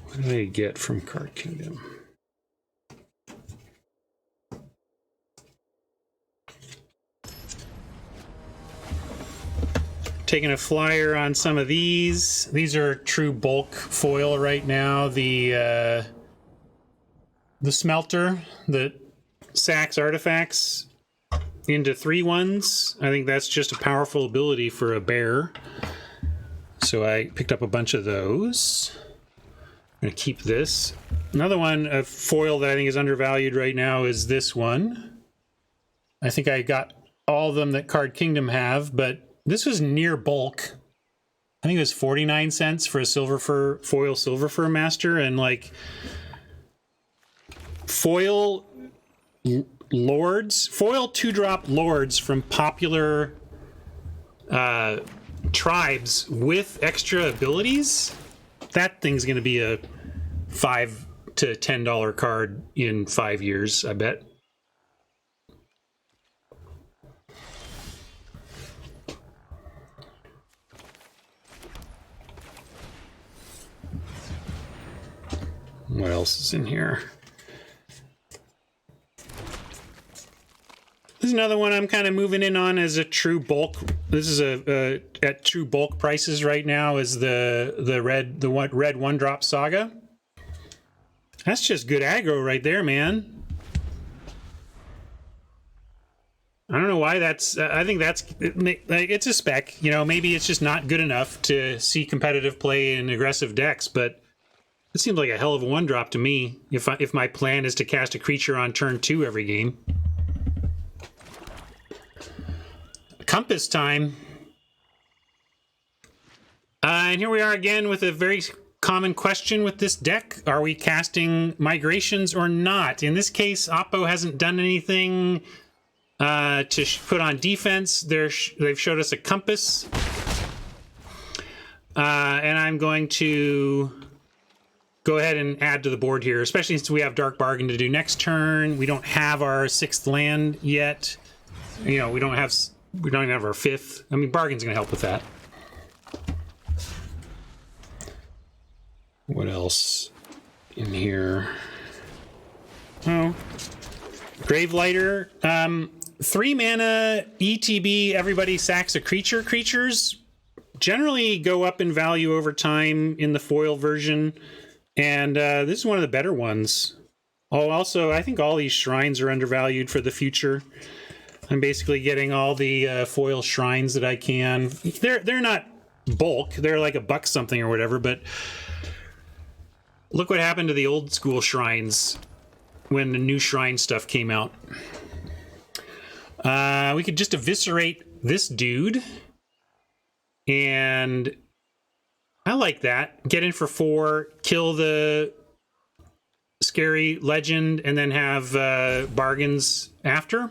What did I get from Card Kingdom? Taking a flyer on some of these. These are true bulk foil right now. The smelter that sacks artifacts into 3/1s. I think that's just a powerful ability for a bear. So I picked up a bunch of those. I'm gonna keep this. Another one, a foil that I think is undervalued right now, is this one. I think I got all of them that Card Kingdom have, but this was near bulk. I think it was 49 cents for a foil Silver Fur Master, and like foil 2-drop lords from popular tribes with extra abilities. That thing's going to be a $5 to $10 card in 5 years, I bet. What else is in here? This is another one I'm kind of moving in on as a true bulk. This is at true bulk prices right now. Is the red 1-drop Saga? That's just good aggro right there, man. I don't know why that's. I think that's it's a spec. You know, maybe it's just not good enough to see competitive play in aggressive decks, but it seems like a hell of a 1-drop to me. If my plan is to cast a creature on turn 2 every game. Compass time. And here we are again with a very common question with this deck. Are we casting migrations or not? In this case, Oppo hasn't done anything to put on defense. They've showed us a compass. And I'm going to go ahead and add to the board here, especially since we have Dark Bargain to do next turn. We don't have our 6th land yet. You know, we don't even have our 5th. I mean, Bargain's going to help with that. What else in here? Oh, Gravelighter. 3 mana ETB. Everybody sacks a creature. Creatures generally go up in value over time in the foil version, and this is one of the better ones. Oh, also, I think all these shrines are undervalued for the future. I'm basically getting all the foil shrines that I can. They're not bulk. They're like $1 something or whatever, but look what happened to the old school shrines when the new shrine stuff came out. We could just eviscerate this dude. And I like that. Get in for 4, kill the scary legend, and then have bargains after.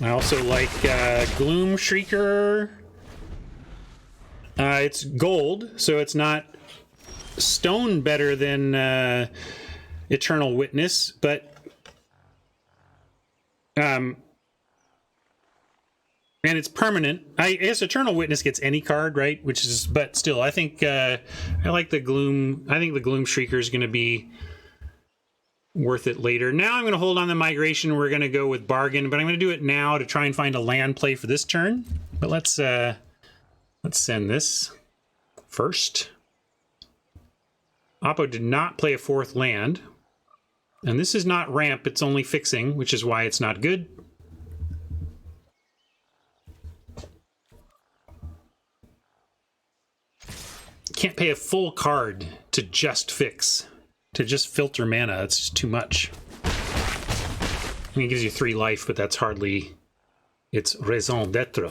I also like Gloom Shrieker. It's gold, so it's not stone better than Eternal Witness, but and it's permanent. I guess Eternal Witness gets any card, right? Which is, but still, I think I like the Gloom. I think the Gloom Shrieker is going to be worth it later. Now I'm going to hold on the migration. We're going to go with Bargain, but I'm going to do it now to try and find a land play for this turn. But let's send this first. Oppo did not play a 4th land, and this is not ramp. It's only fixing, which is why it's not good. Can't pay a full card to just fix. To just filter mana, it's just too much. I mean, it gives you 3 life, but that's hardly its raison d'etre.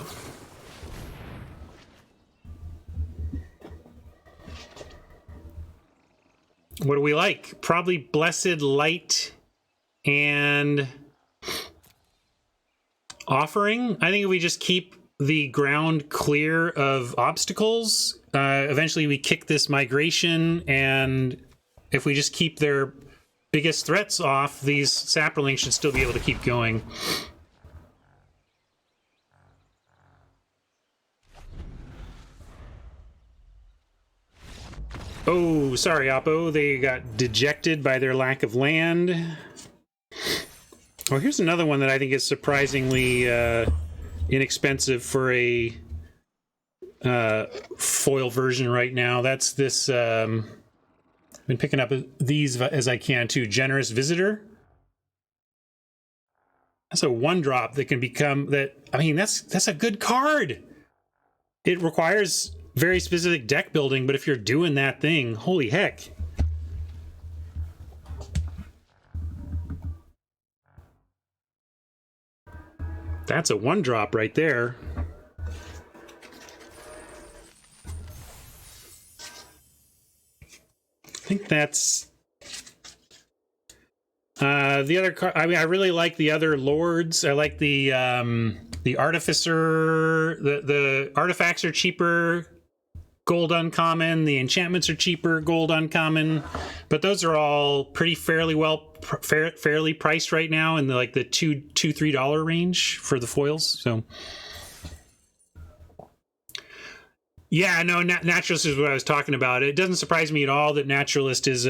What do we like? Probably Blessed Light and Offering. I think if we just keep the ground clear of obstacles, eventually we kick this migration, and if we just keep their biggest threats off, these saprolings should still be able to keep going. Oh, sorry, Oppo. They got dejected by their lack of land. Oh, here's another one that I think is surprisingly inexpensive for a foil version right now. That's this... I've been picking up these as I can too. Generous Visitor. That's a 1-drop that can become that. I mean, that's a good card. It requires very specific deck building, but if you're doing that thing, holy heck. That's a 1-drop right there. I think that's the other card. I mean, I really like the other lords. I like the artificer. The artifacts are cheaper, gold uncommon. The enchantments are cheaper, gold uncommon. But those are all pretty fairly priced right now in the like the $2-3 range for the foils. So. Yeah, no, Naturalist is what I was talking about. It doesn't surprise me at all that Naturalist is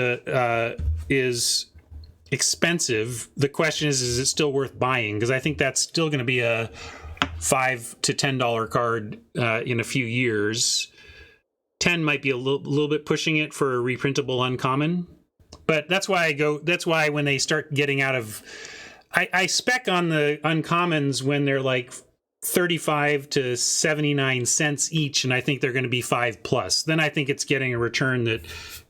expensive. The question is it still worth buying? Because I think that's still going to be a $5 to $10 card in a few years. 10 might be a little bit pushing it for a reprintable uncommon, but that's why that's why when they start getting out of, I spec on the uncommons when they're like 35 to 79 cents each, and I think they're going to be 5+. Then I think it's getting a return that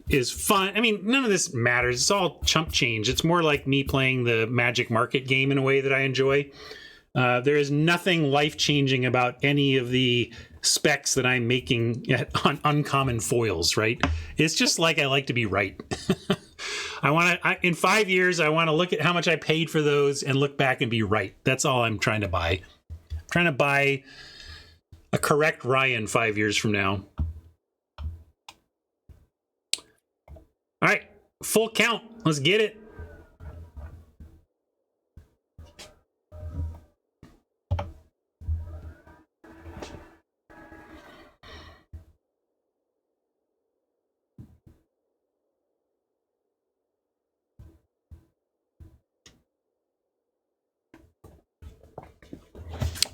is fun. I mean, none of this matters. It's all chump change. It's more like me playing the Magic Market game in a way that I enjoy. There is nothing life-changing about any of the specs that I'm making on uncommon foils, right? It's just like I like to be right. In 5 years, I want to look at how much I paid for those and look back and be right. That's all I'm trying to buy. Trying to buy a correct Ryan 5 years from now. All right, full count. Let's get it.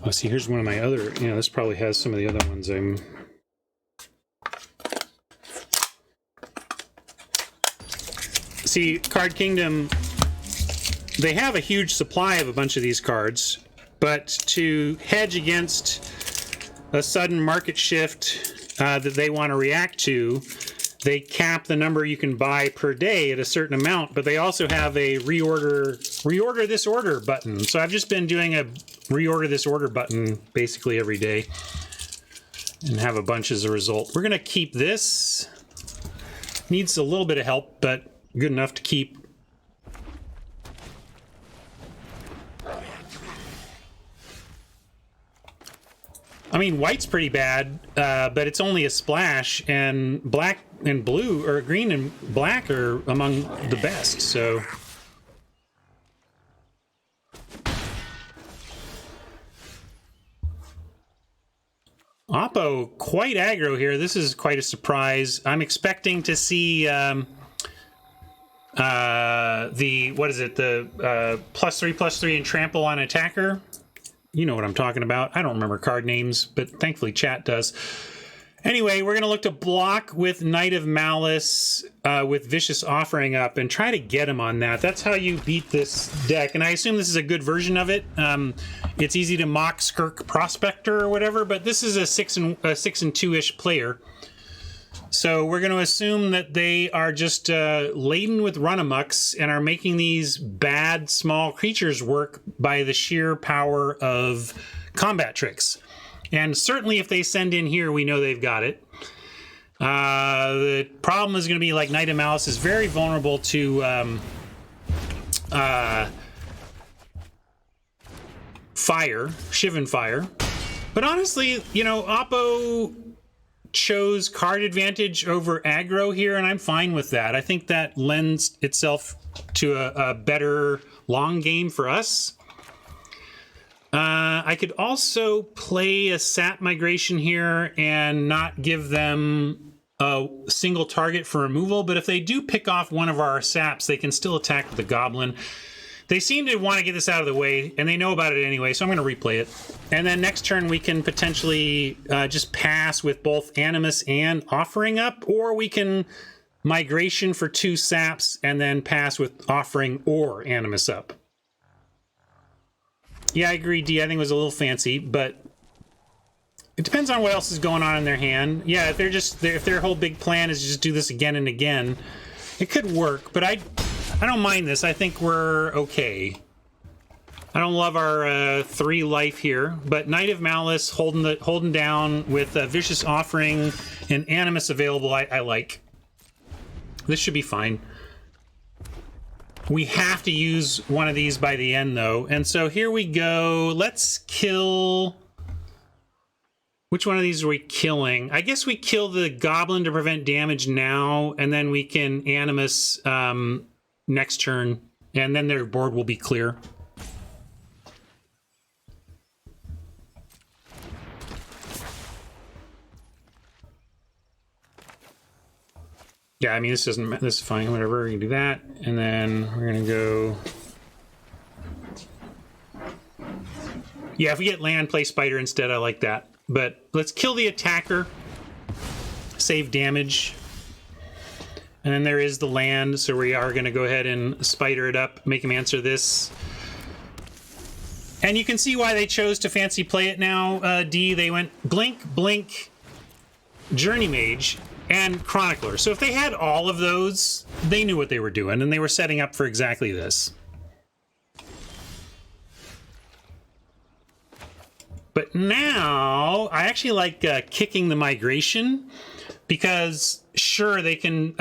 Oh, see, here's one of my other, this probably has some of the other ones I'm... See, Card Kingdom, they have a huge supply of a bunch of these cards, but to hedge against a sudden market shift that they want to react to, they cap the number you can buy per day at a certain amount, but they also have a reorder this order button. So I've just been doing a reorder this order button basically every day and have a bunch as a result. We're going to keep this. Needs a little bit of help, but good enough to keep. I mean, white's pretty bad, but it's only a splash, and black and blue, or green and black are among the best, so... Oppo, quite aggro here. This is quite a surprise. I'm expecting to see the, what is it, the +3/+3 and trample on attacker. You know what I'm talking about. I don't remember card names, but thankfully chat does. Anyway, we're going to look to block with Knight of Malice with Vicious Offering up and try to get him on that. That's how you beat this deck. And I assume this is a good version of it. It's easy to mock Skirk Prospector or whatever, but this is a 6 and 2-ish player. So we're going to assume that they are just laden with run-amucks and are making these bad small creatures work by the sheer power of combat tricks. And certainly if they send in here, we know they've got it. The problem is going to be like Knight of Malice is very vulnerable to fire, Shivan fire. But honestly, you know, Oppo chose card advantage over aggro here, and I'm fine with that. I think that lends itself to a better long game for us. I could also play a sap migration here and not give them a single target for removal, but if they do pick off one of our saps, they can still attack with the goblin. They seem to want to get this out of the way, and they know about it anyway, so I'm going to replay it. And then next turn we can potentially just pass with both Animus and Offering up, or we can migration for 2 saps and then pass with Offering or Animus up. Yeah, I agree, D. I think it was a little fancy, but it depends on what else is going on in their hand. Yeah, if their whole big plan is to just do this again and again, it could work, but I don't mind this. I think we're okay. I don't love our 3 life here, but Knight of Malice holding down with Vicious Offering and Animus available, I like. This should be fine. We have to use one of these by the end, though. And so here we go. Let's kill... Which one of these are we killing? I guess we kill the Goblin to prevent damage now, and then we can Animus next turn, and then their board will be clear. Yeah, I mean, this is fine, whatever, you can do that. And then we're gonna go... Yeah, if we get land, play Spider instead, I like that. But let's kill the attacker, save damage. And then there is the land, so we are gonna go ahead and Spider it up, make him answer this. And you can see why they chose to fancy play it now, D. They went Blink, Blink, Journey Mage, and Chronicler. So if they had all of those, they knew what they were doing, and they were setting up for exactly this. But now, I actually like kicking the migration, because sure, they can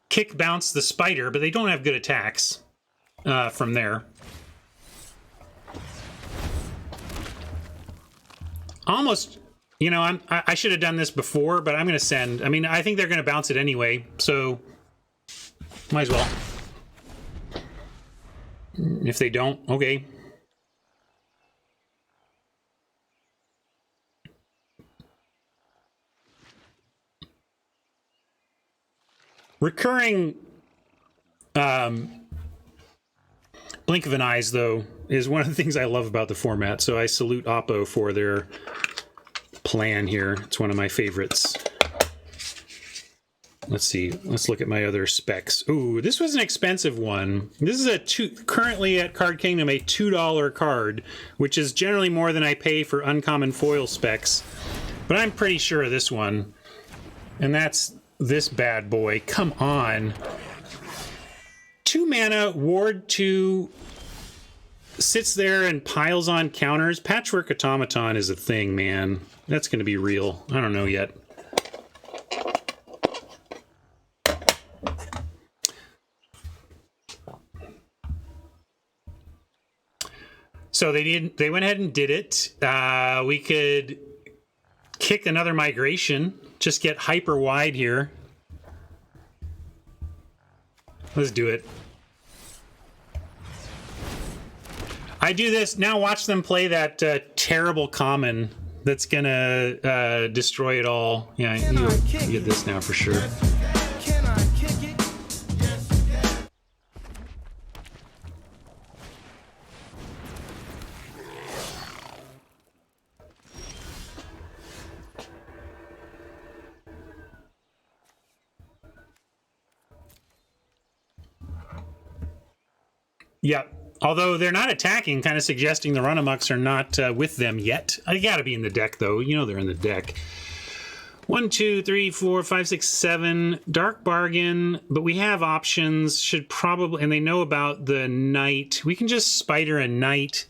kick bounce the Spider, but they don't have good attacks from there. Almost... You know, I should have done this before, but I'm going to send. I mean, I think they're going to bounce it anyway, so might as well. If they don't, okay. Recurring blink of an eyes, though, is one of the things I love about the format, so I salute Oppo for their plan here. It's one of my favorites. Let's see. Let's look at my other specs. Ooh, this was an expensive one. This is currently at Card Kingdom a $2 card, which is generally more than I pay for uncommon foil specs. But I'm pretty sure of this one. And that's this bad boy. Come on. 2 mana, ward 2, sits there and piles on counters. Patchwork Automaton is a thing, man. That's going to be real. I don't know yet. So they went ahead and did it. We could kick another migration. Just get hyper wide here. Let's do it. I do this now. Watch them play that terrible common that's gonna destroy it all. Yeah, you get this now for sure.
Can I kick it? Yes, you can.
Yeah. Although they're not attacking, kind of suggesting the run-amucks are not with them yet. I gotta be in the deck, though. You know they're in the deck. 1, 2, 3, 4, 5, 6, 7. Dark bargain, but we have options. Should probably, and they know about the knight. We can just spider a knight.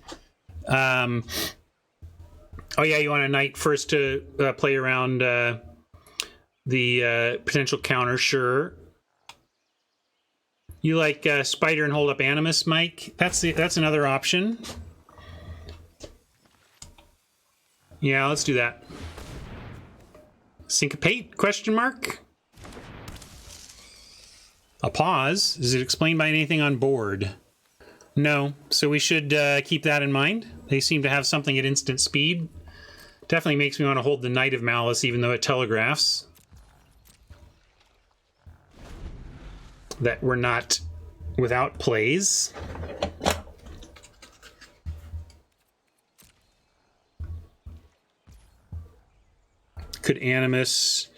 Oh yeah, you want a knight first to play around the potential counter, sure. You like spider and hold up Animus, Mike? That's another option. Yeah, let's do that. Syncopate? Question mark. A pause. Is it explained by anything on board? No. So we should keep that in mind. They seem to have something at instant speed. Definitely makes me want to hold the Knight of Malice, even though it telegraphs that we're not without plays. Could Animus,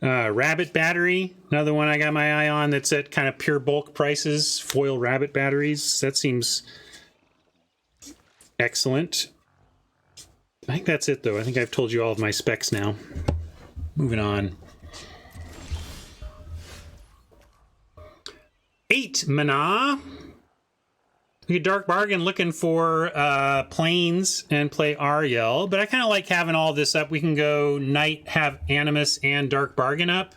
Rabbit Battery, another one I got my eye on that's at kind of pure bulk prices. Foil Rabbit Batteries, that seems excellent. I think that's it though. I think I've told you all of my specs now. Moving on. 8 mana. We get Dark Bargain looking for planes and play Ariel, but I kind of like having all this up. We can go Knight, have Animus and Dark Bargain up.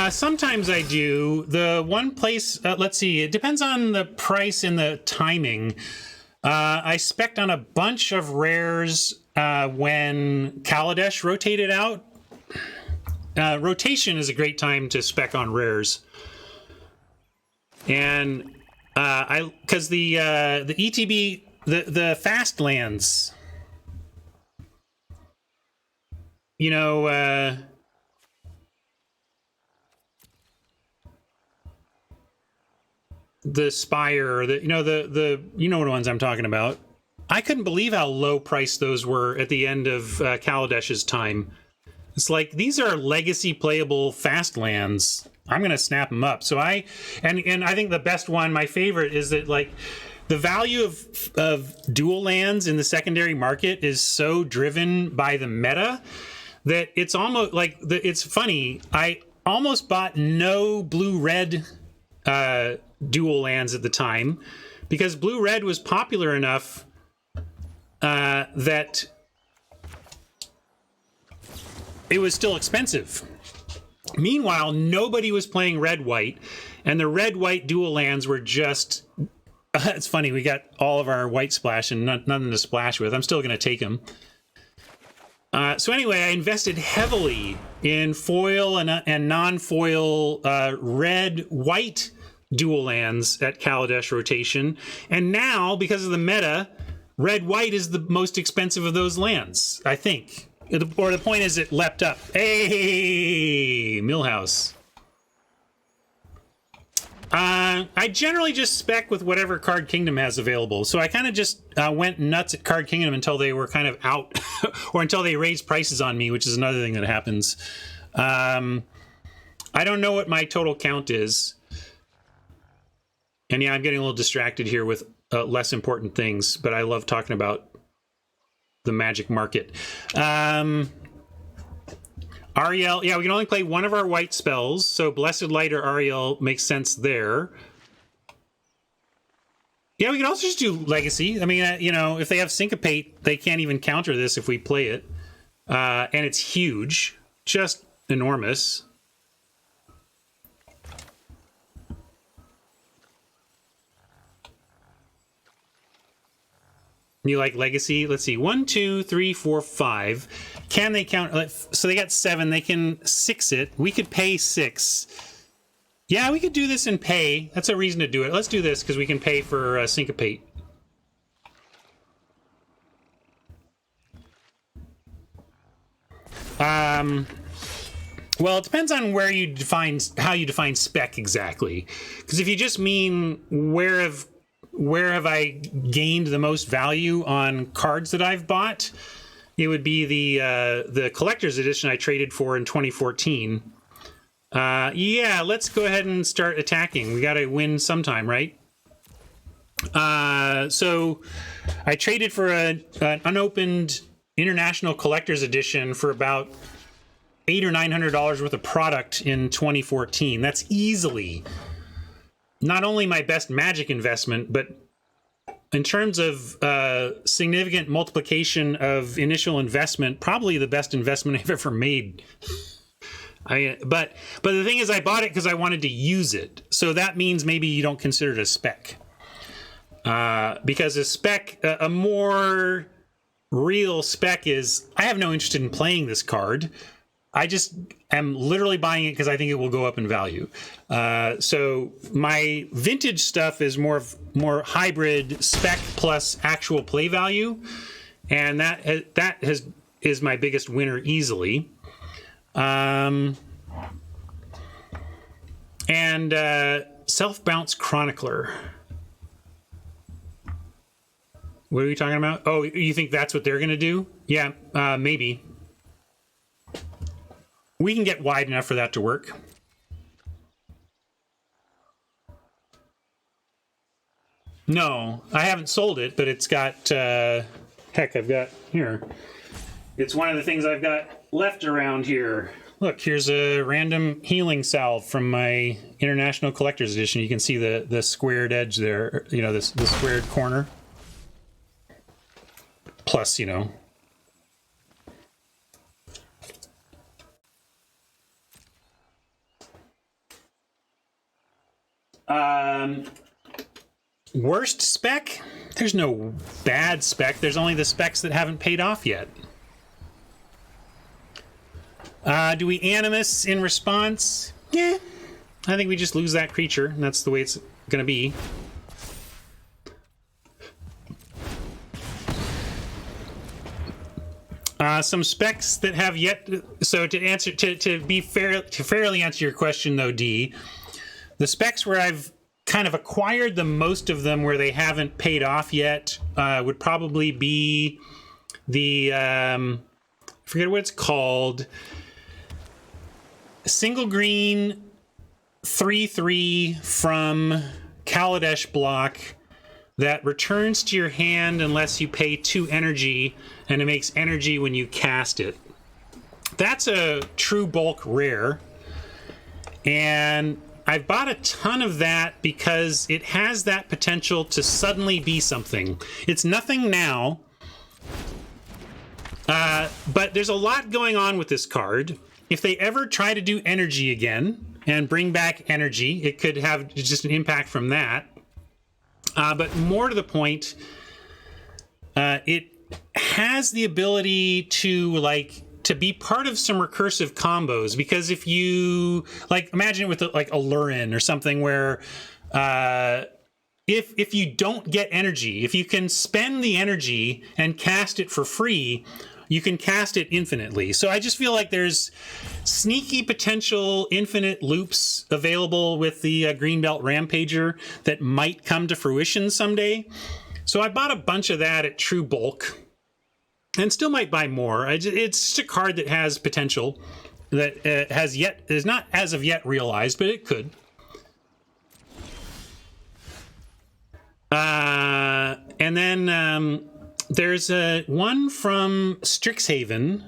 Sometimes I do. The one place, let's see, it depends on the price and the timing. I spec'd on a bunch of rares when Kaladesh rotated out. Rotation is a great time to spec on rares. And because the ETB, the fast lands, you know, the Spire, you know what ones I'm talking about. I couldn't believe how low priced those were at the end of Kaladesh's time. It's like, these are legacy playable fast lands. I'm gonna snap them up. So I think the best one, my favorite, is that like the value of dual lands in the secondary market is so driven by the meta that it's almost like it's funny. I almost bought no blue-red dual lands at the time because blue-red was popular enough that it was still expensive. Meanwhile, nobody was playing red-white, and the red-white dual lands were just... it's funny, we got all of our white splash and nothing to splash with. I'm still going to take them. So anyway, I invested heavily in foil and non-foil red-white dual lands at Kaladesh rotation, and now, because of the meta, red-white is the most expensive of those lands, I think. Or the point is, it leapt up. Hey, Millhouse. I generally just spec with whatever Card Kingdom has available. So I kind of just went nuts at Card Kingdom until they were kind of out, or until they raised prices on me, which is another thing that happens. I don't know what my total count is. And yeah, I'm getting a little distracted here with less important things, but I love talking about the Magic market. Ariel, yeah, we can only play one of our white spells, so Blessed Light or Ariel makes sense there. Yeah, we can also just do Legacy. I mean, you know, if they have Syncopate, they can't even counter this if we play it. And it's huge, just enormous. You like Legacy? Let's see. 1, 2, 3, 4, 5. Can they count? So they got 7. They can 6 it. We could pay 6. Yeah, we could do this and pay. That's a reason to do it. Let's do this because we can pay for Syncopate. Well, it depends on where you define, how you define spec exactly. Because if you just mean where have I gained the most value on cards that I've bought, it would be the collector's edition I traded for in 2014. Yeah, let's go ahead and start attacking. We got to win sometime, right? So I traded for an unopened International Collector's Edition for about $800 or $900 worth of product in 2014. That's easily not only my best Magic investment, but in terms of significant multiplication of initial investment, probably the best investment I've ever made. But the thing is, I bought it because I wanted to use it. So that means maybe you don't consider it a spec. Because a spec, a more real spec is, I have no interest in playing this card. I just am literally buying it because I think it will go up in value. So my vintage stuff is more hybrid spec plus actual play value, and that is my biggest winner easily. And Self-Bounce Chronicler. What are we talking about? Oh, you think that's what they're going to do? Yeah, maybe. We can get wide enough for that to work. No, I haven't sold it, but it's got, heck, I've got here. It's one of the things I've got left around here. Look, here's a random healing salve from my International Collector's Edition. You can see the squared edge there, you know, the squared corner. Plus, you know. Worst spec? There's no bad spec. There's only the specs that haven't paid off yet. Do we Animus in response? Yeah. I think we just lose that creature, and that's the way it's going to be. Some specs that have yet... So to fairly answer your question, though, D, the specs where I've kind of acquired the most of them where they haven't paid off yet would probably be the... I forget what it's called. Single green 3/3 from Kaladesh block that returns to your hand unless you pay 2 energy, and it makes energy when you cast it. That's a true bulk rare, and I've bought a ton of that because it has that potential to suddenly be something. It's nothing now, but there's a lot going on with this card. If they ever try to do energy again and bring back energy, it could have just an impact from that. But more to the point, it has the ability to be part of some recursive combos, because if you imagine it with like a Lurin or something where if you don't get energy, if you can spend the energy and cast it for free, you can cast it infinitely. So I just feel like there's sneaky potential infinite loops available with the Greenbelt Rampager that might come to fruition someday. So I bought a bunch of that at true bulk, and still might buy more. It's just a card that has potential that is not as of yet realized, but it could. And then there's one from Strixhaven.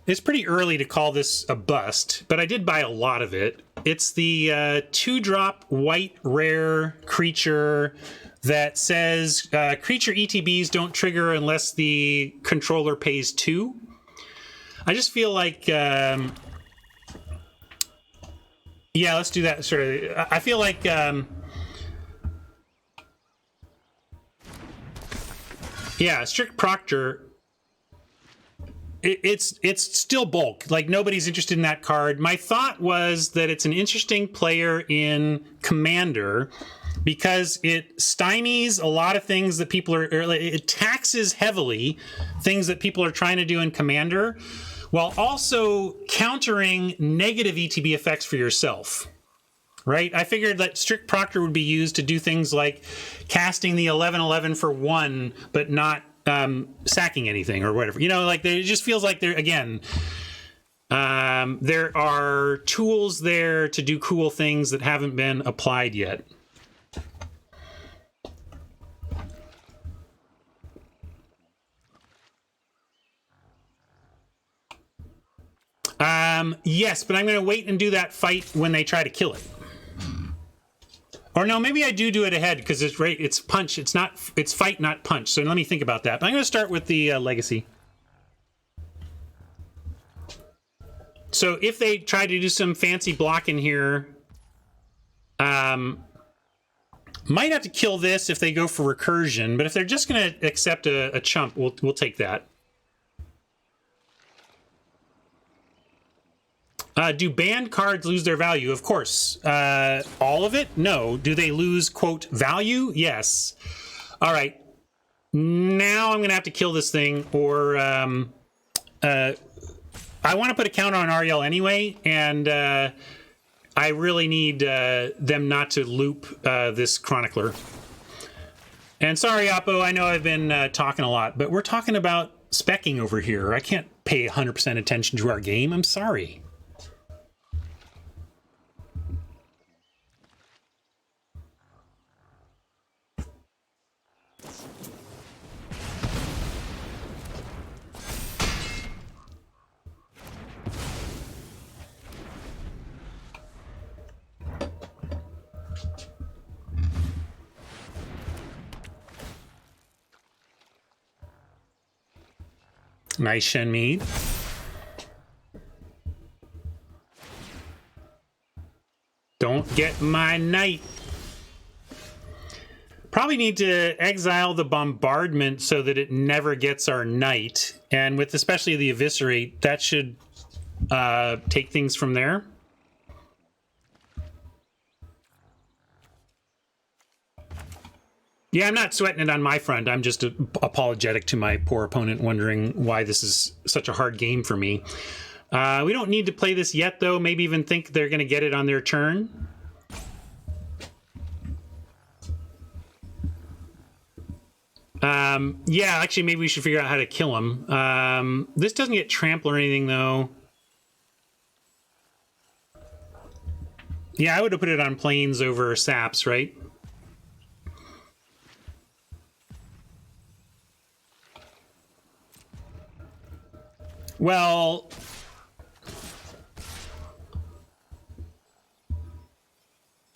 It's pretty early to call this a bust, but I did buy a lot of it. It's the 2-drop white rare creature that says creature ETBs don't trigger unless the controller pays 2. I just feel like, yeah, let's do that. Sort of. I feel like, yeah, Strict Proctor. It's still bulk. Like, nobody's interested in that card. My thought was that it's an interesting player in Commander because it stymies a lot of things that people are... It taxes heavily things that people are trying to do in Commander, while also countering negative ETB effects for yourself. Right? I figured that Strict Proctor would be used to do things like casting the 11/11 for 1, but not sacking anything or whatever. You know, like, it just feels like there, again, there are tools there to do cool things that haven't been applied yet. Yes, but I'm going to wait and do that fight when they try to kill it. Or no, maybe I do it ahead because it's punch. It's fight, not punch. So let me think about that. But I'm going to start with the legacy. So if they try to do some fancy block in here, might have to kill this if they go for recursion. But if they're just going to accept a chump, we'll take that. Do banned cards lose their value? Of course. All of it? No. Do they lose, quote, value? Yes. All right. Now I'm going to have to kill this thing, or I want to put a counter on Ariel anyway, and I really need them not to loop this Chronicler. And sorry, Oppo, I know I've been talking a lot, but we're talking about speccing over here. I can't pay 100% attention to our game. I'm sorry. Nice Shenmead. Don't get my knight. Probably need to exile the bombardment so that it never gets our knight. And with especially the eviscerate, that should take things from there. Yeah, I'm not sweating it on my front. I'm just apologetic to my poor opponent, wondering why this is such a hard game for me. We don't need to play this yet, though. Maybe even think they're going to get it on their turn. Yeah, actually, maybe we should figure out how to kill him. This doesn't get trample or anything, though. Yeah, I would have put it on planes over saps, right? Well,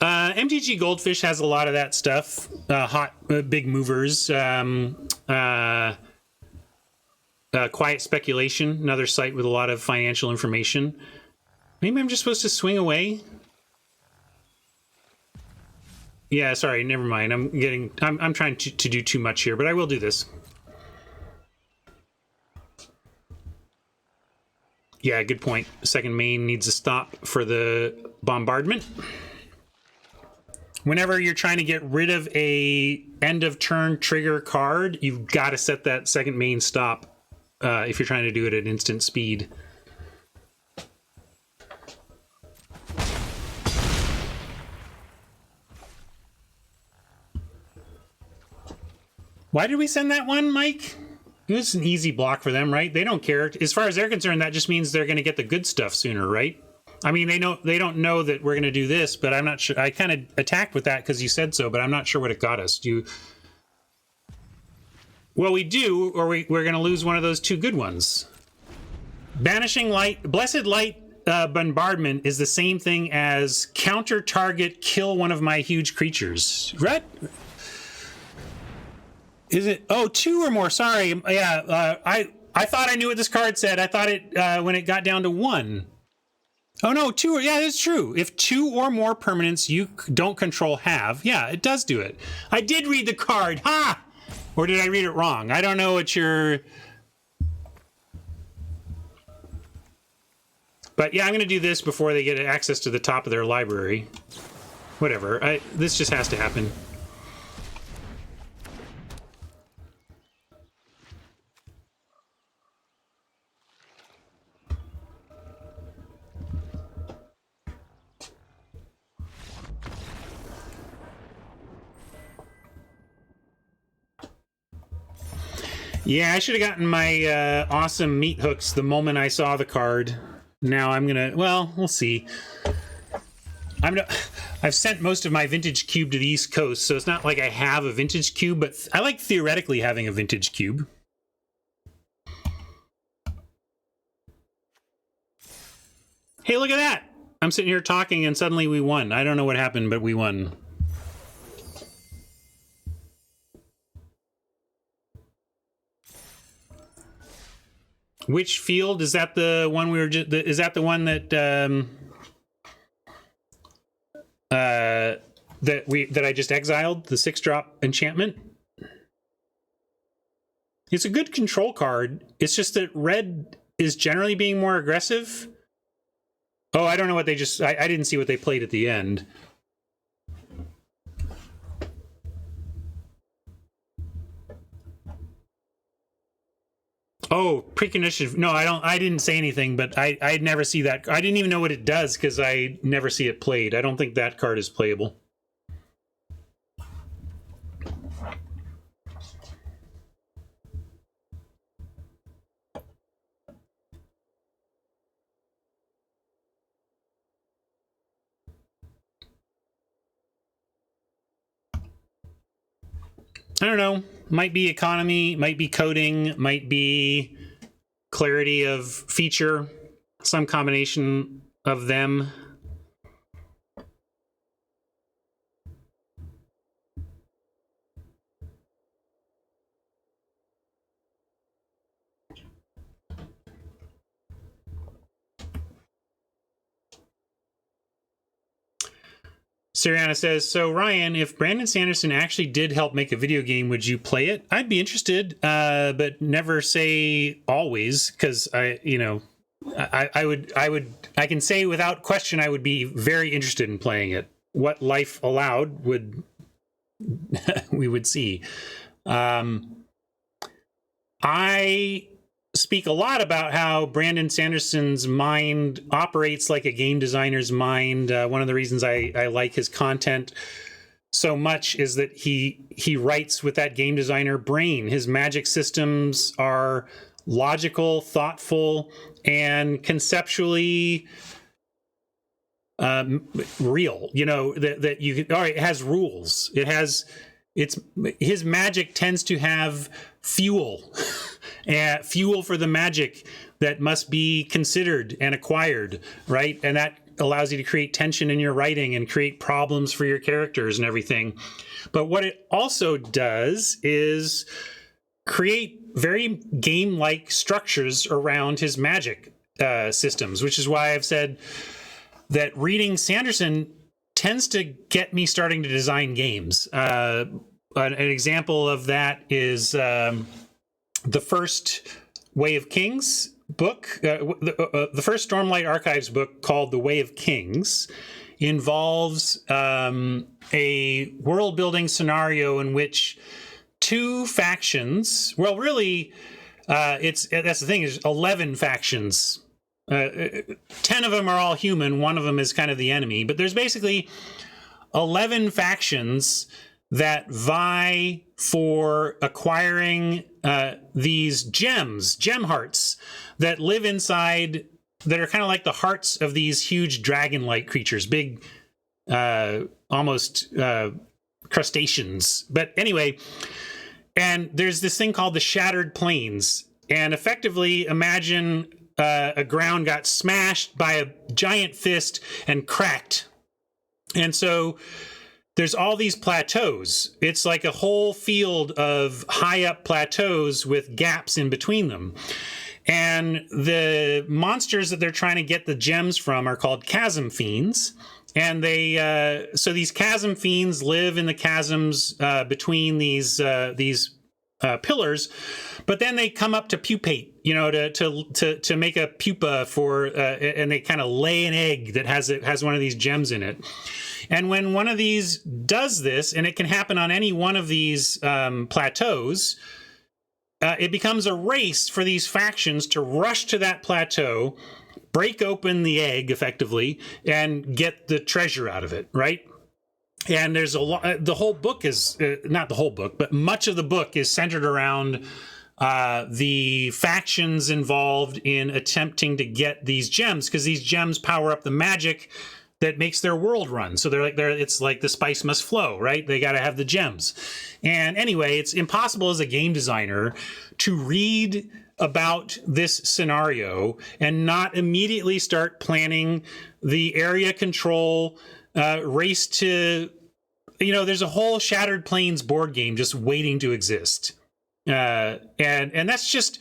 MTG Goldfish has a lot of that stuff. Hot, big movers. Quiet Speculation, another site with a lot of financial information. Maybe I'm just supposed to swing away? Yeah, sorry, never mind. I'm trying to do too much here, but I will do this. Yeah, good point. Second main needs to stop for the bombardment. Whenever you're trying to get rid of a end of turn trigger card, you've got to set that second main stop if you're trying to do it at instant speed. Why did we send that one, Mike? It was an easy block for them, right? They don't care. As far as they're concerned, that just means they're going to get the good stuff sooner, right? I mean, they don't know that we're going to do this, but I'm not sure. I kind of attacked with that because you said so, but I'm not sure what it got us. Well, we do, or we're going to lose one of those two good ones. Banishing Light, Blessed Light Bombardment is the same thing as counter target, kill one of my huge creatures. Right? Is it? Oh, two or more. Sorry. Yeah, I thought I knew what this card said. I thought it when it got down to one. Oh no, two. Yeah, that's true. If two or more permanents you don't control have, yeah, it does do it. I did read the card. Ha! Or did I read it wrong? I don't know what you're. But yeah, I'm going to do this before they get access to the top of their library. Whatever. This just has to happen. Yeah, I should have gotten my awesome meat hooks the moment I saw the card. Now I'm gonna, well, we'll see. I've sent most of my vintage cube to the East Coast, so it's not like I have a vintage cube, but I like theoretically having a vintage cube. Hey, look at that. I'm sitting here talking and suddenly we won. I don't know what happened, but we won. Which field is that? The one we were just, is that the one that that I just exiled, the 6-drop enchantment? It's a good control card. It's just that red is generally being more aggressive. Oh, I don't know what they just... I didn't see what they played at the end. Oh, precondition. No, I didn't say anything, but I'd never see that. I didn't even know what it does because I never see it played. I don't think that card is playable. I don't know. Might be economy, might be coding, might be clarity of feature, some combination of them. Siriana says, so Ryan, if Brandon Sanderson actually did help make a video game, would you play it? I'd be interested, but never say always, because I can say without question I would be very interested in playing it. What life allowed would we would see. I speak a lot about how Brandon Sanderson's mind operates like a game designer's mind. One of the reasons I like his content so much is that he writes with that game designer brain. His magic systems are logical, thoughtful, and conceptually real. You know, that you can, all right, it has rules. His magic tends to have fuel. Fuel for the magic that must be considered and acquired, right? And that allows you to create tension in your writing and create problems for your characters and everything. But what it also does is create very game-like structures around his magic systems, which is why I've said that reading Sanderson tends to get me starting to design games. An example of that is... the first Way of Kings book, the first Stormlight Archives book called The Way of Kings, involves a world-building scenario in which two factions, well, really, that's the thing, is 11 factions. 10 of them are all human, one of them is kind of the enemy, but there's basically 11 factions that vie for acquiring these gem hearts that live inside, that are kind of like the hearts of these huge dragon-like creatures, big, almost crustaceans. But anyway, and there's this thing called the Shattered Plains, and effectively imagine a ground got smashed by a giant fist and cracked. And so there's all these plateaus. It's like a whole field of high up plateaus with gaps in between them. And the monsters that they're trying to get the gems from are called chasm fiends. And they, so these chasm fiends live in the chasms between these pillars, but then they come up to pupate, you know, to make a pupa for, and they kind of lay an egg that has one of these gems in it. And when one of these does this, and it can happen on any one of these plateaus, it becomes a race for these factions to rush to that plateau, break open the egg effectively, and get the treasure out of it, right? And there's a lot, the whole book is, not the whole book, but much of the book is centered around the factions involved in attempting to get these gems, because these gems power up the magic that makes their world run. So it's like the spice must flow, right? They got to have the gems. And anyway, it's impossible as a game designer to read about this scenario and not immediately start planning the area control race to, there's a whole Shattered Plains board game just waiting to exist. And that's just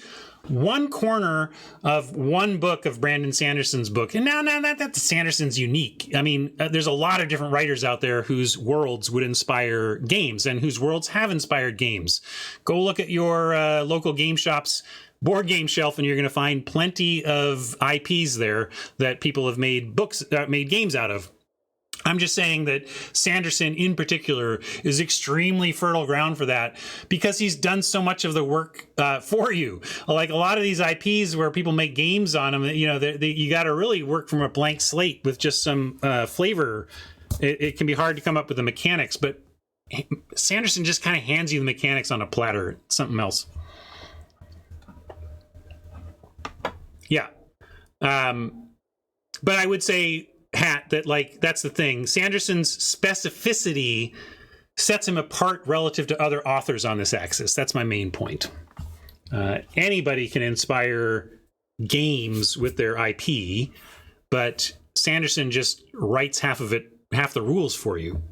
one corner of one book of Brandon Sanderson's book. And now that Sanderson's unique. I mean, there's a lot of different writers out there whose worlds would inspire games and whose worlds have inspired games. Go look at your local game shop's board game shelf and you're going to find plenty of IPs there that people have made made games out of. I'm just saying that Sanderson in particular is extremely fertile ground for that because he's done so much of the work for you. Like a lot of these IPs where people make games on them, you got to really work from a blank slate with just some flavor. It can be hard to come up with the mechanics, but Sanderson just kind of hands you the mechanics on a platter. Something else. Yeah. But I would say, Hat, that that's the thing. Sanderson's specificity sets him apart relative to other authors on this axis. That's my main point. Anybody can inspire games with their IP, but Sanderson just writes half the rules for you.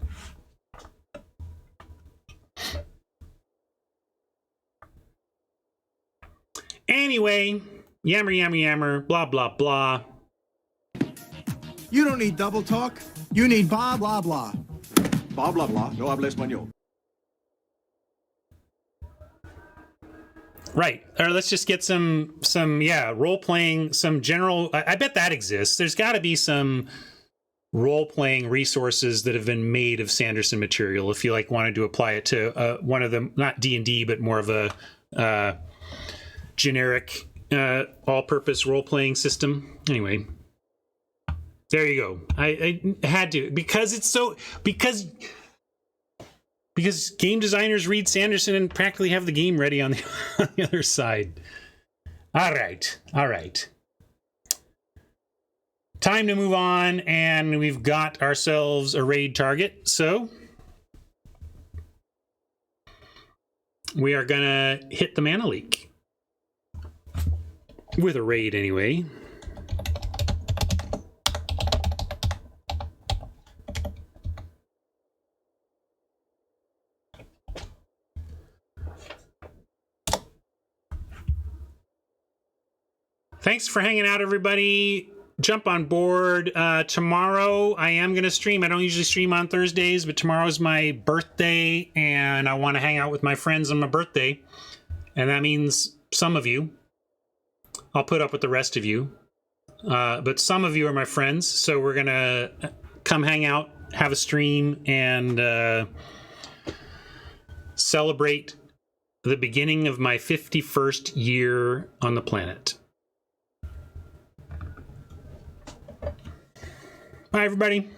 Anyway, yammer, blah, blah, blah.
You don't need double talk. You need blah, blah, blah.
Blah, blah, blah. No habla español.
Right. Or let's just get some role-playing, some general... I bet that exists. There's got to be some role-playing resources that have been made of Sanderson material if you wanted to apply it to one of them, not D&D, but more of a generic all-purpose role-playing system. Anyway... There you go. I had to because game designers read Sanderson and practically have the game ready on the other side. All right. Time to move on, and we've got ourselves a raid target. So we are gonna hit the mana leak with a raid anyway. Thanks for hanging out, everybody. Jump on board. Tomorrow, I am going to stream. I don't usually stream on Thursdays, but tomorrow's my birthday, and I want to hang out with my friends on my birthday. And that means some of you. I'll put up with the rest of you. But some of you are my friends, so we're going to come hang out, have a stream, and celebrate the beginning of my 51st year on the planet. Bye, everybody.